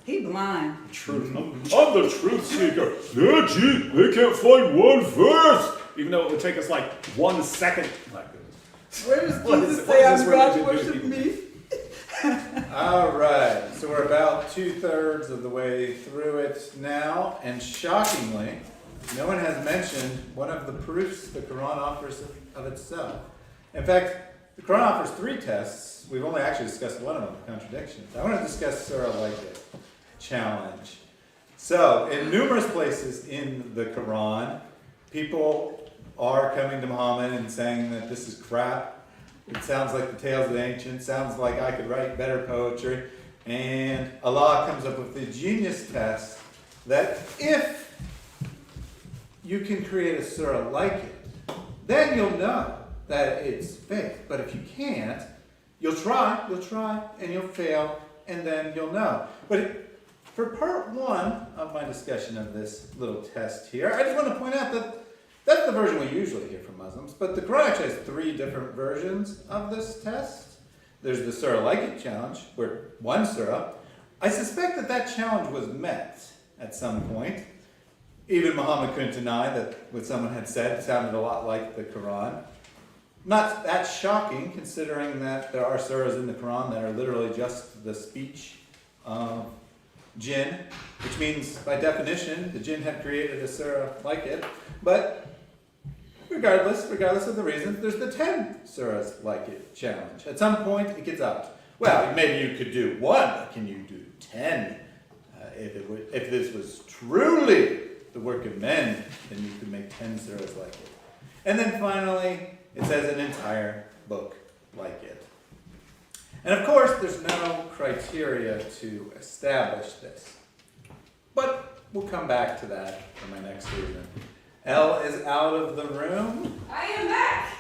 He blind. Truth. I'm the truth seeker. Yeah, gee, they can't find one verse. Even though it would take us like 1 second. My goodness. Where does What Jesus is- say what is I'm this God religion worship doing to me? All right, so we're about 2/3 of the way through it now, and shockingly, no one has mentioned one of the proofs the Quran offers of itself. In fact, the Quran offers 3 tests. We've only actually discussed one of them, contradictions. I want to discuss Surah like it, challenge. So, in numerous places in the Quran, people are coming to Muhammad and saying that this is crap. It sounds like the tales of the ancients, sounds like I could write better poetry. And Allah comes up with the genius test that if you can create a surah like it, then you'll know that it's fake. But if you can't, you'll try, and you'll fail, and then you'll know. But for part 1 of my discussion of this little test here, I just want to point out that that's the version we usually hear from Muslims, but the Quran actually has 3 different versions of this test. There's the surah like it challenge, where one surah, I suspect that challenge was met at some point. Even Muhammad couldn't deny that what someone had said sounded a lot like the Quran. Not that shocking, considering that there are surahs in the Quran that are literally just the speech of jinn, which means, by definition, the jinn had created a surah like it. But regardless of the reasons, there's the 10 surahs like it challenge. At some point, it gets up. Well, maybe you could do 1, but can you do 10? If this was truly the work of men, then you could make 10 surahs like it. And then finally, it says an entire book like it. And of course, there's no criteria to establish this. But we'll come back to that for my next reason. Elle is out of the room. I am back.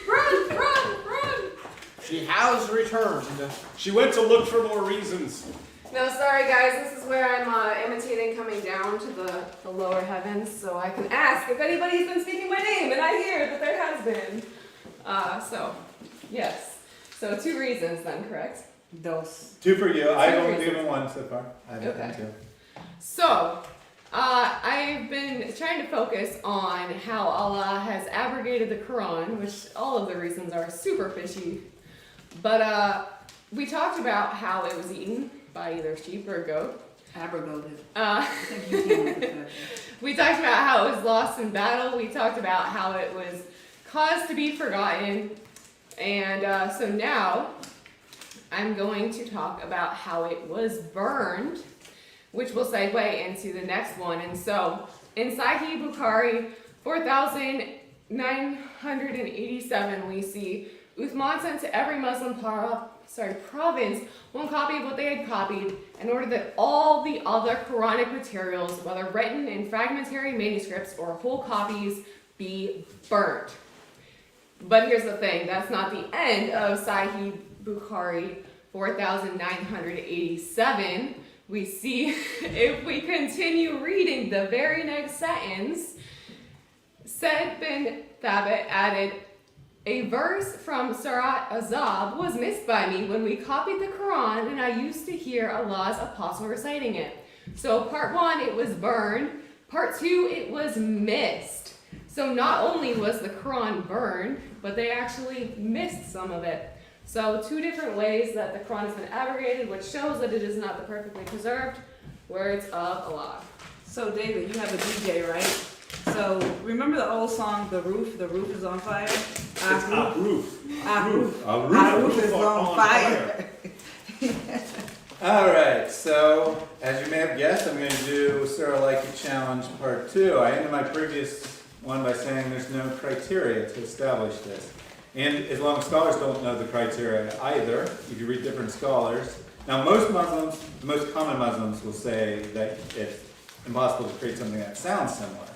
Run! She has returned. She went to look for more reasons. No, sorry guys, this is where I'm imitating coming down to the lower heavens, so I can ask if anybody's been speaking my name, and I hear that there has been. Yes. So 2 reasons then, correct? Those. 2 for you. I've only reasons. given 1 so far. I've given Okay. 2. So, I've been trying to focus on how Allah has abrogated the Quran, which all of the reasons are super fishy. But we talked about how it was eaten by either sheep or goat. Abrogated. Uh, I think you came up with that. we talked about how it was lost in battle. We talked about how it was caused to be forgotten. And so now I'm going to talk about how it was burned, which will segue into the next one. And so in Sahih Bukhari 4987, we see Uthman sent to every Muslim province one copy of what they had copied in order that all the other Quranic materials, whether written in fragmentary manuscripts or whole copies, be burnt. But here's the thing, that's not the end of Sahih Bukhari 4987. We see, if we continue reading the very next sentence, Said bin Thabit added, a verse from Surah Azab was missed by me when we copied the Quran, and I used to hear Allah's apostle reciting it. So part 1, it was burned. Part 2, it was missed. So not only was the Quran burned, but they actually missed some of it. So 2 different ways that the Quran has been abrogated, which shows that it is not the perfectly preserved words of Allah. So David, you have a DJ, right? So remember the old song, The Roof is on fire? It's a roof. Our roof. A Our roof is on fire. Alright, so as you may have guessed, I'm going to do Surah Like It Challenge Part 2. I ended my previous one by saying there's no criteria to establish this. And Islamic scholars don't know the criteria either, if you read different scholars. Now most Muslims, the most common Muslims will say that it's impossible to create something that sounds similar.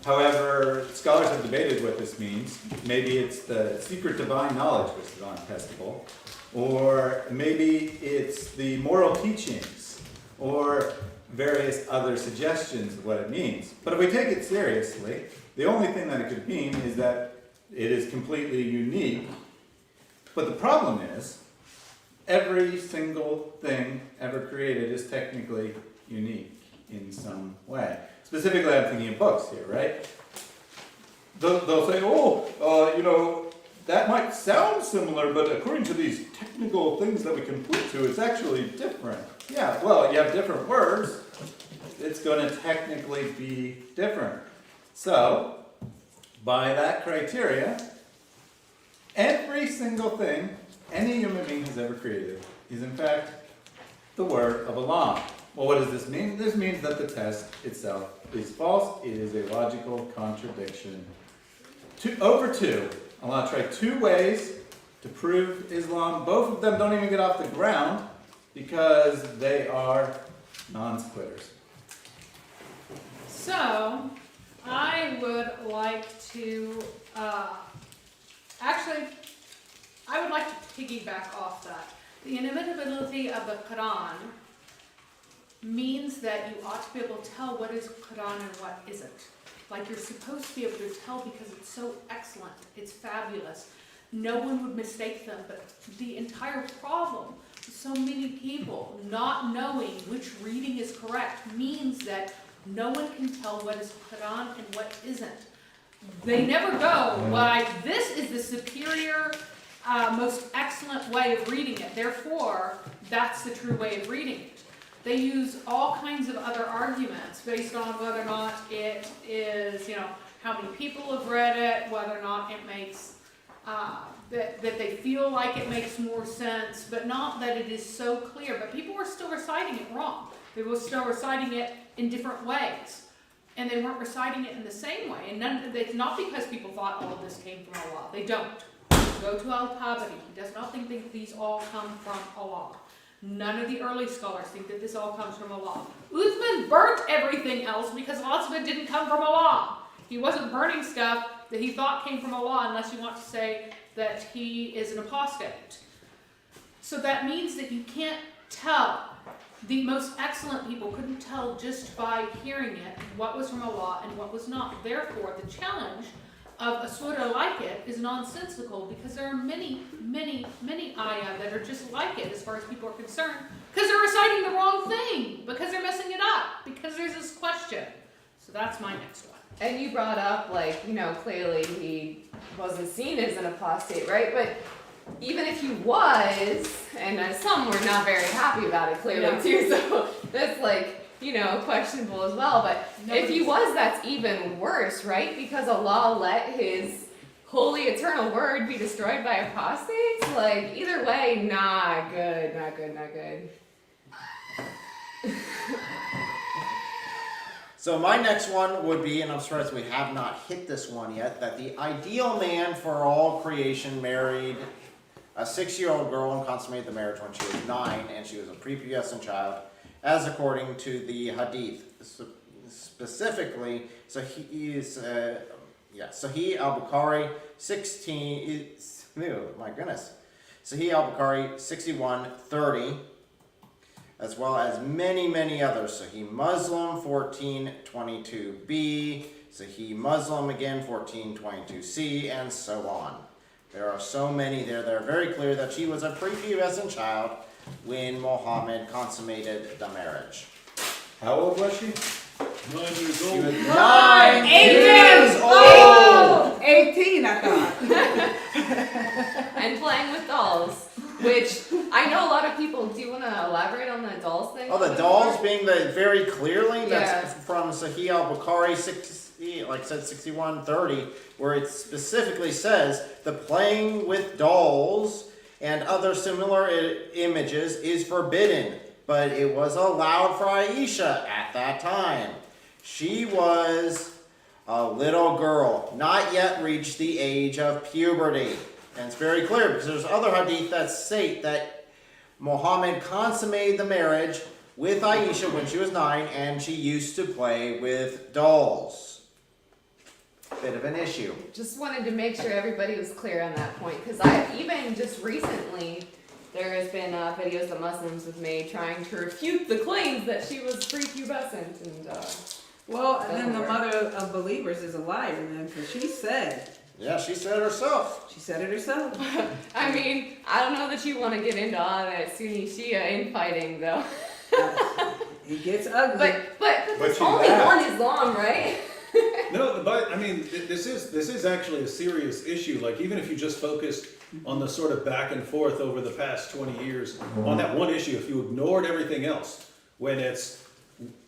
However, scholars have debated what this means. Maybe it's the secret divine knowledge which is untestable, or maybe it's the moral teachings, or various other suggestions of what it means. But if we take it seriously, the only thing that it could mean is that it is completely unique. But the problem is, every single thing ever created is technically unique in some way. Specifically, I'm thinking of books here, right? They'll say, that might sound similar, but according to these technical things that we can point to, it's actually different. Yeah, well, you have different words, it's going to technically be different. So, by that criteria, every single thing any human being has ever created is in fact the word of Allah. Well, what does this mean? This means that the test itself is false. It is a logical contradiction. Over 2. Allah tried 2 ways to prove Islam. Both of them don't even get off the ground because they are non-sequiturs. So, I would like to, I would like to piggyback off that. The inimitability of the Quran means that you ought to be able to tell what is Quran and what isn't. Like you're supposed to be able to tell because it's so excellent, it's fabulous. No one would mistake them, but the entire problem with so many people not knowing which reading is correct means that no one can tell what is Quran and what isn't. They never go, like, this is the superior, most excellent way of reading it, therefore, that's the true way of reading it. They use all kinds of other arguments based on whether or not it is, how many people have read it, whether or not it makes, that they feel like it makes more sense, but not that it is so clear. But people were still reciting it wrong. They were still reciting it in different ways. And they weren't reciting it in the same way. And it's not because people thought all of this came from Allah. They don't. Go to Al-Tabari. He does not think that these all come from Allah. None of the early scholars think that this all comes from Allah. Uthman burnt everything else because lots of it didn't come from Allah. He wasn't burning stuff that he thought came from Allah unless you want to say that he is an apostate. So that means that you can't tell. The most excellent people couldn't tell just by hearing it what was from Allah and what was not. Therefore, the challenge of a surah like it is nonsensical because there are many ayah that are just like it as far as people are concerned because they're reciting the wrong thing, because they're messing it up, because there's this question. So that's my next one. And you brought up, like, you know, clearly he wasn't seen as an apostate, right? But even if he was, and some were not very happy about it, clearly, Yeah. too, so that's, like, you know, questionable as well. But if he was, that's even worse, right? Because Allah let his holy eternal word be destroyed by apostates? Like, either way, not good, not good, not good. So my next one would be, and I'm surprised we have not hit this one yet, that the ideal man for all creation married a 6-year-old girl and consummated the marriage when she was 9, and she was a prepubescent child, as according to the Hadith. Specifically, Sahih al-Bukhari 16, my goodness. Sahih al-Bukhari 61:30. As well as many others. Sahih Muslim 1422b, Sahih Muslim again 1422c, and so on. There are so many there that are very clear that she was a prepubescent child when Muhammad consummated the marriage. How old was she? 9 years She old. was 9 years old! Oh, 18, I thought. And playing with dolls, which I know a lot of people. Do you want to elaborate on the dolls thing? Oh, the dolls being the very clearly, that's Yeah. from Sahih al-Bukhari 61:30, where it specifically says the playing with dolls and other similar images is forbidden, but it was allowed for Aisha at that time. She was a little girl, not yet reached the age of puberty. And it's very clear because there's other hadith that state that Muhammad consummated the marriage with Aisha when she was 9, and she used to play with dolls. Bit of an issue. Just wanted to make sure everybody was clear on that point, because even just recently, there has been videos that Muslims have made trying to refute the claims that she was prepubescent, and Well, and then the mother of believers is a liar then, because she said Yeah, she said it herself. it herself. I mean, I don't know that you want to get into all that Sunni Shia infighting, though. It gets ugly. But But she only laughed. one Islam, right? No, but I mean, this is actually a serious issue. Like, even if you just focused on the sort of back and forth over the past 20 years on that one issue, if you ignored everything else, when it's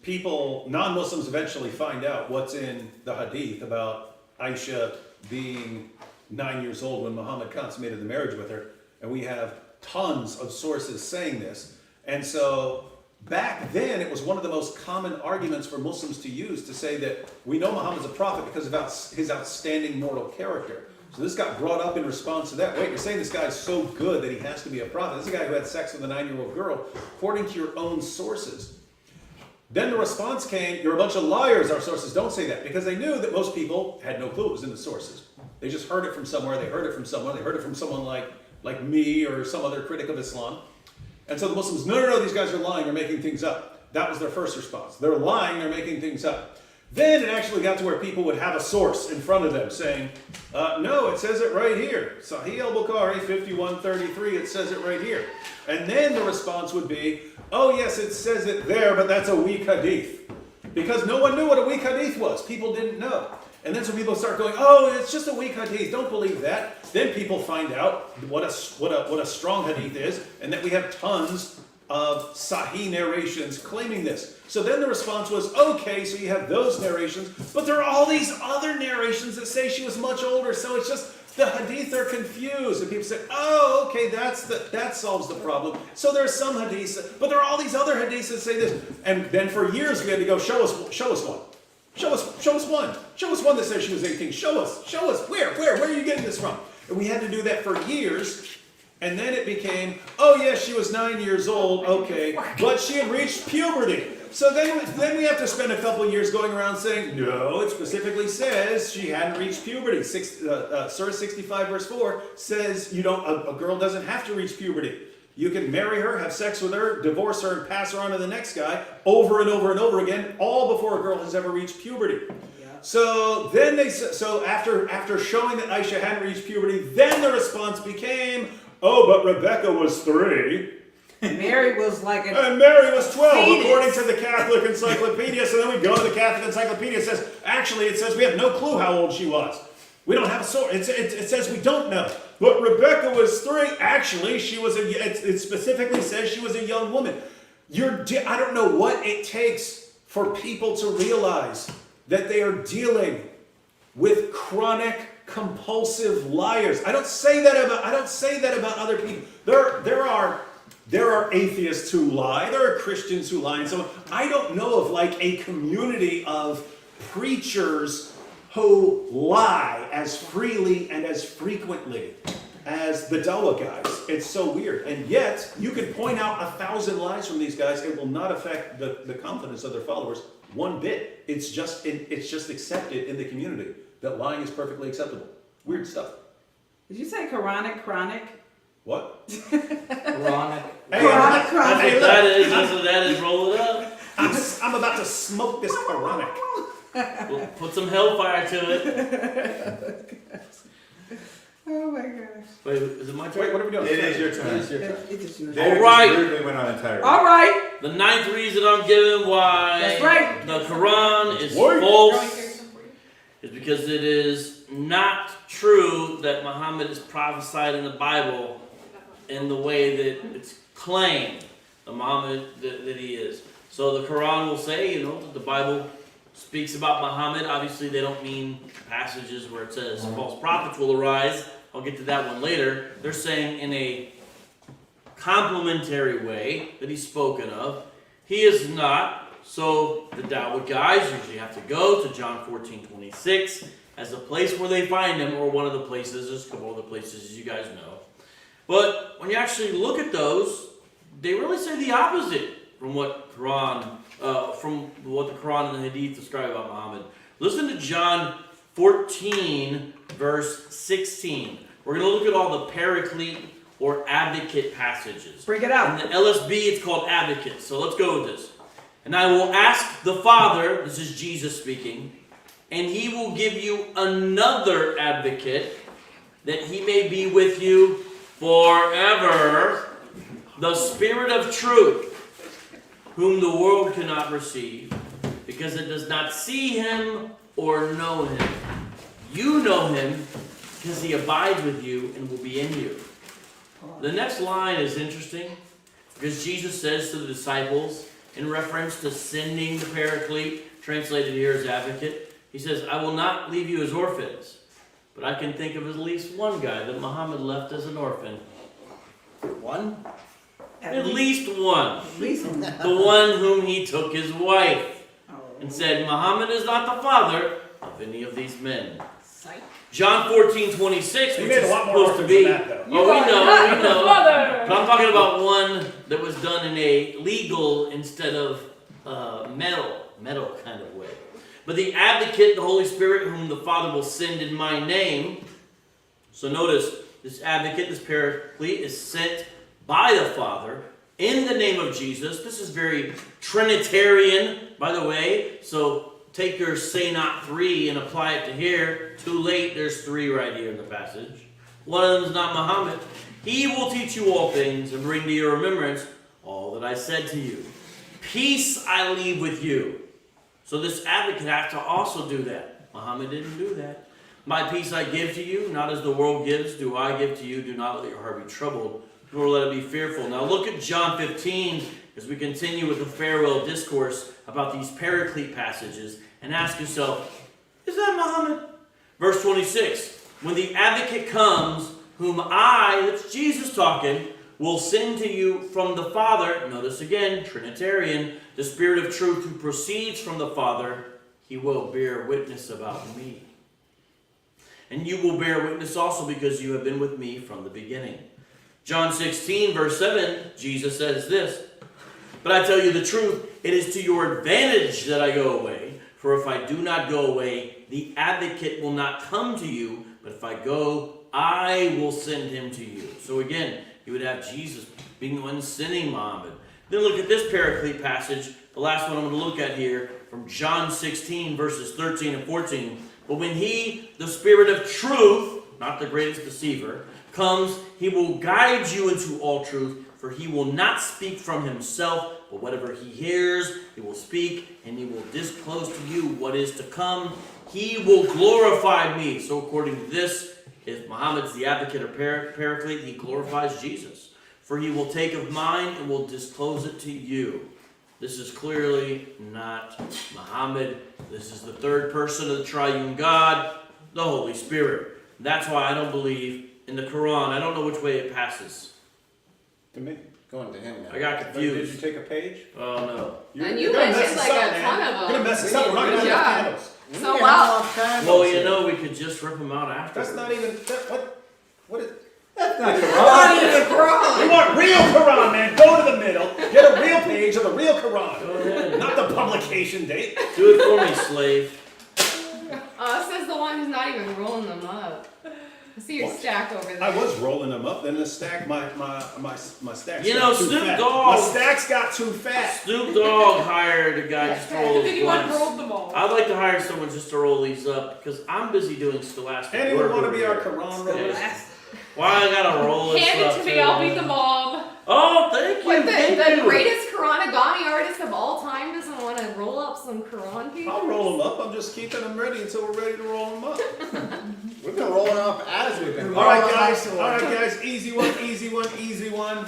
people, non-Muslims eventually find out what's in the Hadith about Aisha being 9 years old when Muhammad consummated the marriage with her, and we have tons of sources saying this. And so back then, it was one of the most common arguments for Muslims to use to say that we know Muhammad's a prophet because of his outstanding moral character. So this got brought up in response to that. Wait, you're saying this guy's so good that he has to be a prophet. This is a guy who had sex with a 9-year-old girl, according to your own sources. Then the response came, you're a bunch of liars, our sources don't say that, because they knew that most people had no clue it was in the sources. They just heard it from somewhere, they heard it from someone, they heard it from someone like me or some other critic of Islam. And so the Muslims, no, these guys are lying, they're making things up. That was their first response. They're lying, they're making things up. Then it actually got to where people would have a source in front of them saying, no, it says it right here. Sahih al-Bukhari 51:33, it says it right here. And then the response would be, oh yes, it says it there, but that's a weak hadith. Because no one knew what a weak hadith was. People didn't know. And then so people start going, oh, it's just a weak hadith, don't believe that. Then people find out what a strong hadith is, and that we have tons of sahih narrations claiming this. So then the response was, okay, so you have those narrations, but there are all these other narrations that say she was much older, so it's just the hadith are confused. And people say, oh, okay, that solves the problem. So there are some hadiths, but there are all these other hadiths that say this. And then for years we had to go, show us one. Show us one. Show us one. Show us one that says she was 18. Show us. Where are you getting this from? And we had to do that for years. And then it became, oh yes, she was 9 years old, okay, but she had reached puberty. So then we have to spend a couple years going around saying, no, it specifically says she hadn't reached puberty. Surah 65 verse 4 says a girl doesn't have to reach puberty. You can marry her, have sex with her, divorce her, and pass her on to the next guy over and over and over again, all before a girl has ever reached puberty. Yeah. So then after showing that Aisha hadn't reached puberty, then the response became, oh, but Rebecca was 3. Mary was like a And Mary was 12, fetus. according to the Catholic Encyclopedia. So then we go to the Catholic Encyclopedia. It says we have no clue how old she was. We don't have a source. It says we don't know. But Rebecca was 3. Actually, she was it specifically says she was a young woman. I don't know what it takes for people to realize that they are dealing with chronic, compulsive liars. I don't say that about other people. There are atheists who lie. There are Christians who lie, and so I don't know of like a community of preachers who lie as freely and as frequently as the Dawa guys. It's so weird. And yet, you can point out 1,000 lies from these guys. It will not affect the confidence of their followers one bit. It's just accepted in the community that lying is perfectly acceptable. Weird stuff. Did you say chronic? What? Quranic. Hey, Quranic. That's what that is. Roll it up. I'm about to smoke this Quranic. We'll put some hellfire to it. Oh my gosh. Wait, is it my turn? Wait, what are we doing? It is your turn. It is yours. David All right. just rudely went on a tirade. All right. The 9th reason I'm giving why That's right. the Quran is Wait. false is because it is not true that Muhammad is prophesied in the Bible in the way that it's claimed, the Muhammad that he is. So the Quran will say, that the Bible speaks about Muhammad. Obviously, they don't mean passages where it says false prophets will arise. I'll get to that one later. They're saying in a complimentary way that he's spoken of. He is not. So the Dawah guys usually have to go to John 14:26 as a place where they find him, or one of the places. There's a couple other places, as you guys know. But when you actually look at those, they really say the opposite from what the Quran and the Hadith describe about Muhammad. Listen to John 14, verse 16. We're going to look at all the paraclete or advocate passages. Bring it out. In the LSB, it's called advocate. So let's go with this. And I will ask the Father, this is Jesus speaking, and he will give you another advocate, that he may be with you forever, the Spirit of truth, whom the world cannot receive, because it does not see him or know him. You know him, because he abides with you and will be in you. The next line is interesting, because Jesus says to the disciples, in reference to sending the Paraclete, translated here as advocate, he says, I will not leave you as orphans, but I can think of at least one guy that Muhammad left as an orphan. One? At least one. At least one. The one whom he took his wife and said, Muhammad is not the father of any of these men. John 14:26, He which made is a lot more supposed to orphans be. than that, though. Oh, we know. Father. But I'm talking about one that was done in a legal instead of metal kind of way. But the advocate, the Holy Spirit, whom the Father will send in my name. So notice, this advocate, this paraclete, is sent by the Father in the name of Jesus. This is very Trinitarian, by the way. So take your say not 3 and apply it to here. Too late, there's 3 right here in the passage. One of them is not Muhammad. He will teach you all things and bring to your remembrance all that I said to you. Peace I leave with you. So this advocate has to also do that. Muhammad didn't do that. My peace I give to you, not as the world gives, do I give to you. Do not let your heart be troubled, nor let it be fearful. Now look at John 15 as we continue with the farewell discourse about these paraclete passages, and ask yourself, is that Muhammad? Verse 26, when the advocate comes, whom I, that's Jesus talking, will send to you from the Father, notice again, Trinitarian, the Spirit of truth who proceeds from the Father, he will bear witness about me. And you will bear witness also because you have been with me from the beginning. John 16, verse 7, Jesus says this, but I tell you the truth, it is to your advantage that I go away. For if I do not go away, the advocate will not come to you. But if I go, I will send him to you. So again, you would have Jesus being the one sending Muhammad. Then look at this paraclete passage, the last one I'm going to look at here, from John 16, verses 13 and 14. But when he, the Spirit of truth, not the greatest deceiver, comes, he will guide you into all truth, for he will not speak from himself, but whatever he hears, he will speak, and he will disclose to you what is to come. He will glorify me. So according to this, if Muhammad's the advocate or paraclete, he glorifies Jesus. For he will take of mine and will disclose it to you. This is clearly not Muhammad. This is the third person of the triune God, the Holy Spirit. That's why I don't believe in the Quran. I don't know which way it passes. To me. Going to him now. I got Did confused. you take a page? Oh no. And you gonna mentioned mess like us up, a man. ton of You're gonna them. mess us up. We're not gonna Good have job. candles. So wow. Well, you know, we could just rip them out after. That's not even, what is, That's not Quran. Not even Quran. we want real Quran, man. Go to the middle, get a real page of the real Quran. Go ahead. Not the publication date. Do it for me, slave. Says the one who's not even rolling them up. I see your What? stack over there. I was rolling them up, then the stack, my stack. You know, too Snoop fat. Dogg- My stacks got too fat. Snoop Dogg hired a guy just to roll And then his you blunts. unrolled them all. I'd like to hire someone just to roll these up because I'm busy doing scholastic Anyone work want to over be our here. Quran roller? Why I gotta roll this Hand up it to me, too? I'll be the mom. Oh, thank you. What, thank the you. greatest Quranigami artist of all time doesn't want to roll up some Quran pages? I'll roll them up. I'm just keeping them ready until we're ready to roll them up. We've been rolling up as we've been. All right, rolling guys. up. All right, guys. Easy one. Easy one. Easy one.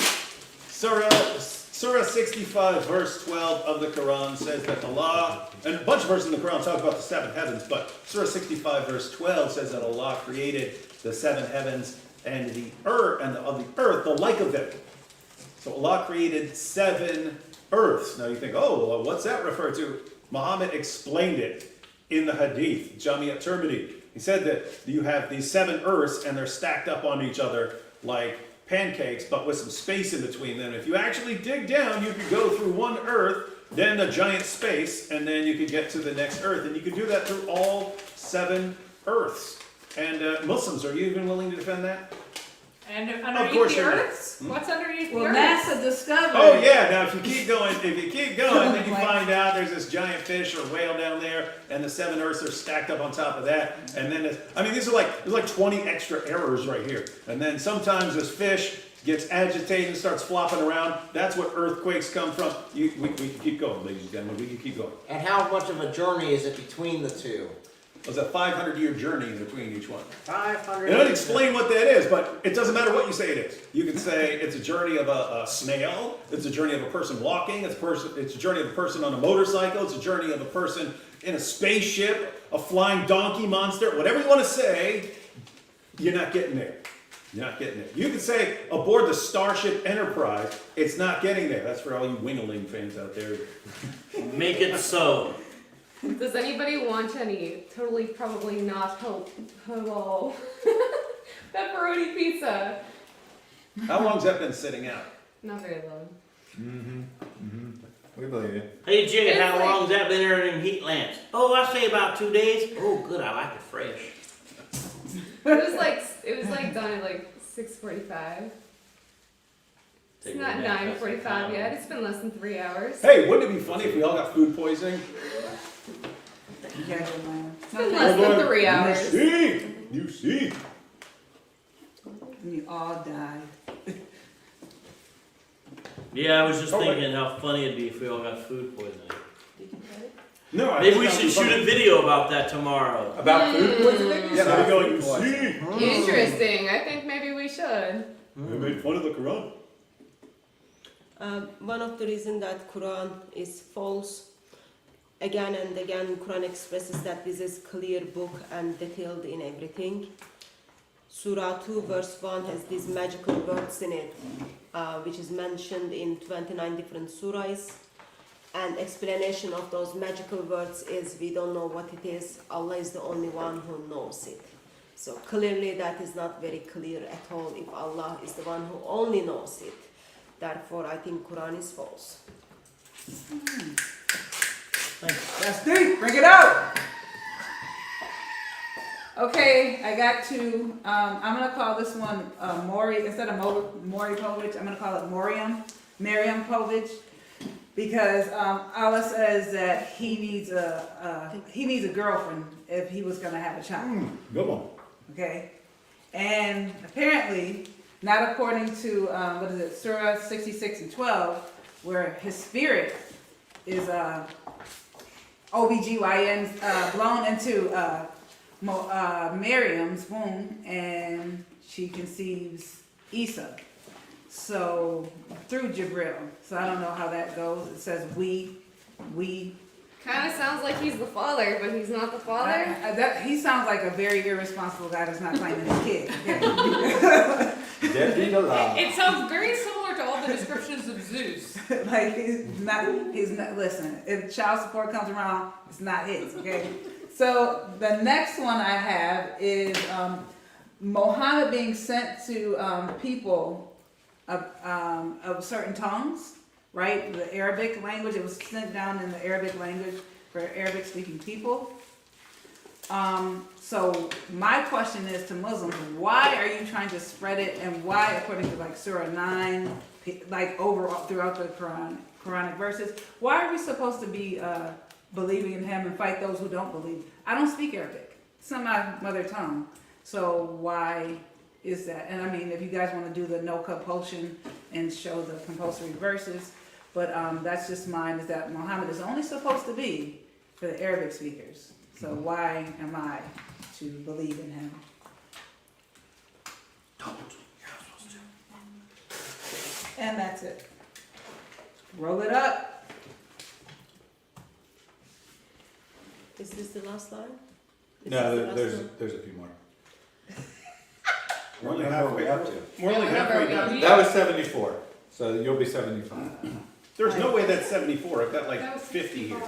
Surah 65, verse 12 of the Quran says that Allah, and a bunch of verses in the Quran talk about the seven heavens, but Surah 65, verse 12 says that Allah created the seven heavens and the earth, and of the earth, the like of them. So Allah created 7 earths. Now you think, oh, well, what's that refer to? Muhammad explained it in the Hadith, Jami at-Tirmidhi. He said that you have these 7 earths and they're stacked up on each other like pancakes, but with some space in between them. If you actually dig down, you could go through one earth, then a giant space, and then you could get to the next earth. And you could do that through all 7 earths. And Muslims, are you even willing to defend that? And course underneath the you're not. earths? What's underneath the Well, earth? NASA discovered. Oh yeah, now if you keep going, then you find out there's this giant fish or whale down there, and the 7 earths are stacked up on top of that. And then there's like 20 extra errors right here. And then sometimes this fish gets agitated and starts flopping around. That's what earthquakes come from. We can keep going, ladies and gentlemen. We can keep going. And how much of a journey is it between the two? It was a 500-year journey in between each one. 500. It doesn't explain what that is, but it doesn't matter what you say it is. You can say it's a journey of a snail, it's a journey of a person walking, it's a journey of a person on a motorcycle, it's a journey of a person in a spaceship, a flying donkey monster, whatever you want to say, you're not getting there. You're not getting there. You can say aboard the Starship Enterprise, it's not getting there. That's for all you Wingling fans out there. Make it so. Does anybody want any totally probably not halal pepperoni pizza? How long's that been sitting out? Not very long. We believe you. Hey Jay, It's how like- long's that been there in heat lamps? Oh, I say about 2 days. Oh, good, I like it fresh. It was like done at like 6:45. It's Take not a nap, that's 9:45 the yet. time. It's been less than 3 hours. Hey, wouldn't it be funny if we all got food poisoning? Yeah, man. It's been less than 3 hours. You see. And you all died. Yeah, I was just Oh, wait. thinking how funny it'd be if we all got food poisoning. No, I Maybe think we that'd should be shoot funny. a video about that tomorrow. About food poisoning? Yeah, they'd be going, you Food see. Interesting. I think maybe we should. They made fun of the Quran. One of the reasons that Quran is false, again and again, Quran expresses that this is clear book and detailed in everything. Surah 2 verse 1 has these magical words in it, which is mentioned in 29 different surahs. And explanation of those magical words is we don't know what it is. Allah is the only one who knows it. So clearly that is not very clear at all if Allah is the one who only knows it. Therefore, I think Quran is false. That's deep. Bring it out. Okay, I got to. I'm gonna call this one Maury instead of Maury Povich. I'm gonna call it Miriam Povich. Because Allah says that he needs a girlfriend if he was gonna have a child. Good one. Okay, and apparently not according to Surah 66 and 12, where his spirit is OBGYN blown into Miriam's womb, and she conceives Isa. So through Jibril. So I don't know how that goes. It says we. Kind of sounds like he's the father, but he's not the father. He sounds like a very irresponsible guy that's not claiming his kid. Okay? Deadbeat alive. It sounds very similar to all the descriptions of Zeus. Like he's not, listen, if child support comes around, it's not his, okay? So the next one I have is Muhammad being sent to people of certain tongues, right? The Arabic language, it was sent down in the Arabic language for Arabic speaking people. So my question is to Muslims, why are you trying to spread it, and why, according to like Surah 9, like overall throughout the Quranic verses, why are we supposed to be believing in him and fight those who don't believe? I don't speak Arabic. It's not my mother tongue. So why is that? And I mean, if you guys want to do the no compulsion and show the compulsory verses, but that's just mine, is that Muhammad is only supposed to be for the Arabic speakers. So why am I to believe in him? And that's it. Roll it up. Is this the last line? Is No, this the last one? there's a few more. We're only How far are halfway we up to? We're only halfway done. That was 74, so you'll be 75. There's no way that's 74. I've got That like was 50 here.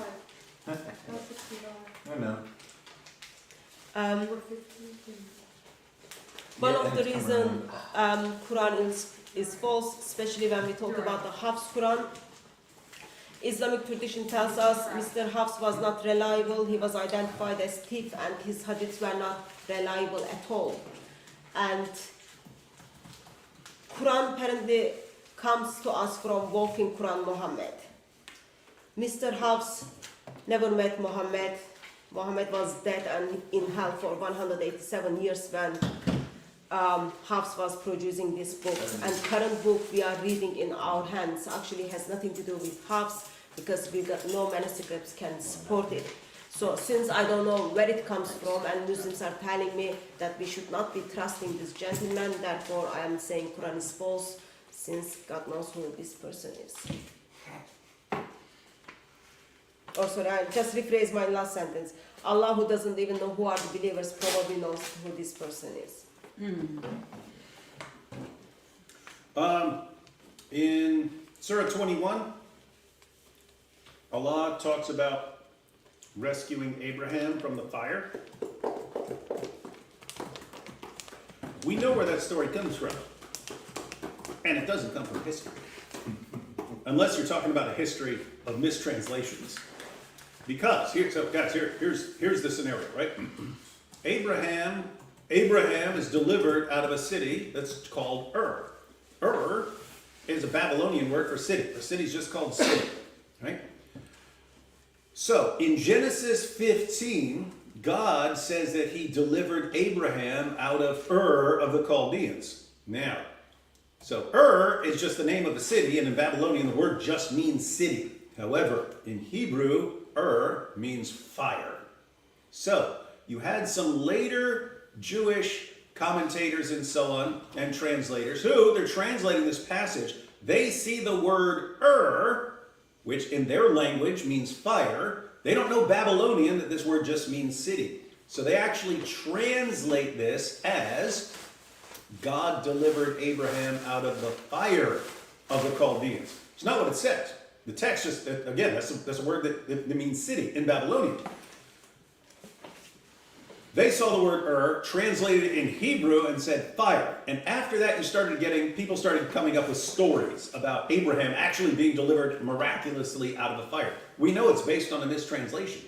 65. That was 65. I know. One Yeah, of and the it's coming reason Quran is false, especially when we talk about the Hafs Quran. Islamic tradition tells us Mr. Hafs was not reliable. He was identified as thief, and his hadiths were not reliable at all. And Quran apparently comes to us from walking Quran Muhammad. Mr. Hafs never met Muhammad. Muhammad was dead and in hell for 187 years when Hafs was producing this book. And current book we are reading in our hands actually has nothing to do with Hafs, because we got no manuscripts can support it. So since I don't know where it comes from, and Muslims are telling me that we should not be trusting this gentleman, therefore I am saying Quran is false, since God knows who this person is. Or sorry, I just rephrase my last sentence. Allah, who doesn't even know who are the believers, probably knows who this person is. In Surah 21, Allah talks about rescuing Abraham from the fire. We know where that story comes from. And it doesn't come from history. Unless you're talking about a history of mistranslations. Because, here's the scenario, right? Abraham is delivered out of a city that's called Ur. Ur is a Babylonian word for city. The city's just called city, right? So, in Genesis 15, God says that he delivered Abraham out of Ur of the Chaldeans. Now, so Ur is just the name of a city, and in Babylonian the word just means city. However, in Hebrew, Ur means fire. So, you had some later Jewish commentators and so on, and translators, who, they're translating this passage, they see the word Ur, which in their language means fire. They don't know Babylonian, that this word just means city. So they actually translate this as God delivered Abraham out of the fire of the Chaldeans. It's not what it says. The text just, again, that's a word that means city in Babylonian. They saw the word Ur, translated it in Hebrew, and said fire. And after that, people started coming up with stories about Abraham actually being delivered miraculously out of the fire. We know it's based on a mistranslation.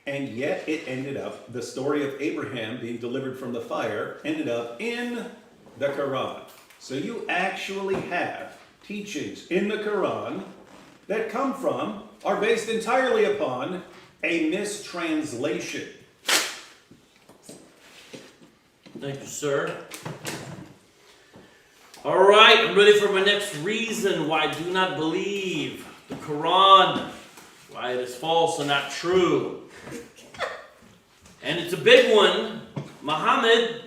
And yet it ended up, the story of Abraham being delivered from the fire ended up in the Quran. So you actually have teachings in the Quran that come from are based entirely upon a mistranslation. Thank you, sir. All right, I'm ready for my next reason why I do not believe the Quran, why it is false and not true. And it's a big one. Muhammad,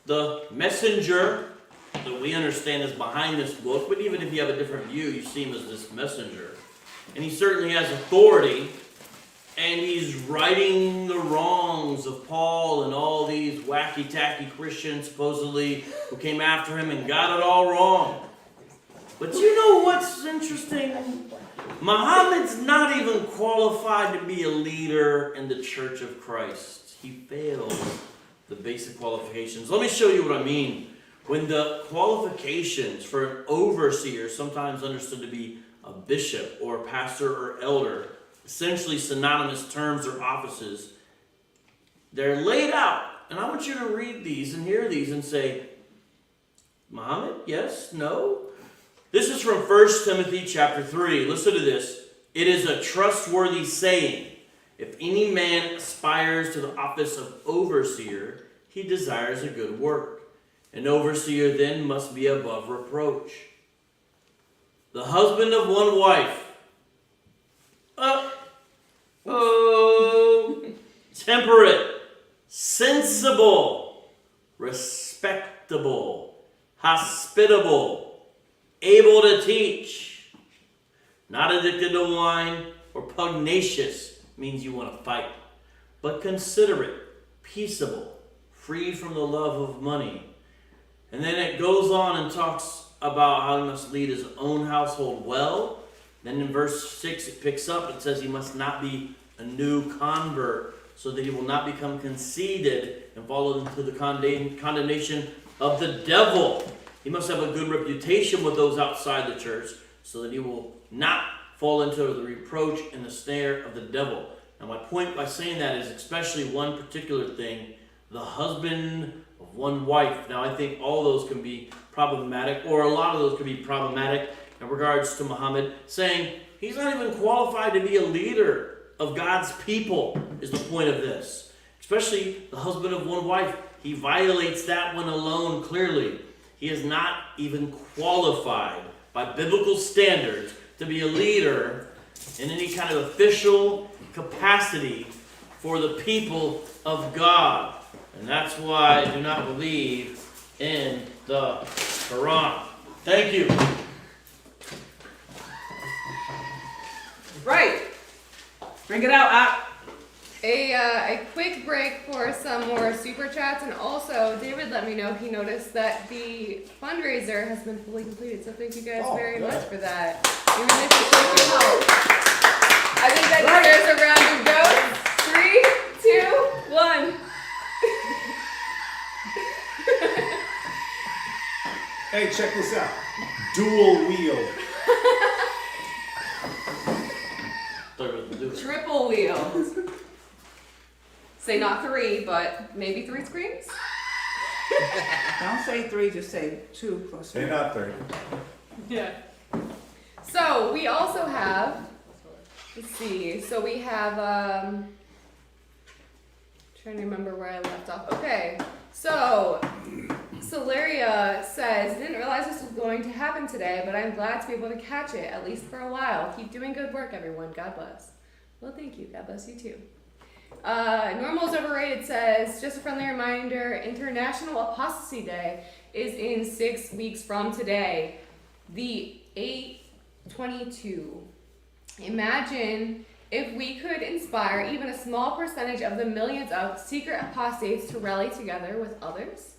the messenger that we understand is behind this book, but even if you have a different view, you see him as this messenger. And he certainly has authority, and he's righting the wrongs of Paul and all these wacky-tacky Christians, supposedly, who came after him and got it all wrong. But you know what's interesting? Muhammad's not even qualified to be a leader in the Church of Christ. He failed the basic qualifications. Let me show you what I mean. When the qualifications for an overseer, sometimes understood to be a bishop or a pastor or elder, essentially synonymous terms or offices, they're laid out. And I want you to read these and hear these and say, Muhammad, yes, no? This is from 1 Timothy chapter 3. Listen to this. It is a trustworthy saying. If any man aspires to the office of overseer, he desires a good work. An overseer then must be above reproach, the husband of one wife. Temperate, sensible, respectable, hospitable, able to teach, not addicted to wine or pugnacious, means you want to fight, but considerate, peaceable, free from the love of money. And then it goes on and talks about how he must lead his own household well. Then in verse 6 it picks up, it says he must not be a new convert, so that he will not become conceited and fall into the condemnation of the devil. He must have a good reputation with those outside the church, so that he will not fall into the reproach and the snare of the devil. Now my point by saying that is especially one particular thing, the husband of one wife. Now I think all those can be problematic, or a lot of those can be problematic in regards to Muhammad, saying he's not even qualified to be a leader of God's people, is the point of this. Especially the husband of one wife. He violates that one alone clearly. He is not even qualified by biblical standards to be a leader in any kind of official capacity for the people of God. And that's why I do not believe in the Quran. Thank you. Right. Bring it out. A quick break for some more super chats, and also David let me know he noticed that the fundraiser has been fully completed. So thank you guys very much for that. We really appreciate your help. I think that deserves a round of goats. 3, 2, 1. Hey, check this out. Dual wheel. Triple wheel. Say not 3, but maybe 3 screens? Don't say 3, just say 2 plus 3. Say not 30. Yeah. So we also have, let's see, so we have, trying to remember where I left off. Okay, so Celeria says, didn't realize this was going to happen today, but I'm glad to be able to catch it, at least for a while. Keep doing good work, everyone. God bless. Well, thank you. God bless you too. Normal's Overrated says, just a friendly reminder, International Apostasy Day is in 6 weeks from today, the 8/22. Imagine if we could inspire even a small percentage of the millions of secret apostates to rally together with others.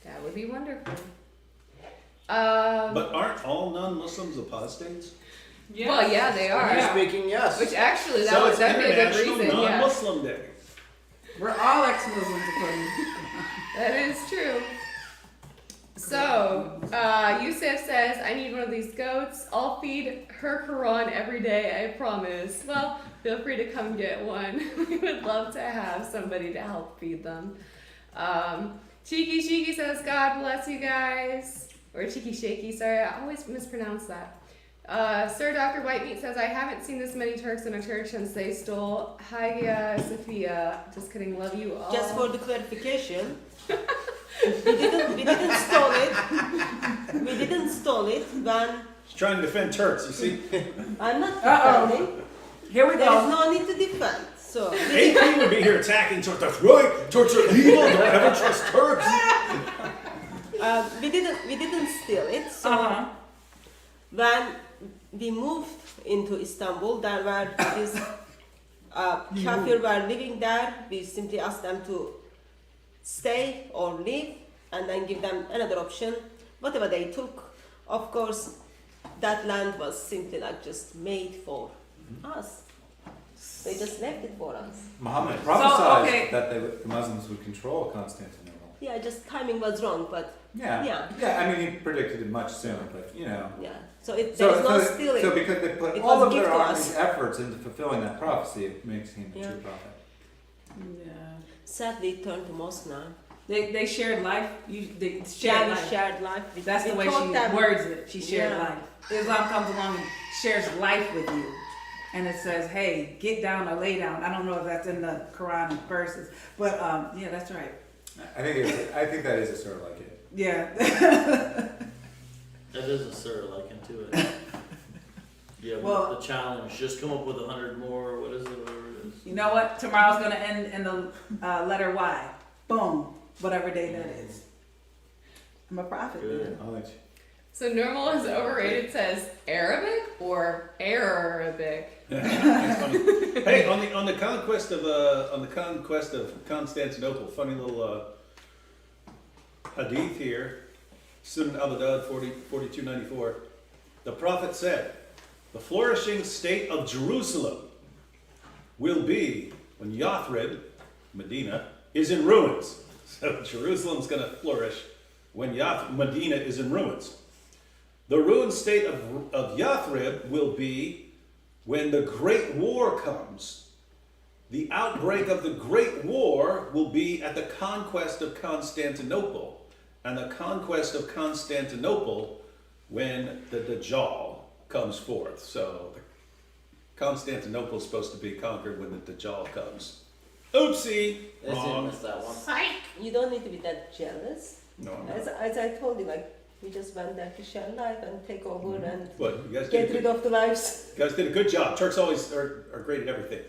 That would be wonderful. But aren't all non-Muslims apostates? Yes. Well, yeah, they are. You're speaking yes. Which actually, that So would it's that'd be a good International reason. Yeah, Non-Muslim Day. We're all ex-Muslims according to that is true. So, Yusuf says, I need one of these goats. I'll feed her Quran every day, I promise. Well, feel free to come get one. We would love to have somebody to help feed them. Cheeky Cheeky says, God bless you guys. Or Cheeky Shaky, sorry, I always mispronounce that. Sir Dr. Whitemeat says, I haven't seen this many Turks in a church since they stole Hagia Sophia. Just kidding, love you all. Just for the clarification, we didn't stole it. We didn't stole it when She's trying to defend Turks, you see? I'm not Uh-oh. defending. Here we There is go. no need to defend. So AP would be here attacking Turks. That's right. Turks are evil. Don't ever trust Turks. we didn't steal it. So Uh-huh. when we moved into Istanbul, there were these kafir were living there. We simply asked them to stay or leave, and then give them another option. Whatever they took, of course, that land was simply like just made for us. They just left it for us. Muhammad prophesied okay. that the Muslims would control Constantinople. Yeah, just timing was wrong, but Yeah. Yeah. I mean, he predicted it much sooner, but you know. yeah. So there's no stealing. So because they put It all was of gift their to army's us. efforts into fulfilling that prophecy, it makes him a Yeah. true prophet. Yeah. Sadly, it turned to mosque now. They shared life. They Yeah, shared we life. shared life. That's the We way taught she them. words it. She shared Yeah. life. Islam comes along and shares life with you. And it says, hey, get down or lay down. I don't know if that's in the Quranic verses. But yeah, that's right. I think that is a sort of like it. Yeah. That is a sir liken to it. Yeah, Well- the challenge. Just come up with 100 more. What is it? Whatever it is. You know what? Tomorrow's going to end in the letter Y. Boom. Whatever day that is. I'm a prophet. Good. man. I'll let you. So normal is overrated says Arabic or Arabic? That's funny. Hey, on the conquest of Constantinople, funny little hadith here, Sunan Al-Adad 4294. The prophet said, "The flourishing state of Jerusalem will be when Yathrib, Medina, is in ruins." So Jerusalem's going to flourish when Medina is in ruins. The ruined state of Yathrib will be when the Great War comes. The outbreak of the Great War will be at the conquest of Constantinople. And the conquest of Constantinople when the Dajjal comes forth. So Constantinople is supposed to be conquered when the Dajjal comes. Oopsie! I didn't Wrong. miss that one. You don't need to be that jealous. No, I'm not. As I told you, like we just went there to share life and take over and What, you guys get did, rid of the lives. you guys did a good job. Turks always are great at everything.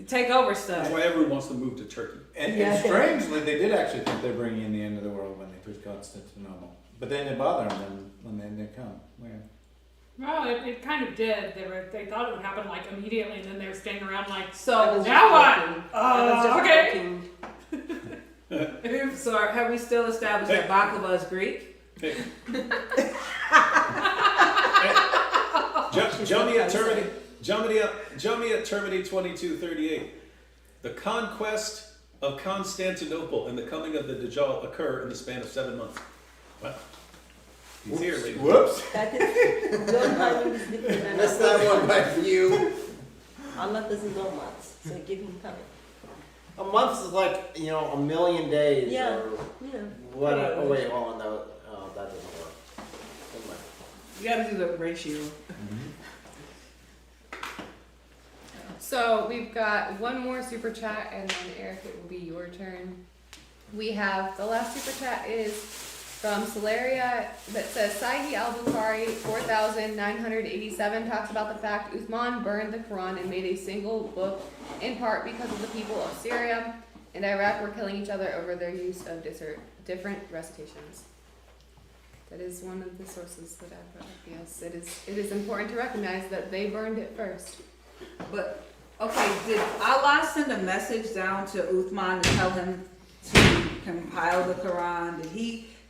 Take over That's stuff. why everyone wants to move to Turkey. And strangely, they did actually think they're bringing in the end of the world when they took Constantinople. But they didn't bother them when they come. Weird. Well, it kind of did. They thought it would happen like immediately, and then they were standing around like, So, now what? I was just Okay. joking. so have we still established that baklava is Greek? Hey. Jamia Termini 2238. The conquest of Constantinople and the coming of the Dajjal occur in the span of 7 months. Wow. He's here, ladies. Whoops. That is your timing is different than Missed that one by a few. Allah doesn't know much, so give him time. A month is like, a million days. Yeah. Or Yeah. what? Oh, wait, hold on. That doesn't work. Never mind. You gotta do the ratio. So we've got one more super chat, and then Eric, it will be your turn. We have the last super chat is from Celeria that says Sahih al-Bukhari 4987 talks about the fact Uthman burned the Quran and made a single book in part because of the people of Syria and Iraq were killing each other over their use of different recitations. That is one of the sources that I've read. Yes, it is important to recognize that they burned it first. But okay, did Allah send a message down to Uthman to tell him to compile the Quran?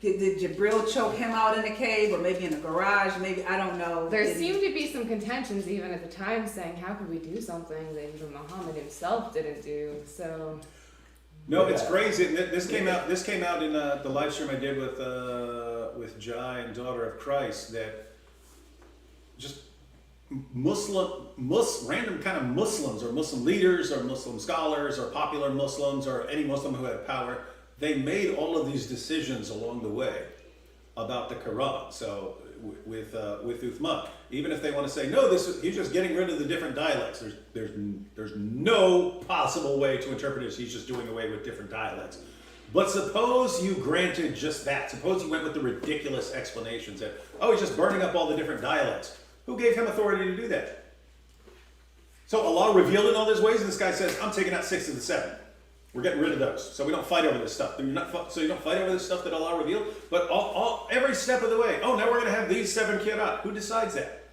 Did Jibril choke him out in a cave or maybe in a garage? Maybe, I don't know. There seemed to be some contentions even at the time saying, how could we do something that even Muhammad himself didn't do? So No, it's crazy. This came out in the live stream I did with Jai and Daughter of Christ, that just random kind of Muslims or Muslim leaders or Muslim scholars or popular Muslims or any Muslim who had power, they made all of these decisions along the way about the Quran. So Uthman. Even if they want to say, no, he's just getting rid of the different dialects. There's no possible way to interpret it. He's just doing away with different dialects. But suppose you granted just that. Suppose you went with the ridiculous explanations that, oh, he's just burning up all the different dialects. Who gave him authority to do that? So Allah revealed in all these ways, and this guy says, I'm taking out 6 of the 7. We're getting rid of those, so we don't fight over this stuff. So you don't fight over this stuff that Allah revealed, but every step of the way. Oh, now we're going to have these 7 kirat. Who decides that?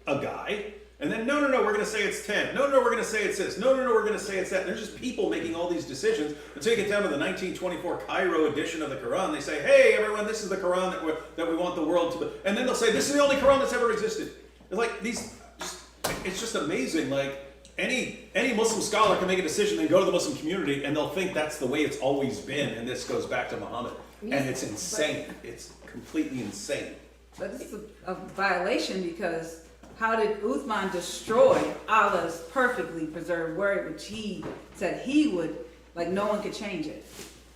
A guy. And then no, we're going to say it's 10. No, we're going to say it's this. No, we're going to say it's that. There's just people making all these decisions until you get down to the 1924 Cairo edition of the Quran. They say, hey, everyone, this is the Quran that we want the world to. And then they'll say, this is the only Quran that's ever existed. It's like it's just amazing. Like any Muslim scholar can make a decision and go to the Muslim community, and they'll think that's the way it's always been. And this goes back to Muhammad, and it's insane. It's completely insane. But this is a violation because how did Uthman destroy Allah's perfectly preserved word, which he said he would, like no one could change it.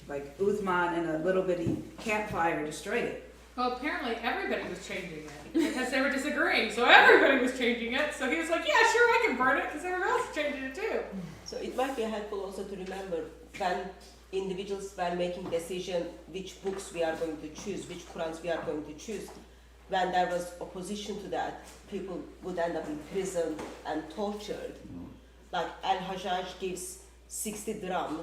Like Uthman in a little bitty campfire destroyed it. Well, apparently everybody was changing it because they were disagreeing. So everybody was changing it. So he was like, yeah, sure, I can burn it because everyone else is changing it too. So it might be helpful also to remember when individuals were making decision which books we are going to choose, which Qurans we are going to choose. When there was opposition to that, people would end up in prison and tortured. Like Al-Hajjaj gives 60 dirham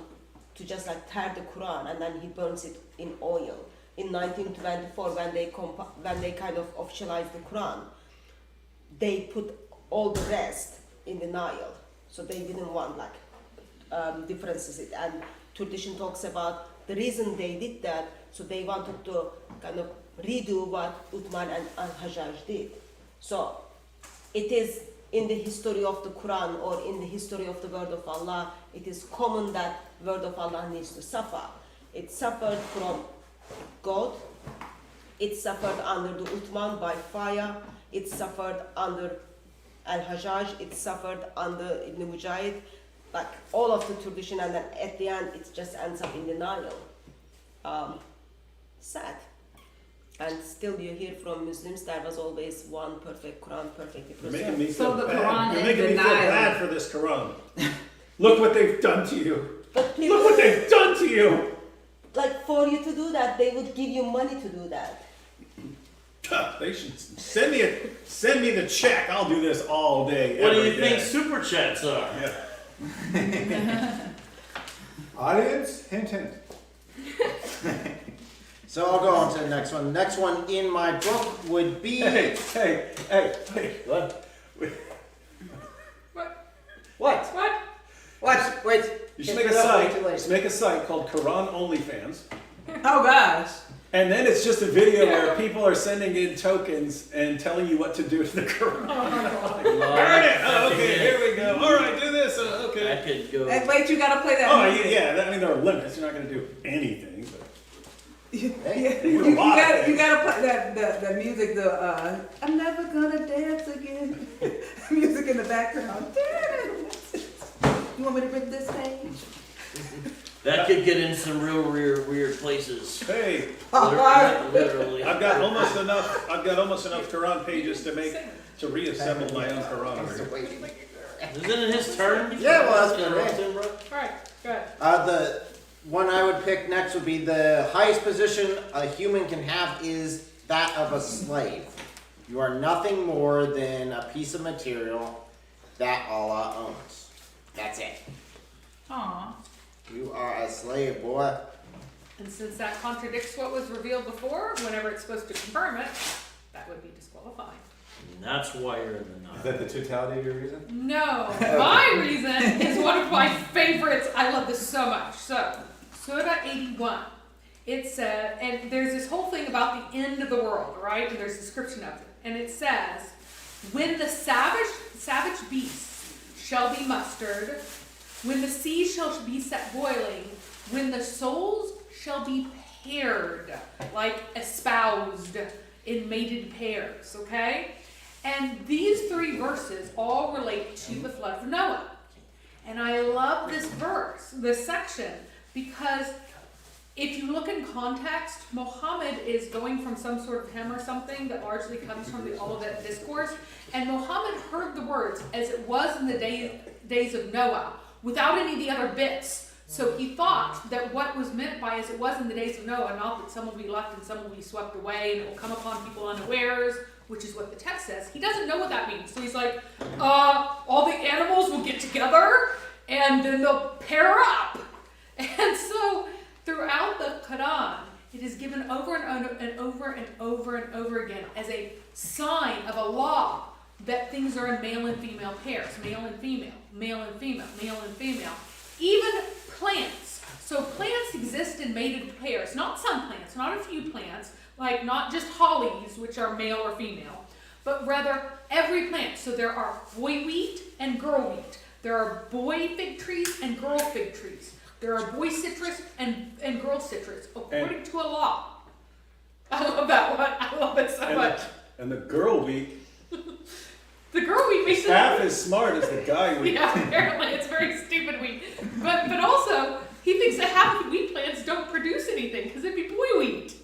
to just like tear the Quran, and then he burns it in oil. In 1924, when they kind of officialized the Quran, they put all the rest in the Nile. So they didn't want like differences. And tradition talks about the reason they did that, so they wanted to kind of redo what Uthman and Al-Hajjaj did. So it is in the history of the Quran or in the history of the word of Allah, it is common that word of Allah needs to suffer. It suffered from God, it suffered under the Uthman by fire, it suffered under Al-Hajjaj, it suffered under Ibn Mujahid, like all of the tradition, and then at the end it just ends up in the Nile. Sad. And still you hear from Muslims there was always one perfect Quran, perfectly You're preserved. making me feel So the bad. Quran You're is making me feel denial. bad for this Quran. Look what they've done to you. But please, Look what they've done to you. like for you to do that, they would give you money to do that. They should send me the check. I'll do this all day. What do every you think day. super chats are? Yeah. Audience, hint, hint. So I'll go on to the next one. The next one in my book would be. Hey, what? What? What? What? Wait. You should Get make a it up way site. too late. Just make a site called Quran OnlyFans, Oh gosh. and then it's just a video where people are sending in tokens and telling you what to do to the Quran. Burn it. Oh, okay, here we go. All right, do this. Okay. That could go. And wait, you gotta play that. Oh music. yeah. I mean, there are limits. You're not going to do anything. But Yeah, do a lot of you things. gotta play the music, I'm never gonna dance again. Music in the background. You want me to rip this page? That could get in some real weird places. hey, Literally. I've got almost enough Quran pages to reassemble my own Quran. Isn't it his turn? Yeah, well, that's Interrupt good. him, bro. Alright, good. The one I would pick next would be the highest position a human can have is that of a slave. You are nothing more than a piece of material that Allah owns. That's it. Aw. You are a slave, boy. And since that contradicts what was revealed before, whenever it's supposed to confirm it, that would be disqualified. And that's why you're in the Is nine. that the totality of your reason? No, my reason is one of my favorites. I love this so much. So, Surah 81. It said, and there's this whole thing about the end of the world, right? And there's a description of it. And it says, when the savage beasts shall be mustered, when the sea shall be set boiling, when the souls shall be paired, like espoused in mated pairs, okay? And these 3 verses all relate to the flood of Noah. And I love this verse, this section, because if you look in context, Muhammad is going from some sort of hymn or something that largely comes from the Olivet Discourse, and Muhammad heard the words as it was in the days of Noah, without any of the other bits. So he thought that what was meant by as it was in the days of Noah, not that some will be left and some will be swept away, and it will come upon people unawares, which is what the text says. He doesn't know what that means. So he's like, all the animals will get together, and then they'll pair up. And so throughout the Quran, it is given over and over and over and over again as a sign of a law that things are in male and female pairs, male and female, male and female, male and female. Even plants. So plants exist in mated pairs, not some plants, not a few plants, like not just hollies, which are male or female, but rather every plant. So there are boy wheat and girl wheat. There are boy fig trees and girl fig trees. There are boy citrus and girl citrus, according to a law. I love that one. I love it so much. And the girl wheat, The girl wheat makes it half as smart as the guy wheat. Yeah, apparently it's very stupid wheat. But also, he thinks that half of wheat plants don't produce anything because it'd be boy wheat.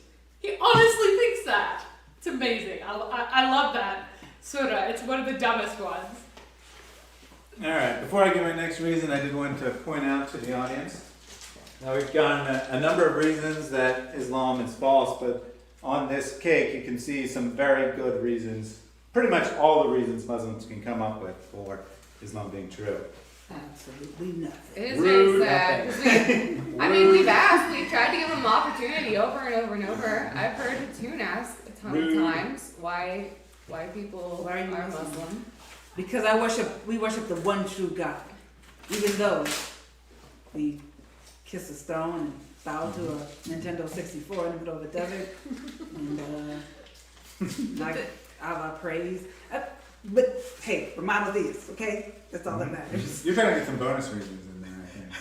He honestly thinks that. It's amazing. I love that surah. It's one of the dumbest ones. All right, before I give my next reason, I did want to point out to the audience. Now we've gotten a number of reasons that Islam is false, but on this cake you can see some very good reasons, pretty much all the reasons Muslims can come up with for Islam being true. Absolutely nothing. It is very sad. 'Cause we've asked, we've tried to give them opportunity over and over and over. I've heard Hatun ask a ton of times why people Why are you are Muslim? Muslim. Because we worship the one true God. Even though we kiss a stone and bow to a Nintendo 64 in the middle of a desert and like Allah praise. But hey, we're monotheists, okay? That's all that matters. You're trying to get some bonus reasons in there, I think.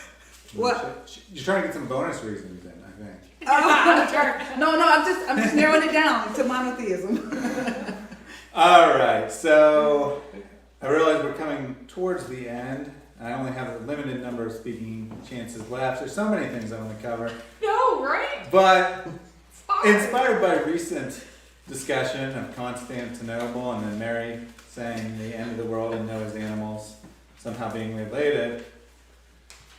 What? You're trying to get some bonus reasons in, I think. Oh, no, I'm just narrowing it down to monotheism. All right, so I realize we're coming towards the end. I only have a limited number of speaking chances left. There's so many things I want to cover. No, right? But It's hard. inspired by recent discussion of Constantinople and then Mary saying the end of the world and Noah's animals somehow being related,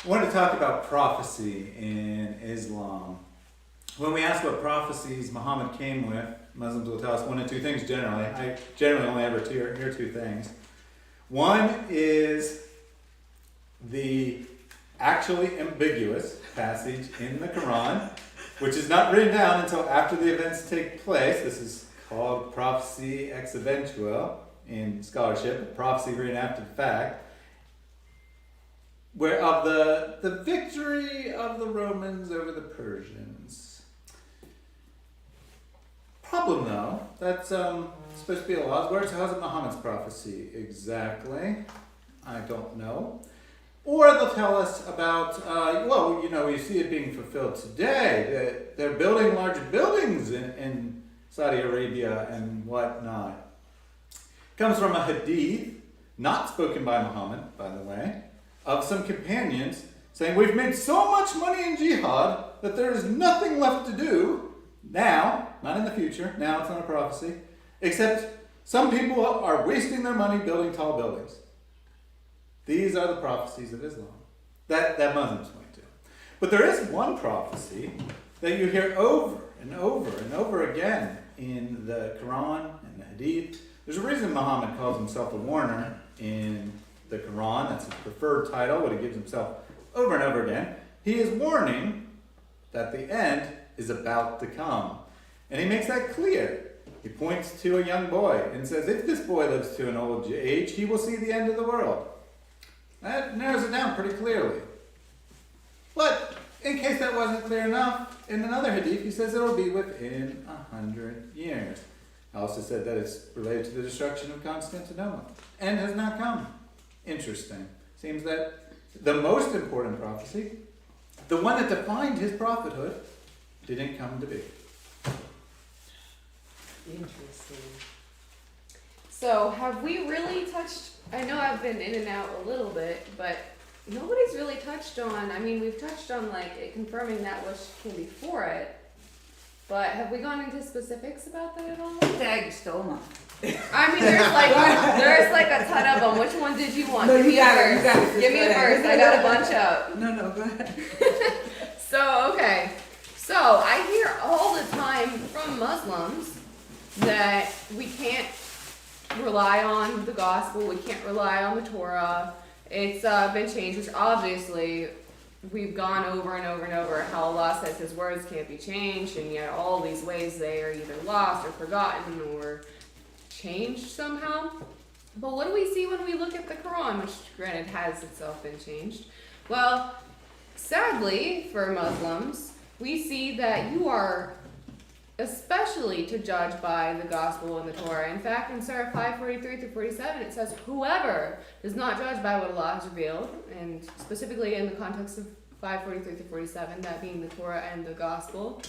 I want to talk about prophecy in Islam. When we ask what prophecies Muhammad came with, Muslims will tell us one of two things generally. I generally only ever hear two things. One is the actually ambiguous passage in the Quran, which is not written down until after the events take place. This is called prophecy ex eventual in scholarship, prophecy written after the fact, where of the victory of the Romans over the Persians. Problem though, that's supposed to be Allah's word, so how's it Muhammad's prophecy exactly? I don't know. Or they'll tell us about, we see it being fulfilled today. They're building large buildings in Saudi Arabia and whatnot. Comes from a hadith, not spoken by Muhammad, by the way, of some companions saying, we've made so much money in jihad that there is nothing left to do now, not in the future, now it's not a prophecy, except some people are wasting their money building tall buildings. These are the prophecies of Islam that Muslims point to. But there is one prophecy that you hear over and over and over again in the Quran and the Hadith. There's a reason Muhammad calls himself a warner in the Quran. That's his preferred title, what he gives himself over and over again. He is warning that the end is about to come. And he makes that clear. He points to a young boy and says, if this boy lives to an old age, he will see the end of the world. That narrows it down pretty clearly. But in case that wasn't clear enough, in another hadith he says it'll be within 100 years. I also said that it's related to the destruction of Constantinople and has not come. Interesting. Seems that the most important prophecy, the one that defined his prophethood, didn't come to be. Interesting. So have we really touched, I know I've been in and out a little bit, but nobody's really touched on, I mean, we've touched on like it confirming that which came before it, but have we gone into specifics about that at all? Dang, you stole mine. I mean, there's like a ton of them. Which one did you want? No, Give you me got a it, you verse. got it. Give me a Go ahead. verse. I got a bunch up. No, go ahead. So, okay. So, I hear all the time from Muslims that we can't rely on the gospel, we can't rely on the Torah. It's been changed, which obviously we've gone over and over and over how Allah says his words can't be changed, and yet all these ways they are either lost or forgotten or changed somehow. But what do we see when we look at the Quran, which granted has itself been changed? Well, sadly for Muslims, we see that you are especially to judge by the gospel and the Torah. In fact, in Surah 5:43-47, it says, whoever does not judge by what Allah has revealed, and specifically in the context of 5:43-47, that being the Torah and the gospel,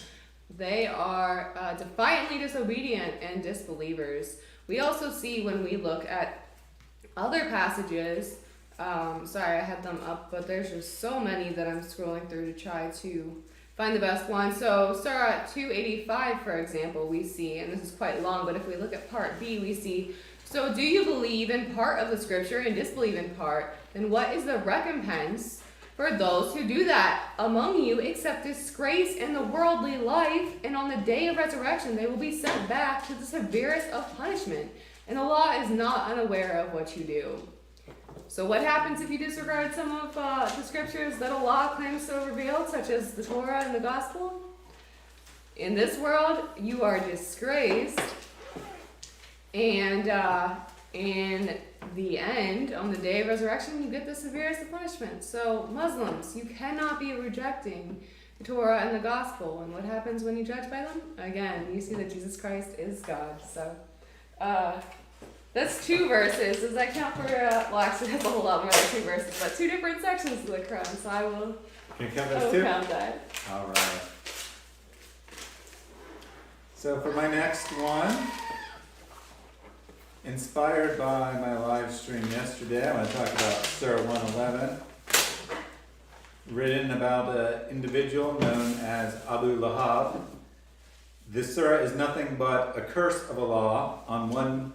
they are defiantly disobedient and disbelievers. We also see when we look at other passages, sorry I had them up, but there's just so many that I'm scrolling through to try to find the best one. So Surah 285, for example, we see, and this is quite long, but if we look at part B, we see, so do you believe in part of the scripture and disbelieve in part? Then what is the recompense for those who do that? Among you, except disgrace in the worldly life, and on the day of resurrection, they will be sent back to the severest of punishment. And Allah is not unaware of what you do. So what happens if you disregard some of the scriptures that Allah claims to have revealed, such as the Torah and the Gospel? In this world, you are disgraced, and in the end, on the day of resurrection, you get the severest of punishment. So Muslims, you cannot be rejecting the Torah and the Gospel. And what happens when you judge by them? Again, you see that Jesus Christ is God. So that's 2 verses. Does that count for, well actually that's a whole lot more than 2 verses, but 2 different sections of the Quran, so I will count that. All right. So for my next one, inspired by my live stream yesterday, I want to talk about Surah 111, written about an individual known as Abu Lahab. This surah is nothing but a curse of Allah on one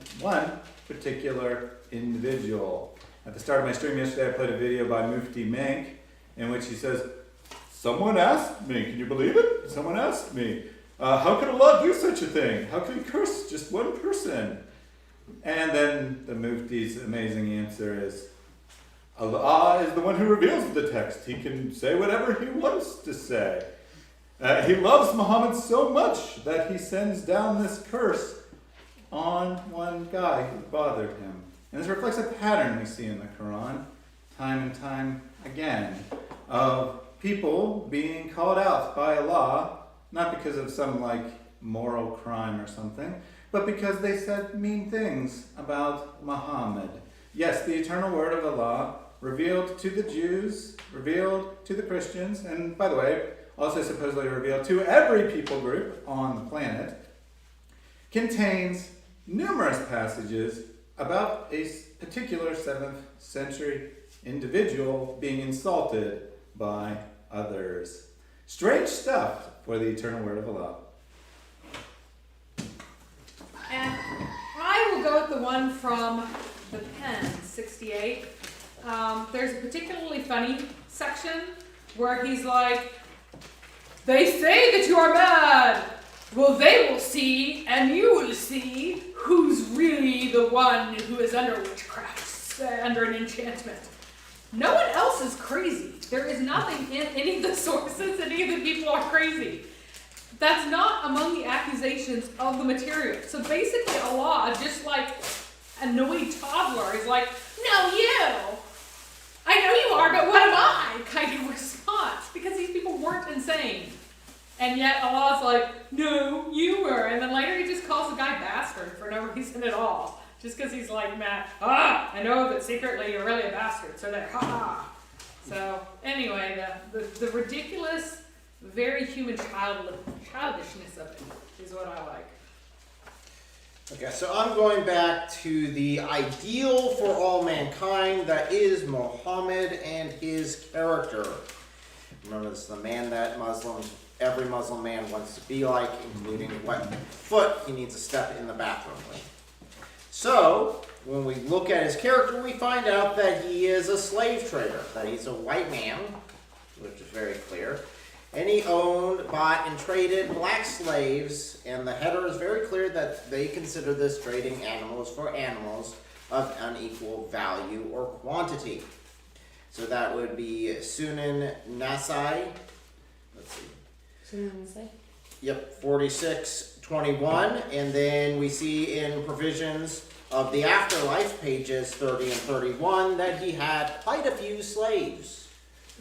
particular individual. At the start of my stream yesterday, I played a video by Mufti Menk in which he says, someone asked me, can you believe it? Someone asked me, how could Allah do such a thing? How could he curse just one person? And then the Mufti's amazing answer is, Allah is the one who reveals the text. He can say whatever he wants to say. He loves Muhammad so much that he sends down this curse on one guy who bothered him. And this reflects a pattern we see in the Quran, time and time again, of people being called out by Allah, not because of some moral crime or something, but because they said mean things about Muhammad. Yes, the eternal word of Allah, revealed to the Jews, revealed to the Christians, and by the way, also supposedly revealed to every people group on the planet, contains numerous passages about a particular 7th century individual being insulted by others. Strange stuff for the eternal word of Allah. And I will go with the one from the pen, 68. There's a particularly funny section where he's like, they say that you are mad. Well, they will see, and you will see who's really the one who is under witchcraft, under an enchantment. No one else is crazy. There is nothing in any of the sources that any of the people are crazy. That's not among the accusations of the material. So basically Allah, just like a annoyed toddler, is like, no, you. I know you are, but what am I? Kind of response. Because these people weren't insane. And yet Allah's like, no, you were. And then later he just calls the guy bastard for no reason at all. Just because he's like, mad. I know that secretly you're really a bastard. So there, So anyway, the ridiculous, very human childishness of it is what I like. Okay, so I'm going back to the ideal for all mankind, that is Muhammad and his character. Remember, this is the man that every Muslim man wants to be like, including what foot he needs to step in the bathroom with. So, when we look at his character, we find out that he is a slave trader, that he's a white man, which is very clear. And he owned, bought, and traded black slaves, and the header is very clear that they consider this trading animals for animals of unequal value or quantity. So that would be Sunan Nasai. Let's see. Yep, 46:21, and then we see in provisions of the afterlife, pages 30 and 31, that he had quite a few slaves.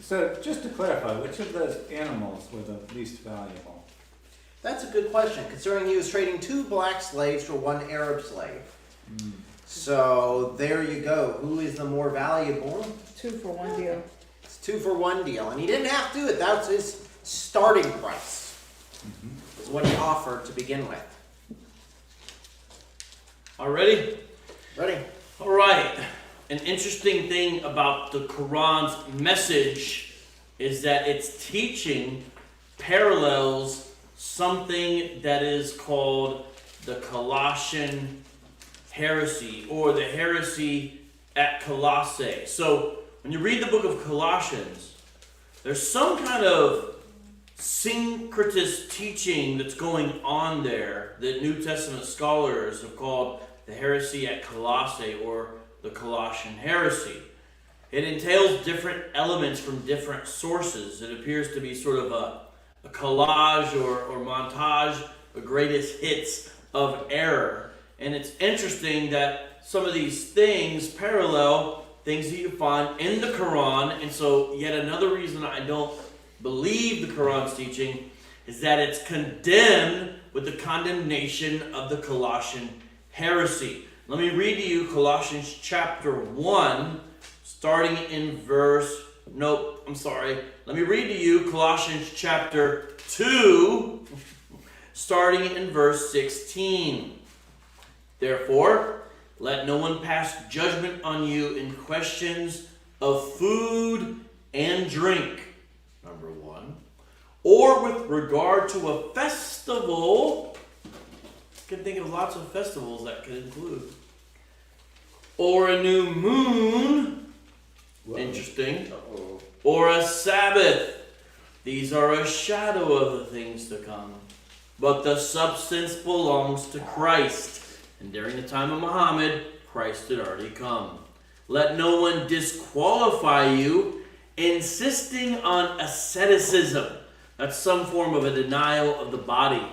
So just to clarify, which of those animals were the least valuable? That's a good question, considering he was trading 2 black slaves for 1 Arab slave. So there you go. Who is the more valuable? 2 for 1 deal. It's 2 for 1 deal, and he didn't have to do it. That was his starting price. Is what he offered to begin with. All ready? Ready? All right. An interesting thing about the Quran's message is that its teaching parallels something that is called the Colossian heresy, or the heresy at Colossae. So when you read the book of Colossians, there's some kind of syncretist teaching that's going on there that New Testament scholars have called the heresy at Colossae, or the Colossian heresy. It entails different elements from different sources. It appears to be sort of a collage or montage of greatest hits of error. And it's interesting that some of these things parallel things that you find in the Quran. And so yet another reason I don't believe the Quran's teaching is that it's condemned with the condemnation of the Colossian heresy. Let me read to you Colossians chapter 1, starting in verse, let me read to you Colossians chapter 2, starting in verse 16. Therefore, let no one pass judgment on you in questions of food and drink, number 1, or with regard to a festival. You can think of lots of festivals that could include. Or a new moon. Whoa. Interesting. Uh-oh. Or a Sabbath. These are a shadow of the things to come. But the substance belongs to Christ. And during the time of Muhammad, Christ had already come. Let no one disqualify you, insisting on asceticism. That's some form of a denial of the body.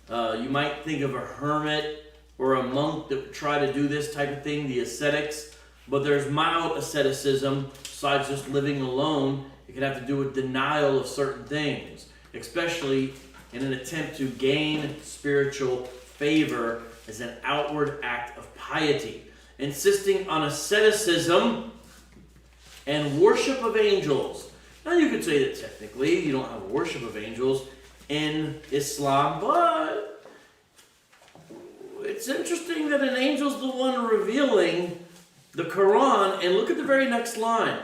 You might think of a hermit or a monk that would try to do this type of thing, the ascetics. But there's mild asceticism, besides just living alone. It can have to do with denial of certain things, especially in an attempt to gain spiritual favor as an outward act of piety. Insisting on asceticism and worship of angels. Now you could say that technically you don't have worship of angels in Islam, but it's interesting that an angel's the one revealing the Quran. And look at the very next line.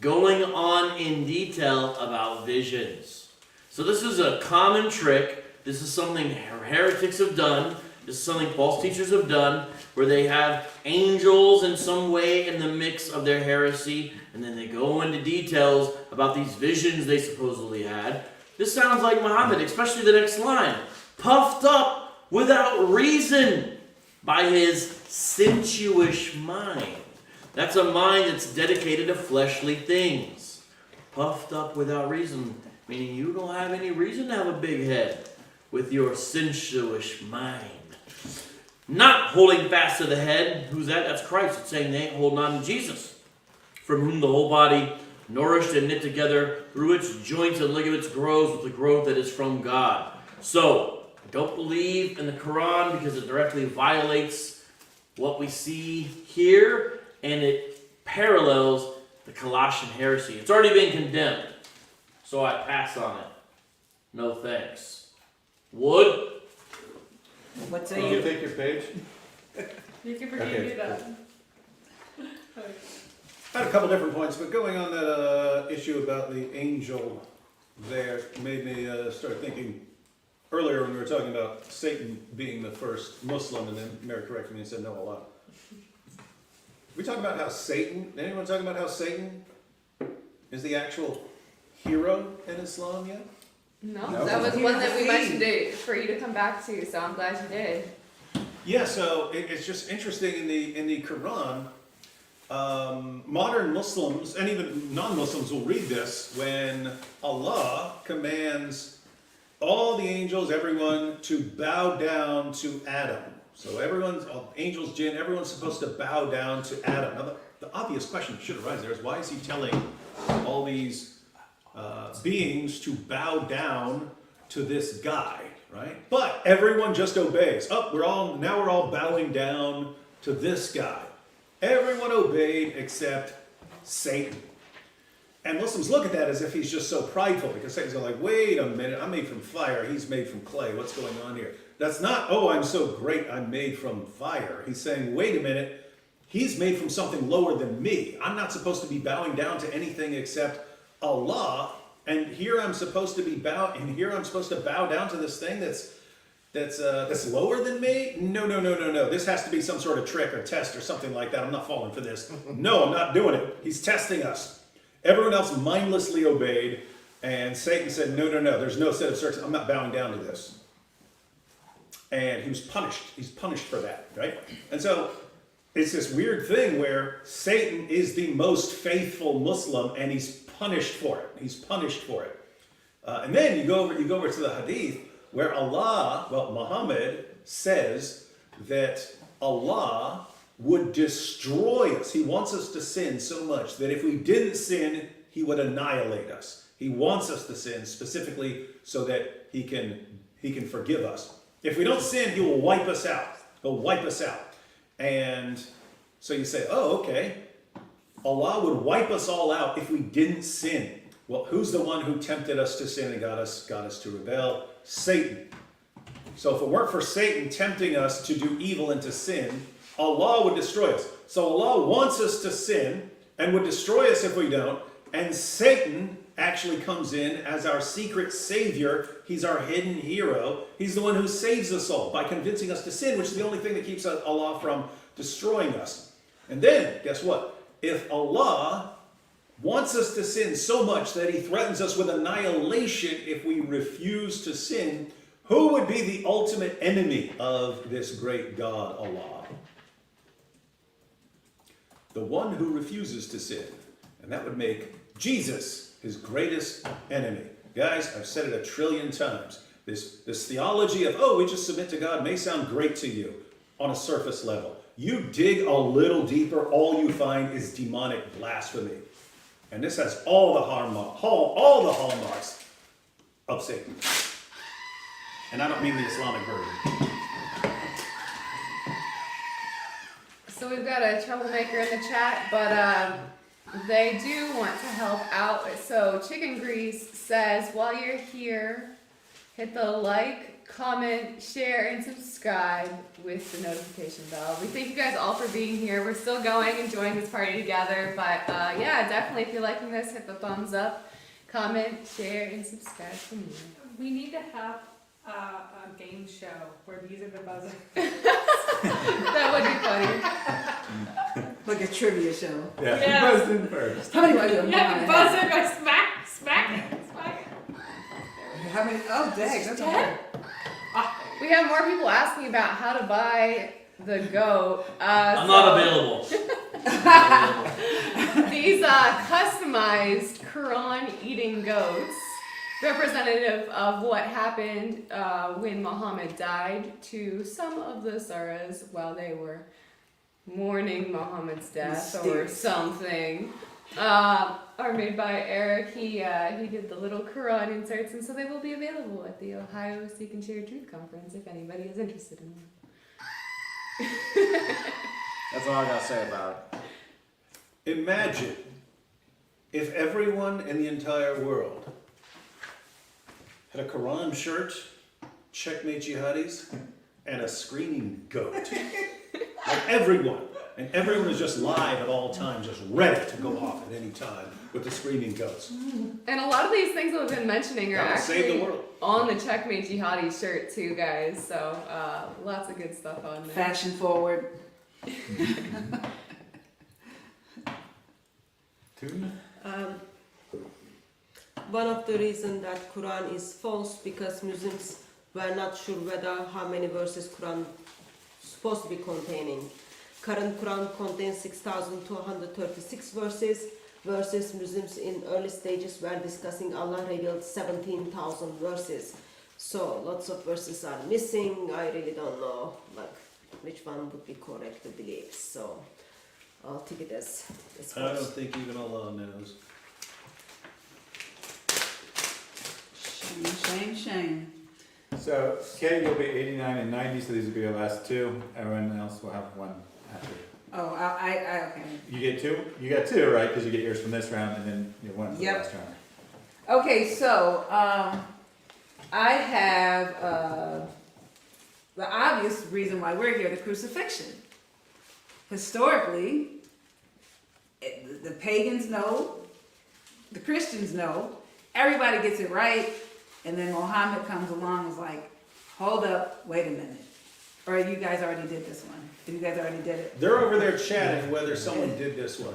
Going on in detail about visions. So this is a common trick. This is something heretics have done. This is something false teachers have done, where they have angels in some way in the mix of their heresy, and then they go into details about these visions they supposedly had. This sounds like Muhammad, especially the next line. Puffed up without reason by his sensuous mind. That's a mind that's dedicated to fleshly things. Puffed up without reason, meaning you don't have any reason to have a big head with your sensuous mind. Not holding fast to the head. Who's that? That's Christ. It's saying they ain't holding on to Jesus, from whom the whole body, nourished and knit together through its joints and ligaments, grows with the growth that is from God. So, I don't believe in the Quran because it directly violates what we see here, and it parallels the Colossian heresy. It's already been condemned, so I pass on it. No thanks. Wood? What say Did you you? take your page? You can forget Okay, me that. I had a couple different points, but going on that issue about the angel there made me start thinking earlier when we were talking about Satan being the first Muslim, and then Mary corrected me and said no, Allah. We talk about how Satan, anyone talking about how Satan is the actual hero in Islam yet? No, No. that was He's one that we the mentioned seed. it for you to come back to, so I'm glad you did. Yeah, so it's just interesting in the Quran. Modern Muslims and even non-Muslims will read this when Allah commands all the angels, everyone, to bow down to Adam. So everyone's, angels, jinn, everyone's supposed to bow down to Adam. Now the obvious question that should arise there is, why is he telling all these beings to bow down to this guy, right? But everyone just obeys. Oh, we're all bowing down to this guy. Everyone obeyed except Satan. And Muslims look at that as if he's just so prideful, because Satan's going like, wait a minute, I'm made from fire, he's made from clay, what's going on here? That's not, oh, I'm so great, I'm made from fire. He's saying, wait a minute, he's made from something lower than me. I'm not supposed to be bowing down to anything except Allah, and here I'm supposed to bow down to this thing that's lower than me? No. This has to be some sort of trick or test or something like that. I'm not falling for this. No, I'm not doing it. He's testing us. Everyone else mindlessly obeyed, and Satan said, no, there's no set of circumstances. I'm not bowing down to this. And he was punished. He's punished for that, right? And so it's this weird thing where Satan is the most faithful Muslim, and he's punished for it. He's punished for it. And then you go over to the Hadith, where Muhammad says that Allah would destroy us. He wants us to sin so much that if we didn't sin, he would annihilate us. He wants us to sin specifically so that he can forgive us. If we don't sin, he will wipe us out. He'll wipe us out. And so you say, oh, okay. Allah would wipe us all out if we didn't sin. Well, who's the one who tempted us to sin and got us to rebel? Satan. So if it weren't for Satan tempting us to do evil and to sin, Allah would destroy us. So Allah wants us to sin and would destroy us if we don't. And Satan actually comes in as our secret savior. He's our hidden hero. He's the one who saves us all by convincing us to sin, which is the only thing that keeps Allah from destroying us. And then, guess what? If Allah wants us to sin so much that he threatens us with annihilation if we refuse to sin, who would be the ultimate enemy of this great God, Allah? The one who refuses to sin. And that would make Jesus his greatest enemy. Guys, I've said it 1 trillion times. This theology of, oh, we just submit to God may sound great to you on a surface level. You dig a little deeper, all you find is demonic blasphemy. And this has all the hallmarks of Satan. And I don't mean the Islamic version. So we've got a troublemaker in the chat, but they do want to help out. So Chicken Grease says, while you're here, hit the like, comment, share, and subscribe with the notification bell. We thank you guys all for being here. We're still going, enjoying this party together, but yeah, definitely if you're liking this, hit the thumbs up, comment, share, and subscribe for more. We need to have a game show where these are the buzzers. That would be funny. Like a trivia show. Yeah, Yeah. who buzzed in first? How many do I do? Yeah, buzzer, go smack, smack. How many? Oh, dang, that's hard. We have more people asking about how to buy the goat. I'm not available. These customized Quran eating goats, representative of what happened when Muhammad died to some of the surahs while they were mourning Muhammad's death or something, are made by Eric. He did the little Quran inserts, and so they will be available at the Ohio Seek and Share Truth Conference if anybody is interested in them. That's all I gotta say about it. Imagine if everyone in the entire world had a Quran shirt, checkmate jihadis, and a screaming goat. Like everyone. And everyone is just live at all times, just ready to go off at any time with the screaming goats. And a lot of these things that we've been mentioning are That would save the actually world. on the Checkmate Jihadi shirt too, guys. So lots of good stuff on there. Fashion forward. Tuna? One of the reasons that Quran is false because Muslims were not sure whether how many verses Quran supposed to be containing. Current Quran contains 6,236 verses, versus Muslims in early stages were discussing Allah revealed 17,000 verses. So lots of verses are missing. I really don't know like which one would be correct to believe. So I'll take it as I don't false. think even Allah knows. Shame. So, Kate, you'll be 89 and 90, so these will be your last two. Everyone else will have one after. Oh, I okay. You get two? You got two, right? Because you get yours from this round, and then you have one for the Yep. last round. Okay, so I have the obvious reason why we're here, the crucifixion. Historically, the pagans know, the Christians know, everybody gets it right, and then Muhammad comes along and is like, hold up, wait a minute. Or you guys already did this one. You guys already did it. They're over there chatting whether someone did this one.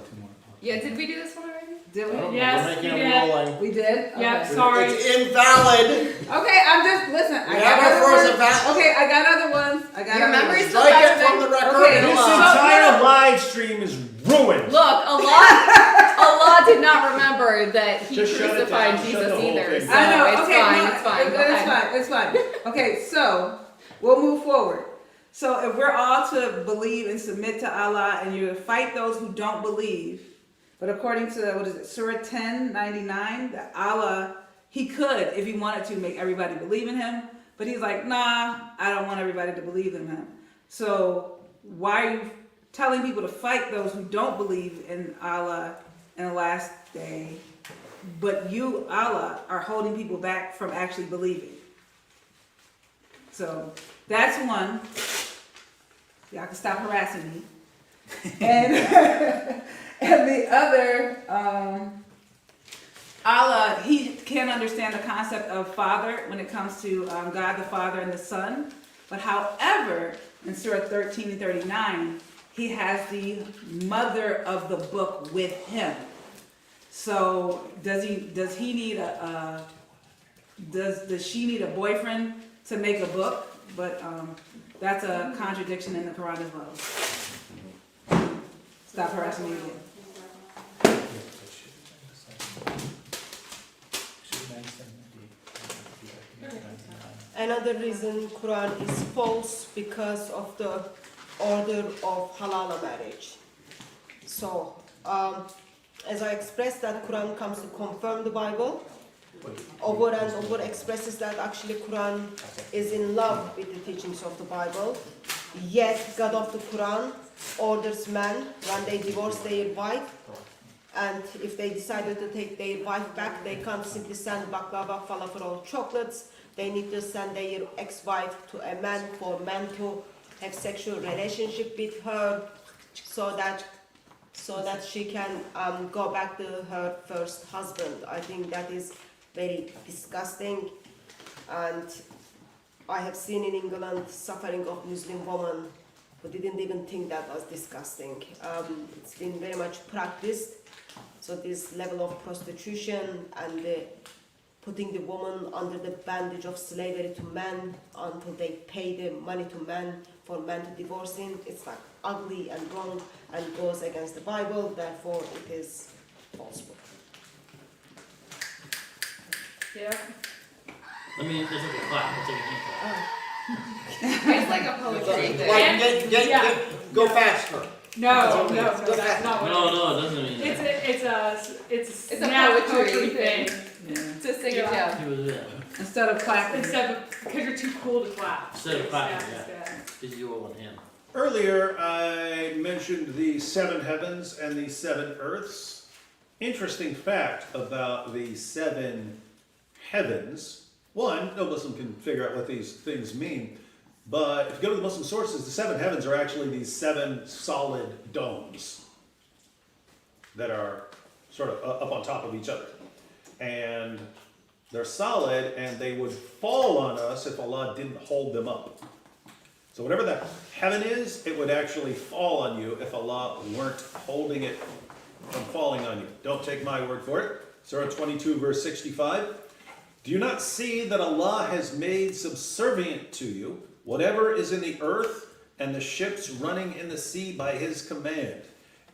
Yeah, did we do this one already? Did I don't know, we? Yes, we're making you them did. rolling. We did? Yeah, Okay. sorry. It's invalid. Okay, I'm just, listen, I We got have our other first ones. invalid. Okay, I got other ones. I got Your other memory's ones. still Strike it better from than- the record. Okay, and This allow. entire live stream is ruined. Look, Allah did not remember that He Just shut it crucified down, shut Jesus the whole either. thing So I know. it's Okay, fine. no, It's fine. Go ahead. It's fine. Okay, so we'll move forward. So if we're all to believe and submit to Allah, and you fight those who don't believe, but according to what is it, Surah 10:99, that Allah, He could, if He wanted to, make everybody believe in Him, but He's like, nah, I don't want everybody to believe in Him. So why are you telling people to fight those who don't believe in Allah in the last day, but you, Allah, are holding people back from actually believing? So that's one. Y'all can stop harassing me. And and the other, Allah, He can't understand the concept of Father when it comes to God the Father and the Son. But however, in Surah 13:39, He has the mother of the book with Him. So does he need does she need a boyfriend to make a book? But that's a contradiction in the Quran as well. Stop harassing me again. Another reason Quran is false because of the order of halal marriage. So, as I expressed, that Quran comes to confirm the Bible. Over and over expresses that actually Quran is in love with the teachings of the Bible. Yet God of the Quran orders men when they divorce their wife, and if they decided to take their wife back, they can't simply send baklava, falafel or chocolates. They need to send their ex-wife to a man for men to have sexual relationship with her, so that she can go back to her first husband. I think that is very disgusting, and I have seen in England suffering of Muslim women who didn't even think that was disgusting. It's been very much practiced. So this level of prostitution and putting the woman under the bandage of slavery to men until they pay the money to men for men to divorce him, it's like ugly and wrong and goes against the Bible. Therefore, it is false book. Yeah. Let's take a clap. Let's take a hand clap. It's like a poetry thing. Like, go faster. No, that's not what No, it doesn't mean that. it's a snap poetry thing. To sing it down. He was there. Instead of clapping. Instead of, because you're too cool to clap. Instead of clapping, Yeah, yeah. instead. Because you were one hand. Earlier, I mentioned the 7 heavens and the 7 earths. Interesting fact about the 7 heavens. One, no Muslim can figure out what these things mean. But if you go to the Muslim sources, the seven heavens are actually these seven solid domes that are sort of up on top of each other. And they're solid, and they would fall on us if Allah didn't hold them up. So whatever that heaven is, it would actually fall on you if Allah weren't holding it from falling on you. Don't take my word for it. Surah 22, verse 65. Do you not see that Allah has made subservient to you whatever is in the earth and the ships running in the sea by His command?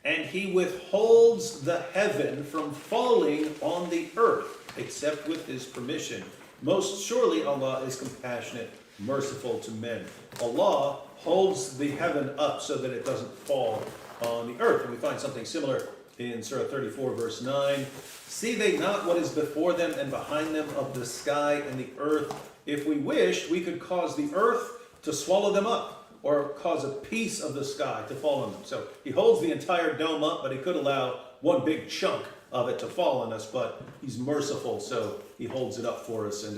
And He withholds the heaven from falling on the earth, except with His permission. Most surely Allah is compassionate, merciful to men. Allah holds the heaven up so that it doesn't fall on the earth. And we find something similar in Surah 34, verse 9. See they not what is before them and behind them of the sky and the earth? If we wished, we could cause the earth to swallow them up, or cause a piece of the sky to fall on them. So He holds the entire dome up, but He could allow one big chunk of it to fall on us, but He's merciful, so He holds it up for us. And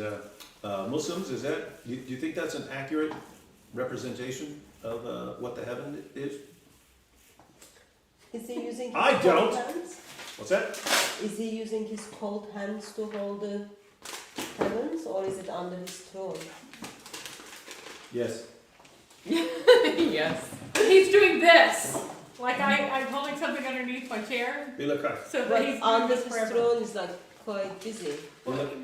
Muslims, do you think that's an accurate representation of what the heaven is? Is he using his I cold don't. hands? What's that? Is he using his cold hands to hold the heavens, or is it under his throne? Yes. Yes. He's doing this. Like I'm holding something underneath my chair. So that But he's doing under this his forever. throne is like quite busy.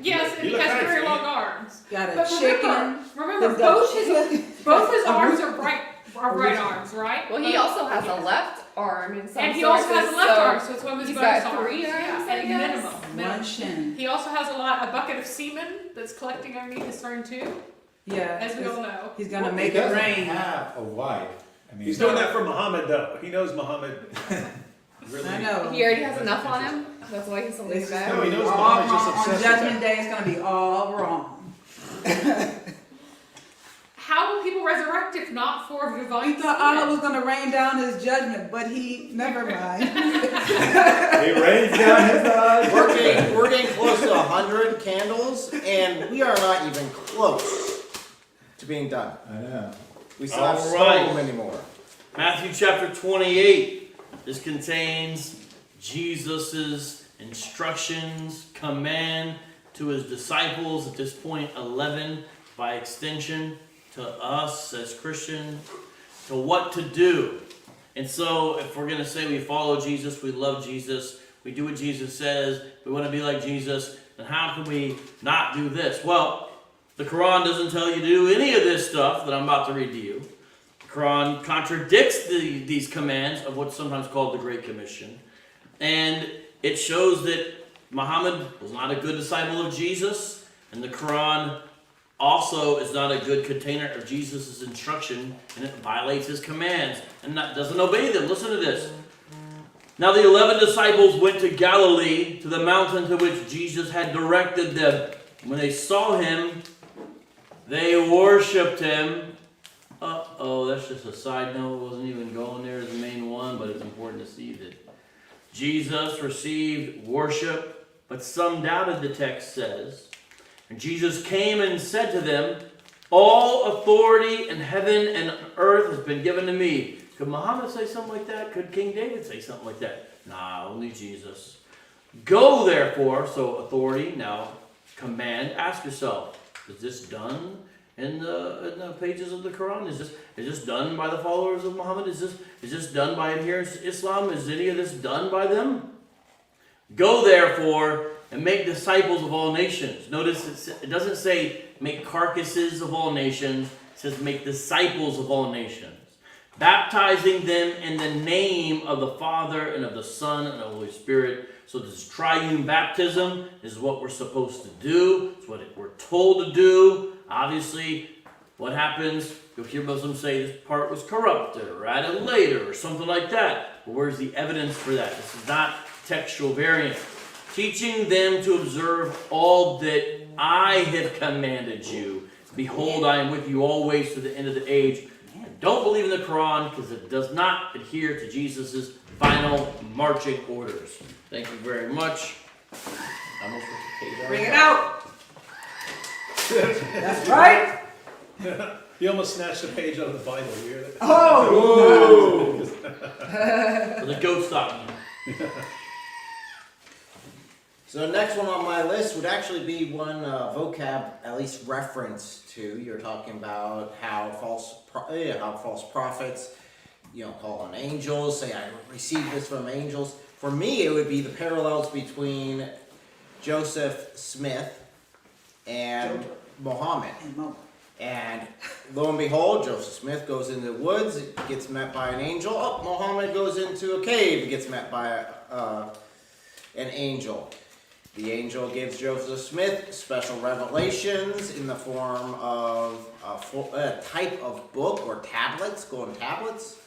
Yes, and he has very long arms. Got a But chicken. remember He's got- both his arms are right arms, right? Well, he also has a left arm in some And he also has a sources, left so arm, so it's one of his he's bonus got arms. 3 arms, Yeah, I at guess. minimum. One shin. He also has a bucket of semen that's collecting underneath his throne too, Yeah. as we all know. He's gonna He make it doesn't rain. have a wife. I mean, He's doing that for Muhammad, though. He knows Muhammad really. I know. He already has enough on him. That's why he's holding This it is back. No, gonna he be knows all Muhammad's just wrong. On obsessed with Judgment Day, it's gonna be all wrong. How will people resurrect if not for He divine thought Allah was gonna rain down His judgment, but He never mind. he rains down his eyes. We're getting close to 100 candles, and we are not even close to being done. I know. We still have so Alright. many more. Matthew chapter 28. This contains Jesus's instructions, command to His disciples, at this point 11 by extension to us as Christians, to what to do. And so if we're going to say we follow Jesus, we love Jesus, we do what Jesus says, we want to be like Jesus, then how can we not do this? Well, the Quran doesn't tell you to do any of this stuff that I'm about to read to you. The Quran contradicts these commands of what's sometimes called the Great Commission. And it shows that Muhammad was not a good disciple of Jesus, and the Quran also is not a good container of Jesus' instruction, and it violates His commands and doesn't obey them. Listen to this. Now the 11 disciples went to Galilee, to the mountain to which Jesus had directed them. When they saw Him, they worshipped Him. Uh-oh, that's just a side note. It wasn't even going there as the main one, but it's important to see that Jesus received worship, but some doubted, the text says. And Jesus came and said to them, all authority in heaven and earth has been given to me. Could Muhammad say something like that? Could King David say something like that? Nah, only Jesus. Go therefore, so authority, now command, ask yourself, is this done in the pages of the Quran? Is this done by the followers of Muhammad? Is this done by adherents to Islam? Is any of this done by them? Go therefore and make disciples of all nations. Notice it doesn't say make carcasses of all nations. It says make disciples of all nations. Baptizing them in the name of the Father and of the Son and of the Holy Spirit. So this triune baptism is what we're supposed to do. It's what we're told to do. Obviously, what happens, you'll hear Muslims say this part was corrupted or added later or something like that. But where's the evidence for that? This is not textual variant. Teaching them to observe all that I have commanded you. Behold, I am with you always to the end of the age. And don't believe in the Quran because it does not adhere to Jesus' final marching orders. Thank you very much. Almost with the page Bring it out. That's right. He almost snatched a page out of the Bible. You hear that? Oh! Or the goat stopped me. So the next one on my list would actually be one vocab at least reference to. You're talking about how false prophets, call on angels, say I received this from angels. For me, it would be the parallels between Joseph Smith and Muhammad. And lo and behold, Joseph Smith goes into the woods, gets met by an angel. Oh, Muhammad goes into a cave, gets met by an angel. The angel gives Joseph Smith special revelations in the form of a type of book or tablets, golden tablets.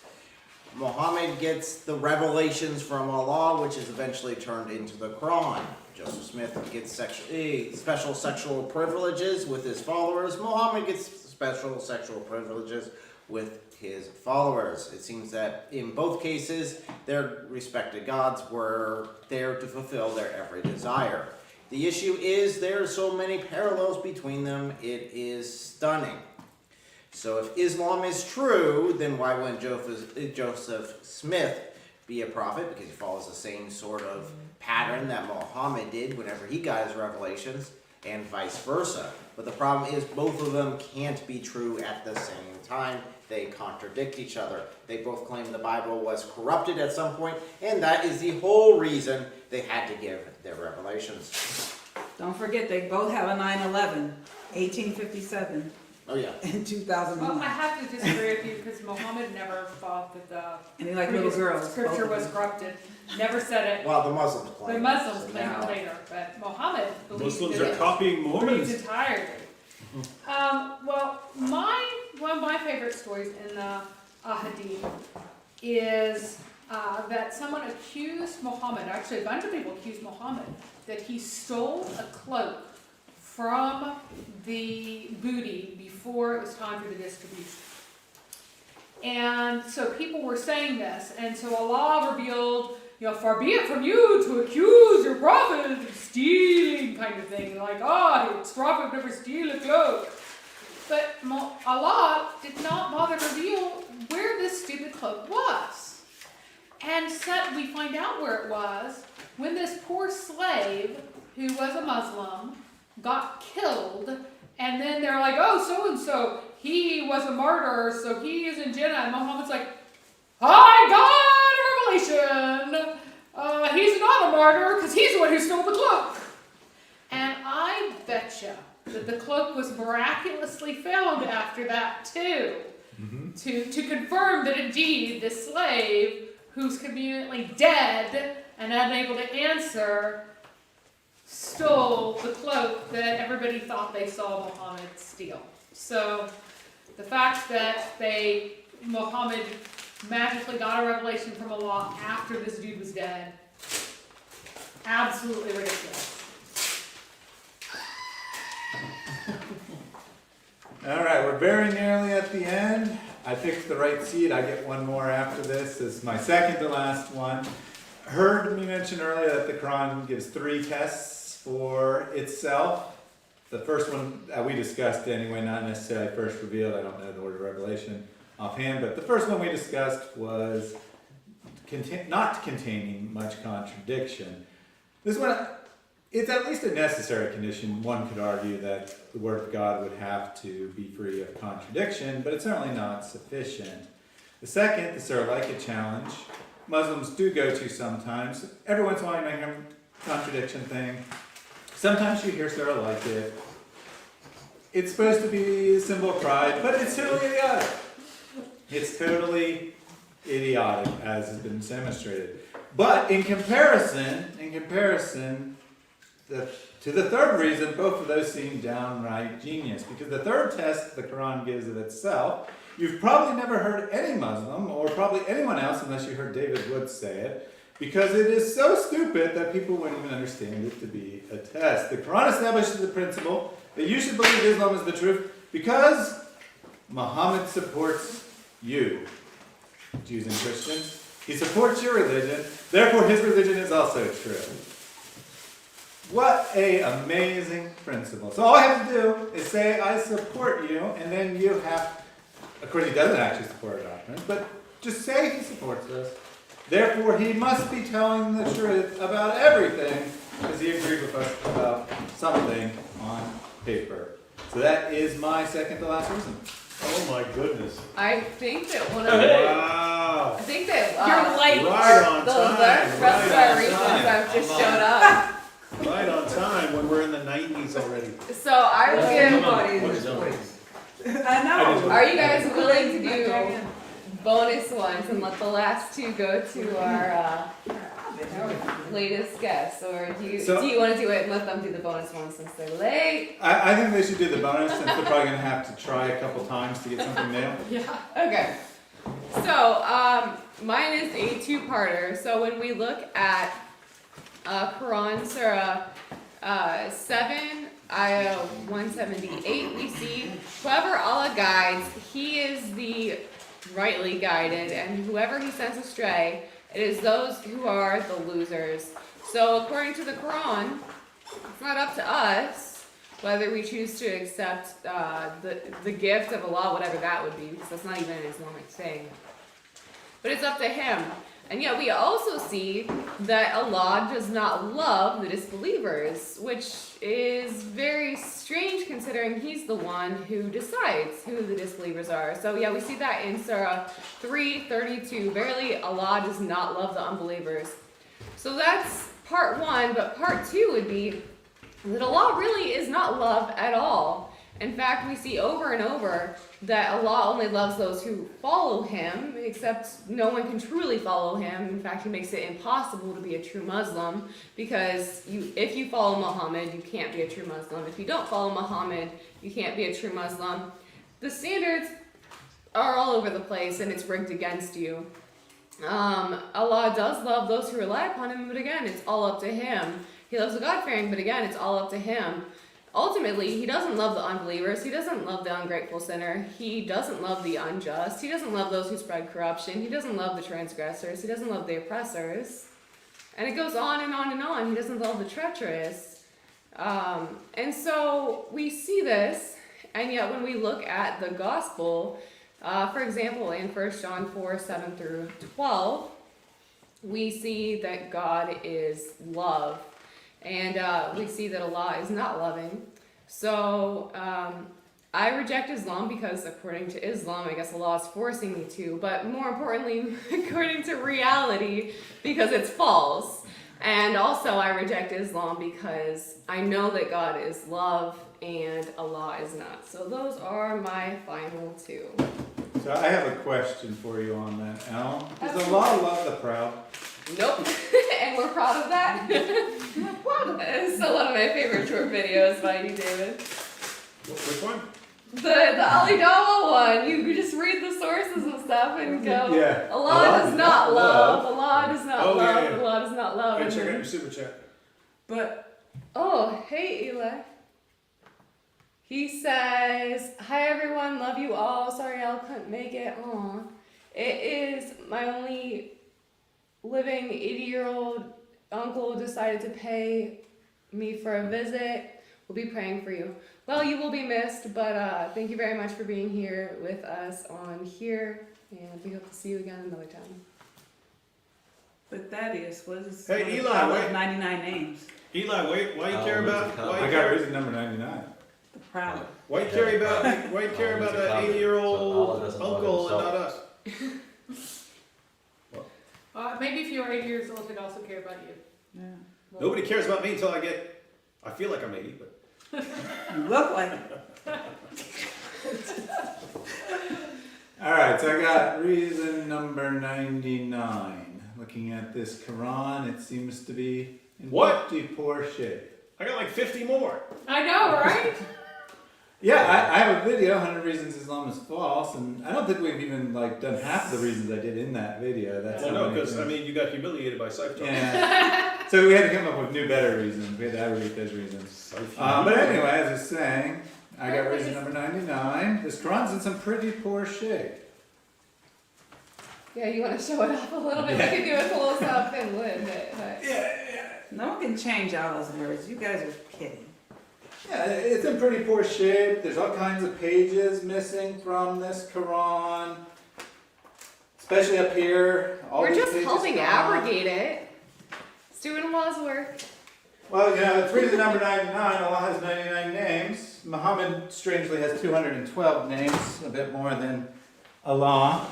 Muhammad gets the revelations from Allah, which is eventually turned into the Quran. Joseph Smith gets special sexual privileges with his followers. Muhammad gets special sexual privileges with his followers. It seems that in both cases, their respected gods were there to fulfill their every desire. The issue is there are so many parallels between them, it is stunning. So if Islam is true, then why wouldn't Joseph Smith be a prophet? Because he follows the same sort of pattern that Muhammad did whenever he got his revelations, and vice versa. But the problem is both of them can't be true at the same time. They contradict each other. They both claim the Bible was corrupted at some point, and that is the whole reason they had to give their revelations. Don't forget, they both have a 9/11, 1857 Oh yeah. and 2001. Well, I have to disagree with you because Muhammad never thought that And they the like little previous girls. scripture both was of them. corrupted. Never said it. Well, the Muslims claim The it, Muslims so claimed now- it later, but Muhammad believed Muslims it are in copying its Mormons. entirety. Well, one of my favorite stories in the Hadith is that someone accused Muhammad, actually a bunch of people accused Muhammad, that he stole a cloak from the booty before it was time for the distribution. And so people were saying this, and so Allah revealed, far be it from you to accuse your prophet of stealing, kind of thing. Like, his prophet would never steal a cloak. But Allah did not bother to reveal where this stupid cloak was. And we find out where it was when this poor slave, who was a Muslim, got killed, and then they're like, oh, so-and-so, he was a martyr, so he is in Jannah. And Muhammad's like, I got a revelation. He's not a martyr because he's the one who stole the cloak. And I betcha that the cloak was miraculously found after that too, to confirm that indeed this slave, who's conveniently dead and unable to answer, stole the cloak that everybody thought they saw Muhammad steal. So the fact that Muhammad magically got a revelation from Allah after this dude was dead, absolutely ridiculous. All right, we're very nearly at the end. I picked the right seat. I get one more after this. This is my second to last one. Heard me mention earlier that the Quran gives 3 tests for itself. The first one we discussed anyway, not necessarily first revealed. I don't know the word of revelation offhand, but the first one we discussed was not containing much contradiction. This one, it's at least a necessary condition. One could argue that the Word of God would have to be free of contradiction, but it's certainly not sufficient. The second, the Celebratory challenge, Muslims do go to sometimes. Every once in a while you make a contradiction thing. Sometimes you hear sort of like it. It's supposed to be a symbol of pride, but it's totally idiotic. It's totally idiotic, as has been demonstrated. But in comparison, to the third reason, both of those seem downright genius. Because the third test the Quran gives of itself, you've probably never heard any Muslim, or probably anyone else unless you heard David Wood say it, because it is so stupid that people wouldn't even understand it to be a test. The Quran establishes the principle that you should believe Islam is the truth because Muhammad supports you, Jews and Christians. He supports your religion, therefore his religion is also true. What a amazing principle. So all I have to do is say I support you, and then you have, of course he doesn't actually support our doctrine, but just say he supports us. Therefore he must be telling the truth about everything, because he agreed with us about something on paper. So that is my second to last reason. Oh my goodness. I think that one of the, Wow. I think that You're late. Right on the time. rest of Right our on reasons time. have just showed up. Right on time when we're in the 90s already. So I will give. Everybody What in is this that? place. I know. Are you guys willing to do bonus ones and let the last two go to our latest guests, or do you want to do it and let them do the bonus ones since they're late? I think they should do the bonus, since they're probably going to have to try a couple times to get something nailed. Yeah. Okay. So mine is a two-parter. So when we look at Quran Surah 7, Ayah 178, we see whoever Allah guides, he is the rightly guided, and whoever he sends astray, it is those who are the losers. So according to the Quran, it's not up to us whether we choose to accept the gift of Allah, whatever that would be, because that's not even an Islamic thing. But it's up to him. And yet we also see that Allah does not love the disbelievers, which is very strange considering he's the one who decides who the disbelievers are. So yeah, we see that in Surah 3:32. Verily, Allah does not love the unbelievers. So that's part one, but part two would be that Allah really is not love at all. In fact, we see over and over that Allah only loves those who follow him, except no one can truly follow him. In fact, he makes it impossible to be a true Muslim, because if you follow Muhammad, you can't be a true Muslim. If you don't follow Muhammad, you can't be a true Muslim. The standards are all over the place, and it's rigged against you. Allah does love those who rely upon him, but again, it's all up to him. He loves the God-fearing, but again, it's all up to him. Ultimately, he doesn't love the unbelievers. He doesn't love the ungrateful sinner. He doesn't love the unjust. He doesn't love those who spread corruption. He doesn't love the transgressors. He doesn't love the oppressors. And it goes on and on and on. He doesn't love the treacherous. And so we see this, and yet when we look at the gospel, for example, in 1 John 4:7 through 12, we see that God is love. And we see that Allah is not loving. So I reject Islam because according to Islam, I guess Allah is forcing me to. But more importantly, according to reality, because it's false. And also I reject Islam because I know that God is love and Allah is not. So those are my final two. So I have a question for you on that, Elle. Does Allah love the proud? Nope. And we're proud of that. It's still one of my favorite short videos by you, David. Which one? The Ali Dawah one. You just read the sources and stuff and go, Yeah. Allah does not love. Allah does not Oh, love. yeah, yeah. Allah does not love. Hey, And check out then- your super chat. But Oh, hey Eli. He says, "Hi everyone, love you all. Sorry I couldn't make it. Aw. It is my only living 80-year-old uncle decided to pay me for a visit. We'll be praying for you. Well, you will be missed, but thank you very much for being here with us on here, and we hope to see you again another time." Thaddeus was Hey, Eli, wait. 99 names. Eli, why you care about? Why I you got care? reason number 99. The proud. Why you care about? Why you care about that 80-year-old uncle and not us? Maybe if you were 80 years old, they'd also care about you. Yeah. Well, Nobody cares about me until I feel like I'm 80, but. You look like it. All right, so I got reason number 99. Looking at this Quran, it seems to be in What? pretty poor shape. I got like 50 more. I know, right? Yeah, I have a video, 100 Reasons Islam is False, and I don't think we've even done half the reasons I did in that video. That's Well, how no, many because things- you got humiliated by Cypher. Yeah. So we had to come up with new, better reasons. We had to abrogate those reasons. But anyway, as I was saying, I got reason number 99. This Quran's in some pretty poor shape. Yeah, you want to show it off a little bit? We could do a close up and live it. But... No one can change all those words. You guys are kidding. Yeah, it's in pretty poor shape. There's all kinds of pages missing from this Quran. Especially up here. All We're these just pages helping gone. abrogate it. It's doing Allah's work. Well, you know, it's reason number 99. Allah has 99 names. Muhammad, strangely, has 212 names, a bit more than Allah.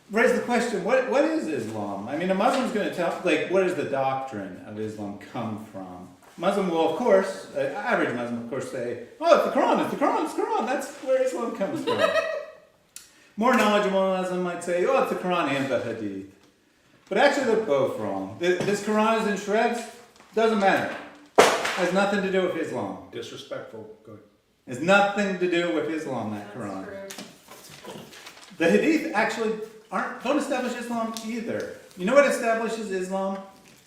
Raise the question, what is Islam? I mean, a Muslim's going to tell, like, where does the doctrine of Islam come from? Muslim will, of course, average Muslim, of course, say, oh, it's the Quran, it's the Quran, it's the Quran. That's where Islam comes from. More knowledgeable Muslim might say, oh, it's the Quran and the Hadith. But actually, they're both wrong. This Quran is in shreds. Doesn't matter. Has nothing to do with Islam. Disrespectful. Good. Has nothing to do with Islam, that Quran. The Hadith actually don't establish Islam either. You know what establishes Islam?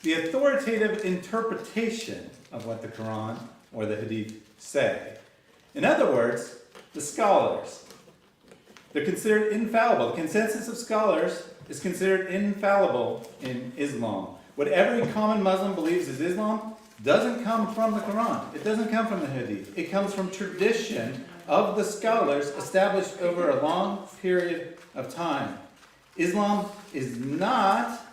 The authoritative interpretation of what the Quran or the Hadith say. In other words, the scholars. They're considered infallible. The consensus of scholars is considered infallible in Islam. What every common Muslim believes is Islam doesn't come from the Quran. It doesn't come from the Hadith. It comes from tradition of the scholars established over a long period of time. Islam is not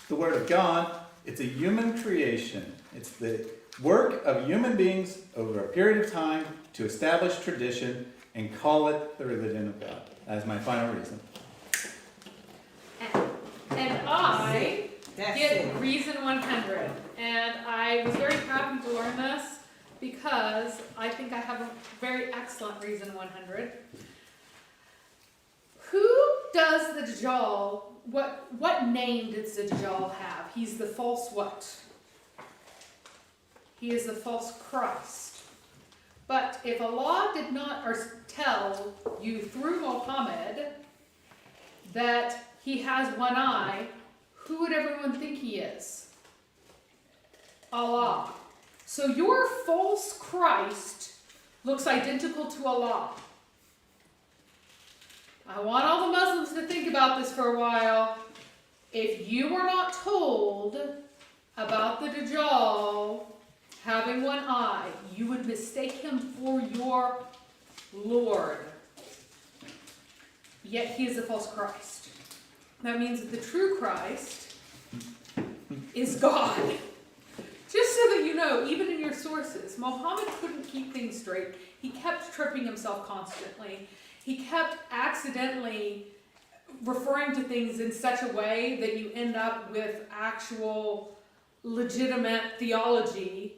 the word of God. It's a human creation. It's the work of human beings over a period of time to establish tradition and call it the religion of God. That is my final reason. And I That's get it. reason 100. And I was very happy to learn this because I think I have a very excellent reason 100. Who does the Dajjal, what name does the Dajjal have? He's the false what? He is the false Christ. But if Allah did not tell you through Muhammad that he has one eye, who would everyone think he is? Allah. So your false Christ looks identical to Allah. I want all the Muslims to think about this for a while. If you were not told about the Dajjal having one eye, you would mistake him for your Lord. Yet he is a false Christ. That means that the true Christ is God. Just so that you know, even in your sources, Muhammad couldn't keep things straight. He kept tripping himself constantly. He kept accidentally referring to things in such a way that you end up with actual legitimate theology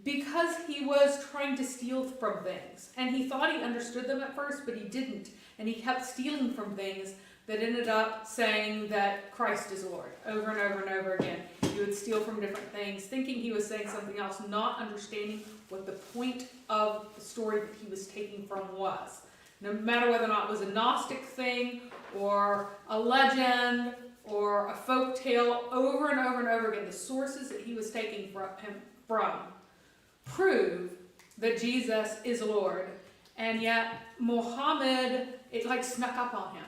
because he was trying to steal from things. And he thought he understood them at first, but he didn't. And he kept stealing from things that ended up saying that Christ is Lord over and over and over again. He would steal from different things, thinking he was saying something else, not understanding what the point of the story that he was taking from was. No matter whether or not it was a Gnostic thing, or a legend, or a folk tale, over and over and over again, the sources that he was taking from prove that Jesus is Lord. And yet, Muhammad, it like snuck up on him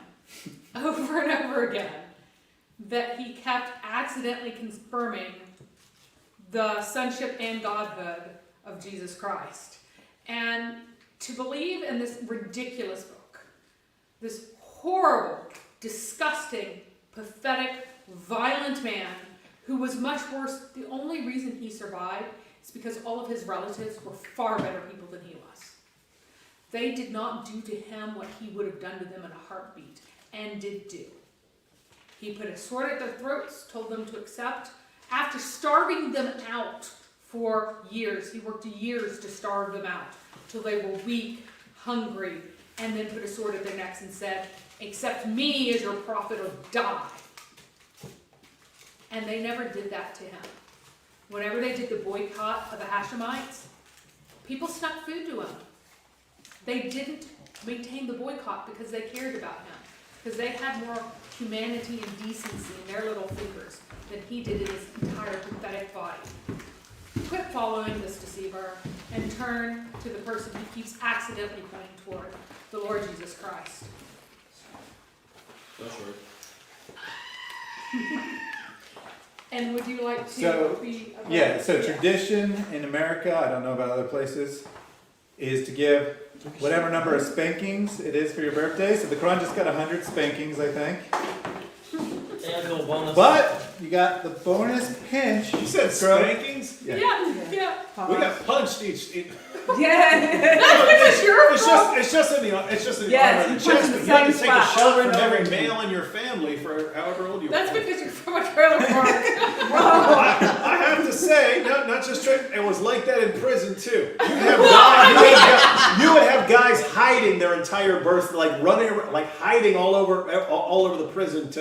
over and over again, that he kept accidentally confirming the sonship and godhood of Jesus Christ. And to believe in this ridiculous book, this horrible, disgusting, pathetic, violent man who was much worse, the only reason he survived is because all of his relatives were far better people than he was. They did not do to him what he would have done to them in a heartbeat, and did do. He put a sword at their throats, told them to accept. After starving them out for years, he worked years to starve them out, till they were weak, hungry, and then put a sword at their necks and said, accept me as your prophet or die. And they never did that to him. Whenever they did the boycott of the Hashemites, people snuck food to him. They didn't maintain the boycott because they cared about him, because they had more humanity and decency in their little fingers than he did in his entire pathetic body. Quit following this deceiver and turn to the person who keeps accidentally pointing toward the Lord Jesus Christ. That's right. And would you like to So, be? Yeah, so tradition in America, I don't know about other places, is to give whatever number of spankings it is for your birthday. So the Quran just got 100 spankings, I think. And no bonus. But you got the bonus pinch. You said Grow- spankings? Yeah, yeah. We got punched each. Yeah. That's your It's fault. just in the arm Yes, of you the punch chest, in but the you have to same take a spot shot over from and every over. male in your family for however old you That's are. because you're from a trailer park. I have to say, not just straight, it was like that in prison too. You would have guys hiding their entire birth, like running, like hiding all over the prison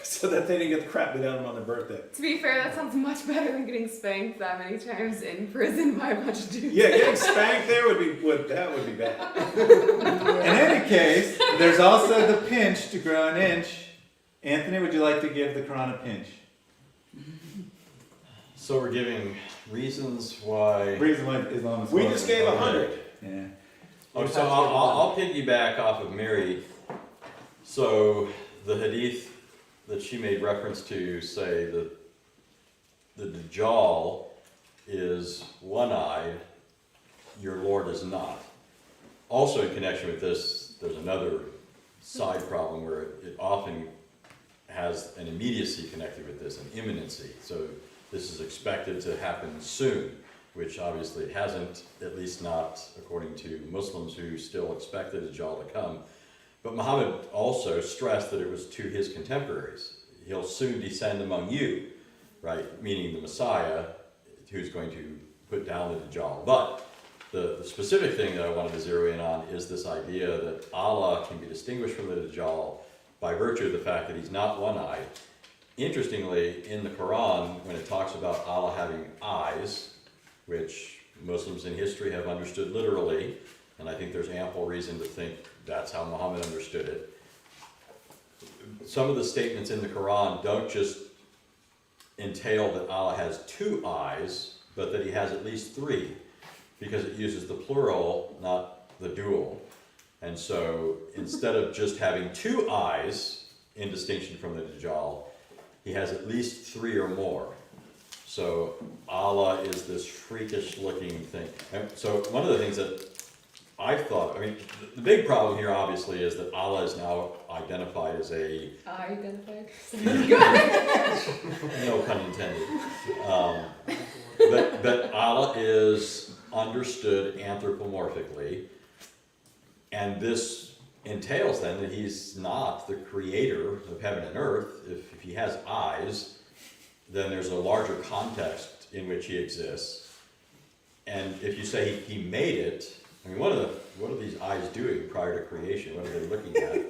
so that they didn't get the crap beat out of them on their birthday. To be fair, that sounds much better than getting spanked that many times in prison by a bunch of dudes. Yeah, getting spanked there would be bad. In any case, there's also the pinch to grow an inch. Anthony, would you like to give the Quran a pinch? So we're giving reasons why. Reason why Islam is We close. just gave 100. Yeah. Oh, so I'll piggyback off of Mary. So the hadith that she made reference to say that the Dajjal is one-eyed, your Lord is not. Also in connection with this, there's another side problem where it often has an immediacy connected with this, an imminency. So this is expected to happen soon, which obviously it hasn't, at least not according to Muslims who still expect the Dajjal to come. But Muhammad also stressed that it was to his contemporaries. He'll soon descend among you, right? Meaning the Messiah, who's going to put down the Dajjal. But the specific thing that I wanted to zero in on is this idea that Allah can be distinguished from the Dajjal by virtue of the fact that he's not one-eyed. Interestingly, in the Quran, when it talks about Allah having eyes, which Muslims in history have understood literally, and I think there's ample reason to think that's how Muhammad understood it. Some of the statements in the Quran don't just entail that Allah has two eyes, but that he has at least three, because it uses the plural, not the dual. And so instead of just having two eyes, in distinction from the Dajjal, he has at least three or more. So Allah is this freakish looking thing. And so one of the things that I've thought, I mean, the big problem here obviously is that Allah is now identified as a... Identified? No pun intended. But Allah is understood anthropomorphically, and this entails then that he's not the creator of heaven and earth. If he has eyes, then there's a larger context in which he exists. And if you say he made it, I mean, what are these eyes doing prior to creation? What are they looking at?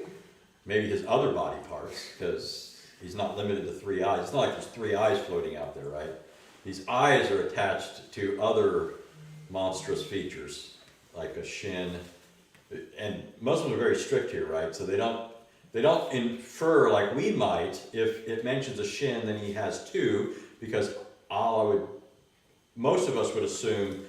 Maybe his other body parts, because he's not limited to three eyes. It's not like there's three eyes floating out there, right? These eyes are attached to other monstrous features, like a shin. And Muslims are very strict here, right? So they don't infer like we might. If it mentions a shin, then he has two, because most of us would assume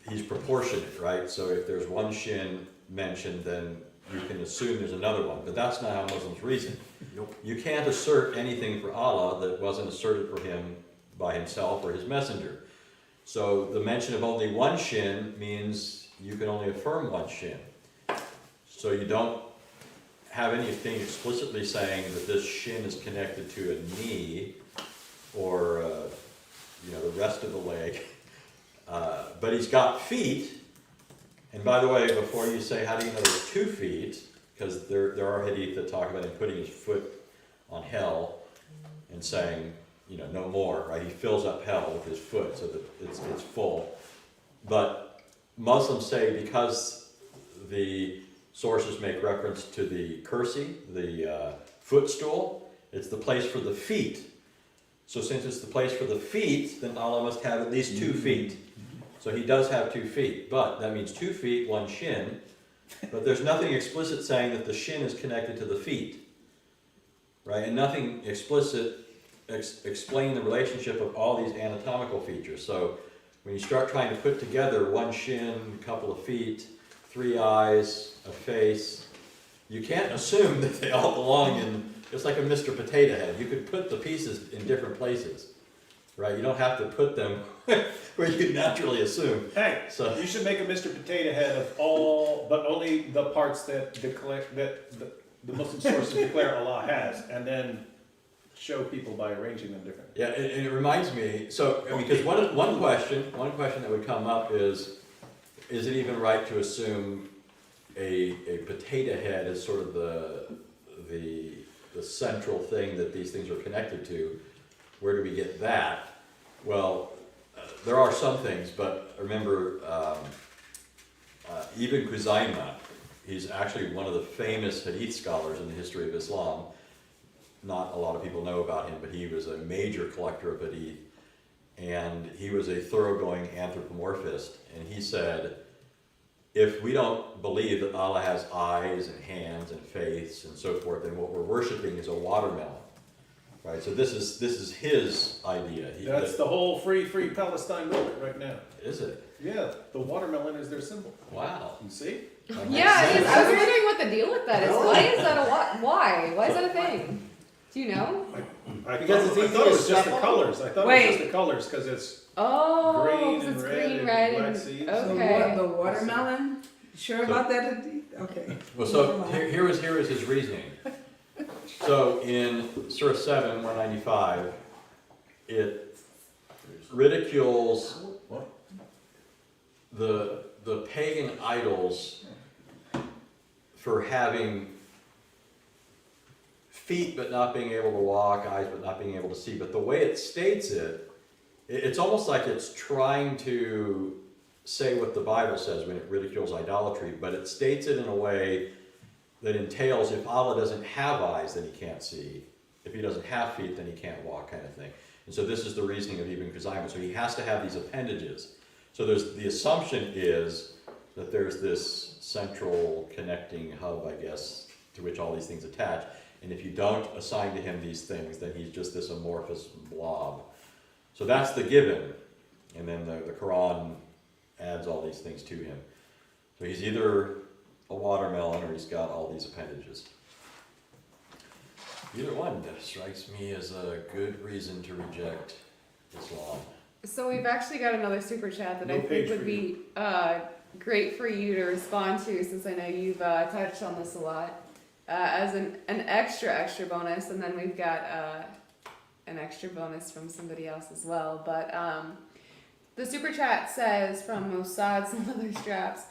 he's proportionate, right? So if there's one shin mentioned, then you can assume there's another one. But that's not how Muslims reason. Nope. You can't assert anything for Allah that wasn't asserted for him by himself or his messenger. So the mention of only one shin means you can only affirm one shin. So you don't have anything explicitly saying that this shin is connected to a knee or the rest of the leg. But he's got feet. And by the way, before you say, how do you know there's 2 feet? Because there are hadith that talk about him putting his foot on hell and saying, no more, right? He fills up hell with his foot so that it's full. But Muslims say because the sources make reference to the kursi, the footstool, it's the place for the feet. So since it's the place for the feet, then Allah must have at least 2 feet. So he does have 2 feet, but that means 2 feet, 1 shin. But there's nothing explicit saying that the shin is connected to the feet, right? And nothing explicit explaining the relationship of all these anatomical features. So when you start trying to put together 1 shin, a couple of feet, 3 eyes, a face, you can't assume that they all belong in it's like a Mr. Potato Head. You could put the pieces in different places, right? You don't have to put them where you could naturally assume. Hey, So- you should make a Mr. Potato Head of all, but only the parts that declare, that the Muslim sources declare Allah has, and then show people by arranging them differently. Yeah, and it reminds me, so, because one question that would come up is it even right to assume a potato head is sort of the central thing that these things are connected to? Where do we get that? Well, there are some things, but remember, Ibn Khuzaimah, he's actually one of the famous Hadith scholars in the history of Islam. Not a lot of people know about him, but he was a major collector of Hadith, and he was a thoroughgoing anthropomorphist, and he said, if we don't believe that Allah has eyes and hands and faiths and so forth, then what we're worshiping is a watermelon, right? So this is his idea. That's the whole free Palestine movement right now. Is it? Yeah, the watermelon is their symbol. Wow. You see? That makes Yeah, it is. sense. I was wondering what the deal with that is. Why is that a what? Why is that a thing? Do you know? Because it's I easy thought to it was just the shuffle. colors. I thought it was Wait. just the colors, because it's Oh, green 'cause and it's red green, and red, black and seeds. okay. The watermelon? Sure about that? Okay. Well, so here was his reasoning. So in Surah 7, 195, it ridicules the pagan idols for having feet but not being able to walk, eyes but not being able to see. But the way it states it, it's almost like it's trying to say what the Bible says when it ridicules idolatry, but it states it in a way that entails if Allah doesn't have eyes, then he can't see. If he doesn't have feet, then he can't walk, kind of thing. And so this is the reasoning of Ibn Khuzaimah. So he has to have these appendages. So the assumption is that there's this central connecting hub, I guess, to which all these things attach. And if you don't assign to him these things, then he's just this amorphous blob. So that's the given. And then the Quran adds all these things to him. So he's either a watermelon or he's got all these appendages. Either one strikes me as a good reason to reject Islam. So we've actually got another super chat that No I page think would for be great for you to respond to, since I know you've touched on this a lot, as an extra bonus, and then we've got an extra bonus from somebody else as well. But the super chat says, from Mossad's Leather Straps,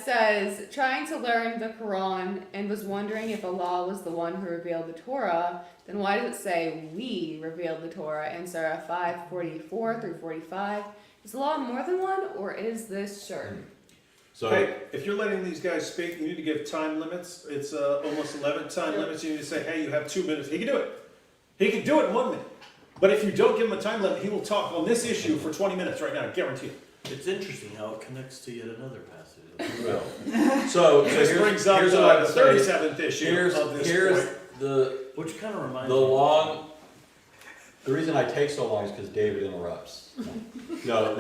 says, trying to learn the Quran and was wondering if Allah was the one who revealed the Torah, then why does it say we revealed the Torah in Surah 5:44 through 45? Is Allah more than one, or is this certain? So Hey, if you're letting these guys speak, you need to give time limits. It's almost 11 time limits. You need to say, hey, you have 2 minutes. He can do it. He can do it in 1 minute. But if you don't give him a time limit, he will talk on this issue for 20 minutes right now, I guarantee you. It's interesting how it connects to yet another passage. so This here's brings up what I the would say. 37th issue Here's of this point. Which kind of reminds The me. the reason I take so long is because David interrupts. No,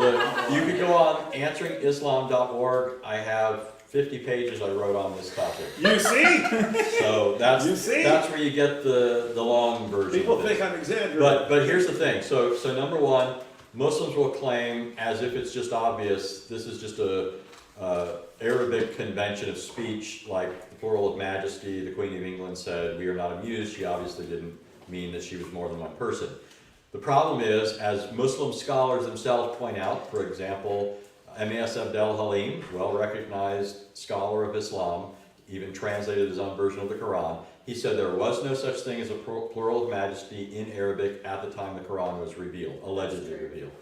you could go on answeringislam.org. I have 50 pages I wrote on this topic. You see? So that's You see? that's where you get the long version. People of this. think I'm exaggerating. But here's the thing. So number one, Muslims will claim, as if it's just obvious, this is just a Arabic convention of speech, like the plural of majesty. The Queen of England said, "We are not amused." She obviously didn't mean that she was more than one person. The problem is, as Muslim scholars themselves point out, for example, M.A.S. Abdel Halim, well-recognized scholar of Islam, even translated his own version of the Quran, he said there was no such thing as a plural of majesty in Arabic at the time the Quran was revealed, allegedly revealed.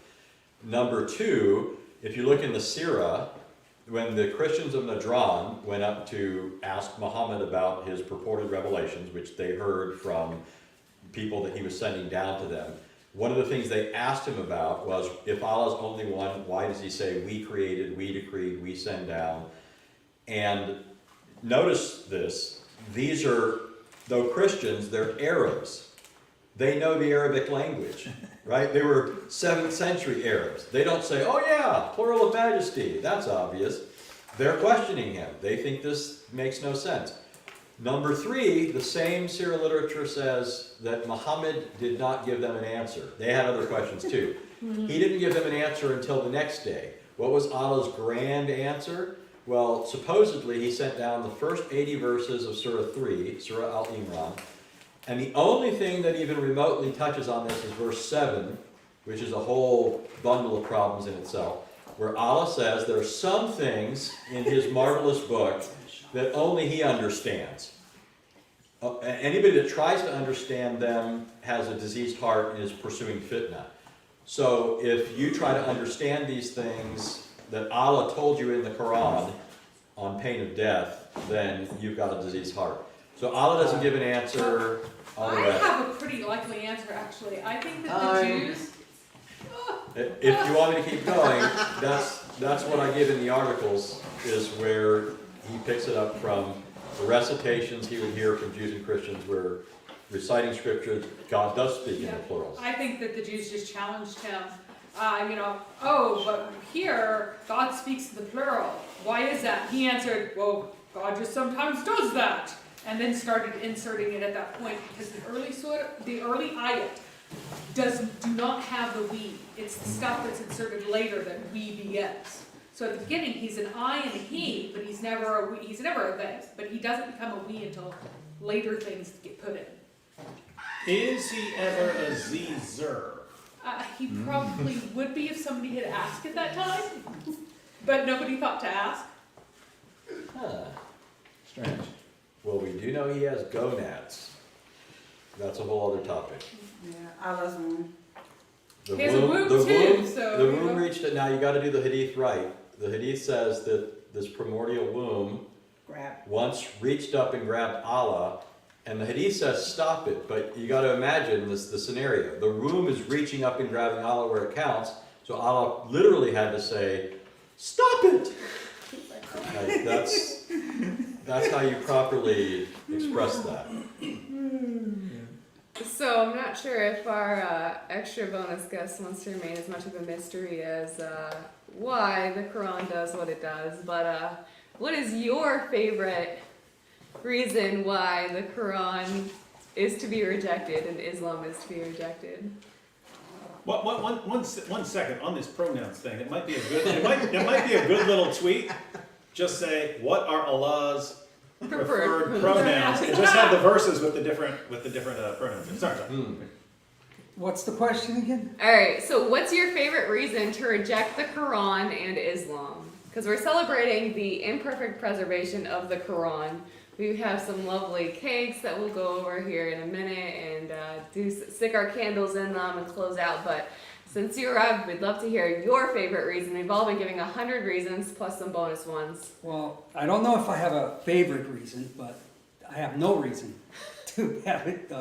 Number two, if you look in the Sirah, when the Christians of Najran went up to ask Muhammad about his purported revelations, which they heard from people that he was sending down to them, one of the things they asked him about was, if Allah's only one, why does he say we created, we decreed, we send down? And notice this, these are, though Christians, they're Arabs. They know the Arabic language, right? They were 7th century Arabs. They don't say, oh yeah, plural of majesty, that's obvious. They're questioning him. They think this makes no sense. Number 3, the same Syrian literature says that Muhammad did not give them an answer. They had other questions too. He didn't give them an answer until the next day. What was Allah's grand answer? Well, supposedly he sent down the first 80 verses of Surah 3, Surah Al-Imran, and the only thing that even remotely touches on this is verse 7, which is a whole bundle of problems in itself, where Allah says there are some things in His marvelous book that only He understands. Anybody that tries to understand them has a diseased heart and is pursuing fitna. So if you try to understand these things that Allah told you in the Quran on pain of death, then you've got a diseased heart. So Allah doesn't give an answer on the I rest. have a pretty likely answer, actually. I think that the Jews. If you want me to keep going, that's what I give in the articles, is where he picks it up from the recitations he would hear from Jews and Christians where reciting scripture, God does speak in the plurals. I think that the Jews just challenged him. Oh, but here, God speaks in the plural. Why is that? He answered, well, God just sometimes does that. And then started inserting it at that point, because the early ayat do not have the we. It's the stuff that's inserted later that we begins. So at the beginning, he's an I and a he, but he's never a we. He's never a they, but he doesn't become a we until later things get put in. Is he ever a Zer? He probably would be if somebody had asked at that time, but nobody thought to ask. Huh. Strange. Well, we do know he has gonads. That's a whole other topic. Yeah, Allah's womb. The He has a womb too, so the you womb know. reached it. Now you got to do the Hadith right. The Hadith says that this primordial womb Grab. once reached up and grabbed Allah, and the Hadith says stop it. But you got to imagine the scenario. The womb is reaching up and grabbing Allah where it counts. So Allah literally had to say, "Stop it." Like, that's how you properly express that. So I'm not sure if our extra bonus guest wants to remain as much of a mystery as why the Quran does what it does, but what is your favorite reason why the Quran is to be rejected and Islam is to be rejected? One second on this pronouns thing. It might be a good. It might be a good little tweet. Just say what are Allah's preferred pronouns, and just have the verses with the different pronouns. Sorry. What's the question again? Alright, so what's your favorite reason to reject the Quran and Islam? Because we're celebrating the imperfect preservation of the Quran. We have some lovely cakes that we'll go over here in a minute and stick our candles in them and close out. But since you're up, we'd love to hear your favorite reason. We've all been giving 100 reasons plus some bonus ones. Well, I don't know if I have a favorite reason, but I have no reason to have it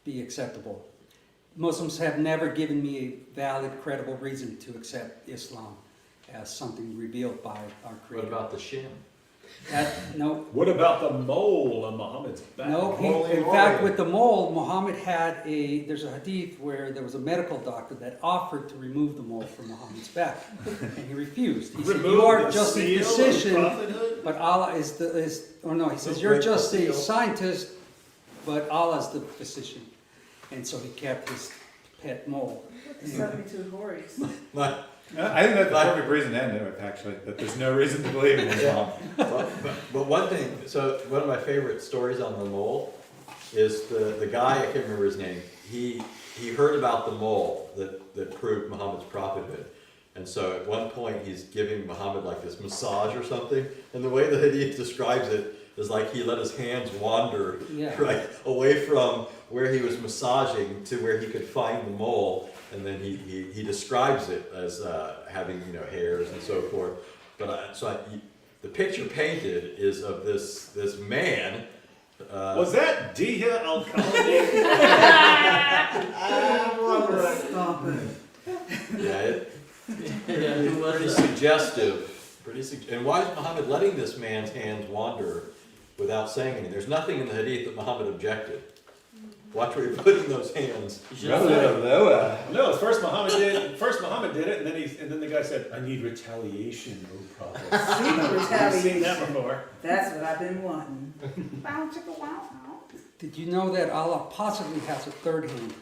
be acceptable. Muslims have never given me a valid, credible reason to accept Islam as something revealed by our What Creator. about the shin? No, What about the mole on Muhammad's back? no. In fact, with the mole, Muhammad there's a hadith where there was a medical doctor that offered to remove the mole from Muhammad's back, and he refused. He said, Remove "You are the just a seal of physician, prophethood? but Allah is he says, you're just a scientist, but Allah is the physician." And so he kept his pet mole. 72 Hories. I think that's the perfect reason to end it with, actually, that there's no reason to believe in Islam. But one thing, so one of my favorite stories on the mole is the guy, I can't remember his name, he heard about the mole that proved Muhammad's prophethood. And so at one point he's giving Muhammad like this massage or something, and the way the Hadith describes it is like he let his hands wander right away from where he was massaging to where he could find the mole. And then he describes it as having hairs and so forth. But the picture painted is of this man. Was that Dia Al-Khalidi? Stop it. Pretty suggestive. And why is Muhammad letting this man's hands wander without saying anything? There's nothing in the Hadith that Muhammad objected. Watch where you're putting those hands. You should have said, No, first Muhammad did it, and then the guy said, "I need retaliation, O Prophet." I've seen that before. That's what I've been wanting. Wow, chicka, wow, wow. Did you know that Allah possibly has a third hand?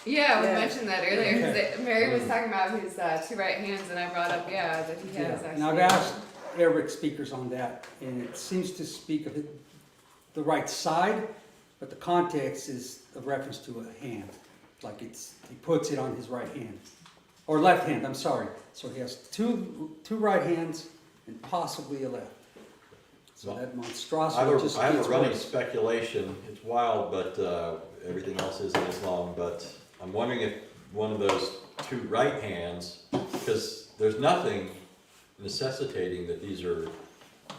Yeah, we Yeah. mentioned that earlier, because Mary was talking about his two right hands, and I brought up, that he has Yeah. actually. And I've asked Arabic speakers on that, and it seems to speak of it, the right side, but the context is a reference to a hand. Like he puts it on his right hand. Or left hand, I'm sorry. So he has two right hands and possibly a left. So Well, that I monstrosity just have a gets running worse. speculation. It's wild, but everything else is in Islam. But I'm wondering if one of those two right hands, because there's nothing necessitating that these are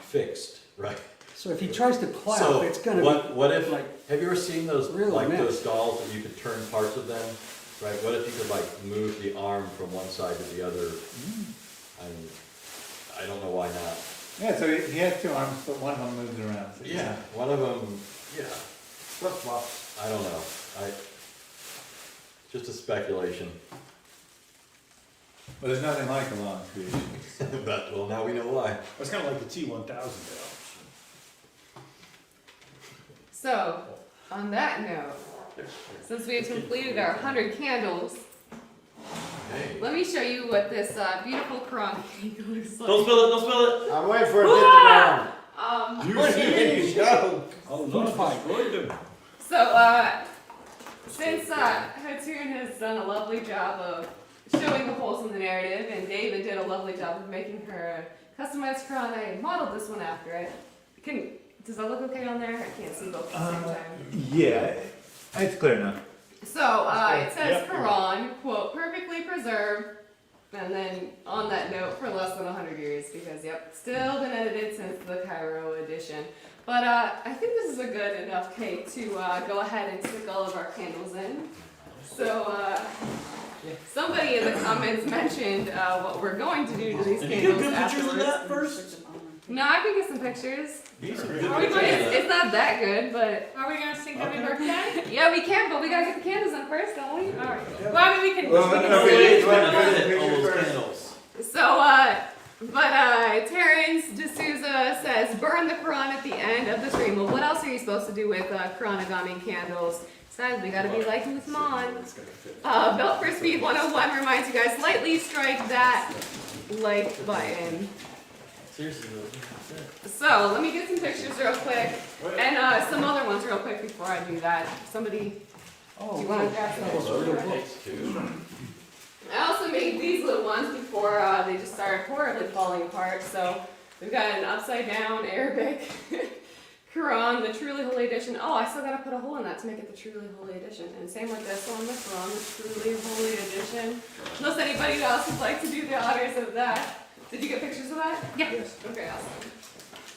fixed, right? So if he tries to clap, So it's gonna what if, like have you ever seen those, real like mess. those dolls that you could turn parts of them? Right, what if you could like move the arm from one side to the other? I don't know why not. Yeah, so he has two arms, but one of them moves around. So Yeah, one of them, flip flop. I don't know. Just a speculation. But there's nothing like Allah's creation. But well, now we know why. It's kind of like the T-1000 So, on that note, since we have completed our 100 candles, Hey. let me show you what this beautiful Quran looks like. don't spill it, don't spill it. I'm waiting for it to hit the ground. What do you mean, joke? Allah destroyed them. So, since Hatun has done a lovely job of showing the holes in the narrative, and David did a lovely job of making her a customized Quran, I modeled this one after it. Does that look okay on there? I can't see both at the same time. Yeah, it's clear enough. So, it says Quran, quote, perfectly preserved, and then on that note, for less than 100 years, because, still been edited since the Cairo edition. But I think this is a good enough cake to go ahead and stick all of our candles in. So, somebody in the comments mentioned what we're going to do to these Can you get candles good pictures of afterwards. that first? No, I can get some pictures. These are It's, good. it's not that good, but Are we gonna sing happy birthday? yeah, we can, but we gotta get the candles in first, don't we? Alright. Well, I mean, we can. Well, we can okay, see. you want to All picture those first? candles. So, Terrence D'Souza says, burn the Quran at the end of the stream. Well, what else are you supposed to do with Quranigami candles? Besides, we gotta be like Uthman. Built for Speed 101 reminds you guys, lightly strike that like button. Seriously, though. So, let me get some pictures real quick, and some other ones real quick before I do that. Somebody, do you wanna grab some pictures? I also made these little ones before they just started horribly falling apart. So we've got an upside down Arabic Quran, the Truly Holy Edition. Oh, I still gotta put a hole in that to make it the Truly Holy Edition. And same with this one, the Quran, the Truly Holy Edition. Unless anybody else would like to do the honors of that. Did you get pictures of that? Yeah. Okay, awesome.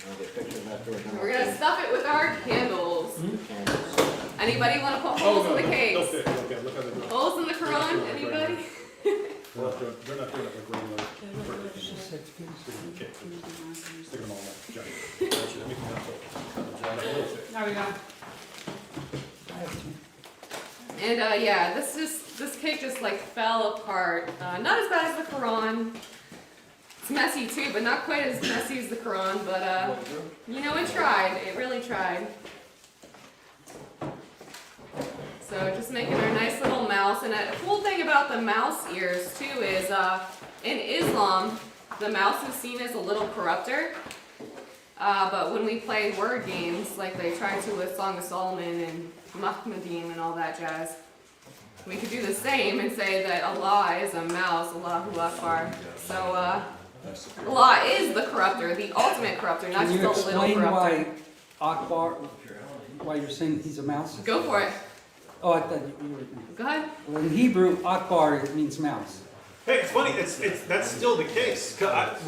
I'll get pictures of that too. We're gonna stuff it with our candles. Anybody wanna put holes in the cakes? Okay, look how they're doing. Holes in the Quran, anybody? They're not doing it like regular birthday candles. Okay. Stick them all in that giant. Actually, let me come There we go. And this cake just like fell apart. Not as bad as the Quran. It's messy too, but not quite as messy as the Quran. But it tried. It really tried. So just making our nice little mouse. And a cool thing about the mouse ears too is in Islam, the mouse is seen as a little corrupter. But when we play word games, like they tried to with Song of Solomon and Mahmoudin and all that jazz, we could do the same and say that Allah is a mouse, Allahu Akbar. So Allah is the corrupter, the ultimate corrupter, not Can just you a little explain corrupter. why Akbar, why you're saying he's a mouse? Go for it. Oh, I thought you were. Go ahead. Well, in Hebrew, Akbar it means mouse. Hey, it's funny. That's still the case. 'Cause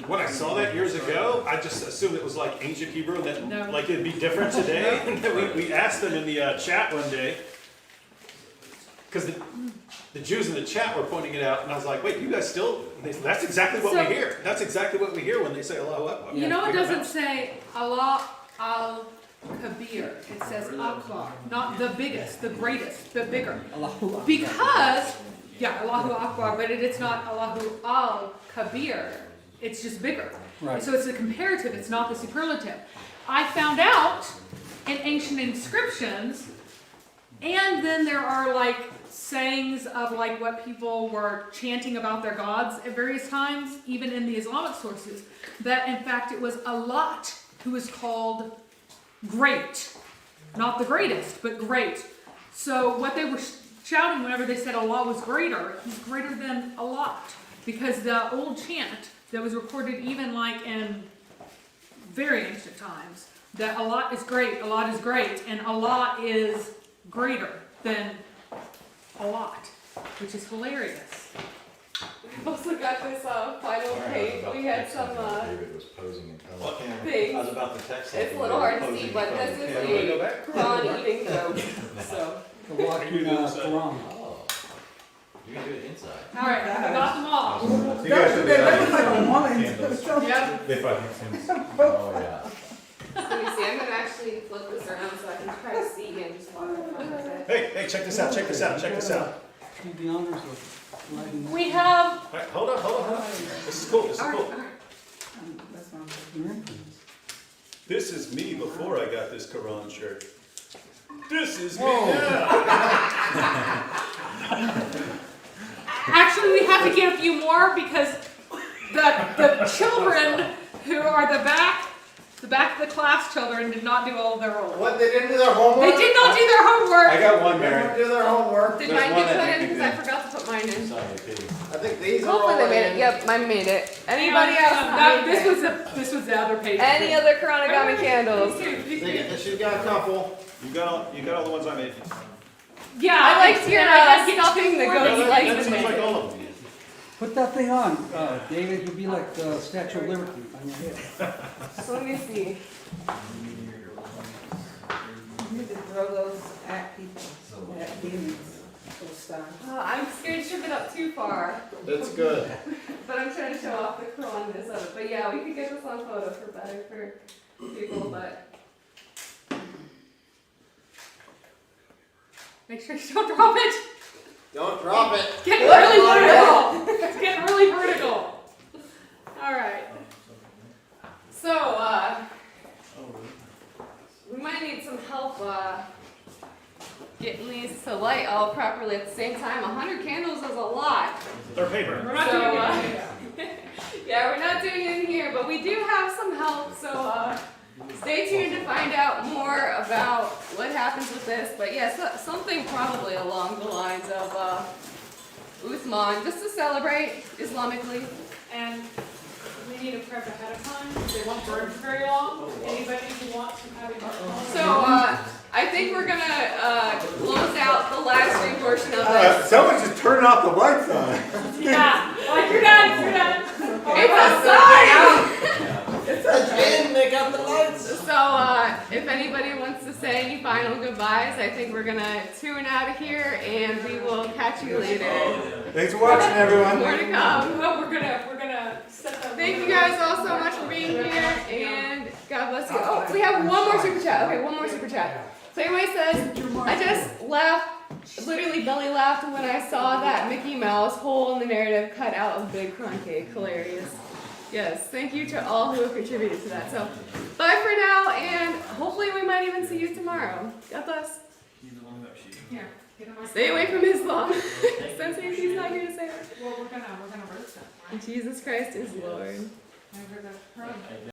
when I saw that years ago, I just assumed it was like ancient Hebrew, and that No. like it'd be different today. And then we asked them in the chat one day, because the Jews in the chat were pointing it out, and I was like, wait, you guys still? That's exactly what So- we hear. That's exactly what we hear when they say Allahu Akbar. You know it doesn't say Allah kabir. It says akbar, not the biggest, the greatest, but bigger. Allahu Akbar. Because, yeah, Allahu Akbar, but it's not Allahu al-Kabir. It's just bigger. Right. So it's a comparative, it's not the superlative. I found out in ancient inscriptions, and then there are like sayings of like what people were chanting about their gods at various times, even in the Islamic sources, that in fact it was Allah who was called great. Not the greatest, but great. So what they were shouting whenever they said Allah was greater, He's greater than a lot. Because the old chant that was recorded even like in very ancient times, that Allah is great, and Allah is greater than a lot, which is hilarious. We've also got this final page. We had some David was posing in color. things. I was about to text It's a little hard to see, but this is a Quran eating joke. So The walking Quran. Oh, you can do it inside. All right, we got them all. You guys should be That looks like a on woman. candles. Yep. If I can see. Oh, yeah. let me see. I'm gonna actually flip this around so I can try to see and just walk in front of it. Hey, check this out, check this out, check this out. Do the honors of lighting. We have, All right, hold on. This is cool, this is All right, cool. all right. That's fine. Your influence. This is me before I got this Quran shirt. This is me Whoa. now. actually we have to get a few more because the children who are the back of the class children did not do all of their homework. What, they didn't do their homework? They did not do their I homework. got one, They Mary. didn't do their homework. Did There's mine one get that put in? you Because I can forgot to put mine in. Sorry, Katie. I think these are all Hopefully they made in. it. Yep, mine made it. Anybody else? That- made it? this was the other page. Any other Quranigami candles? She's got a couple. You got all the ones I made. Yeah, I liked your and I had to get stuffing two that more goes because- like That this. seems like all of them. Put that thing on, David. You'll be like the Statue of Liberty on your head. So let me see. You need to throw those at people, at demons, those stars. I'm scared to trip it up too far, That's good. but I'm trying to show off the Quran-ness of it. But yeah, we could get this on photo for better for people, but. Make sure you don't drop it. Don't drop it. It's getting really vertical. It's getting really vertical. All right. So, we might need some help getting these to light all properly at the same time. 100 candles is a lot. They're paper. We're not So, doing it. Yeah, we're not doing it in here, but we do have some help. So, stay tuned to find out more about what happens with this. But yeah, something probably along the lines of Uthman, just to celebrate Islamically. And we need to prep ahead of time. They won't burn for very long. Anybody who wants to have it. So, I think we're gonna close out the live stream portion of this. Someone's just turning off the lights on. Yeah, like you're done, you're done. It's a sign! It's a gin, make up the lights. So, if anybody wants to say any final goodbyes, I think we're gonna tune out of here, and we will catch you later. Thanks for watching, everyone. More to come. Well, we're gonna set that. Thank you guys all so much for being here, and God bless you. Oh, we have one more super chat. Okay, one more super chat. So anyway, says, I just laughed, literally belly laughed when I saw that Mickey Mouse hole in the narrative cut out of Big Crunk Cake. Hilarious. Yes, thank you to all who have contributed to that. So, bye for now, and hopefully we might even see you tomorrow. God bless. Here, get him on. Stay away from Islam. Since he's not here to say it. Well, we're gonna roast that. Jesus Christ is Lord. Over the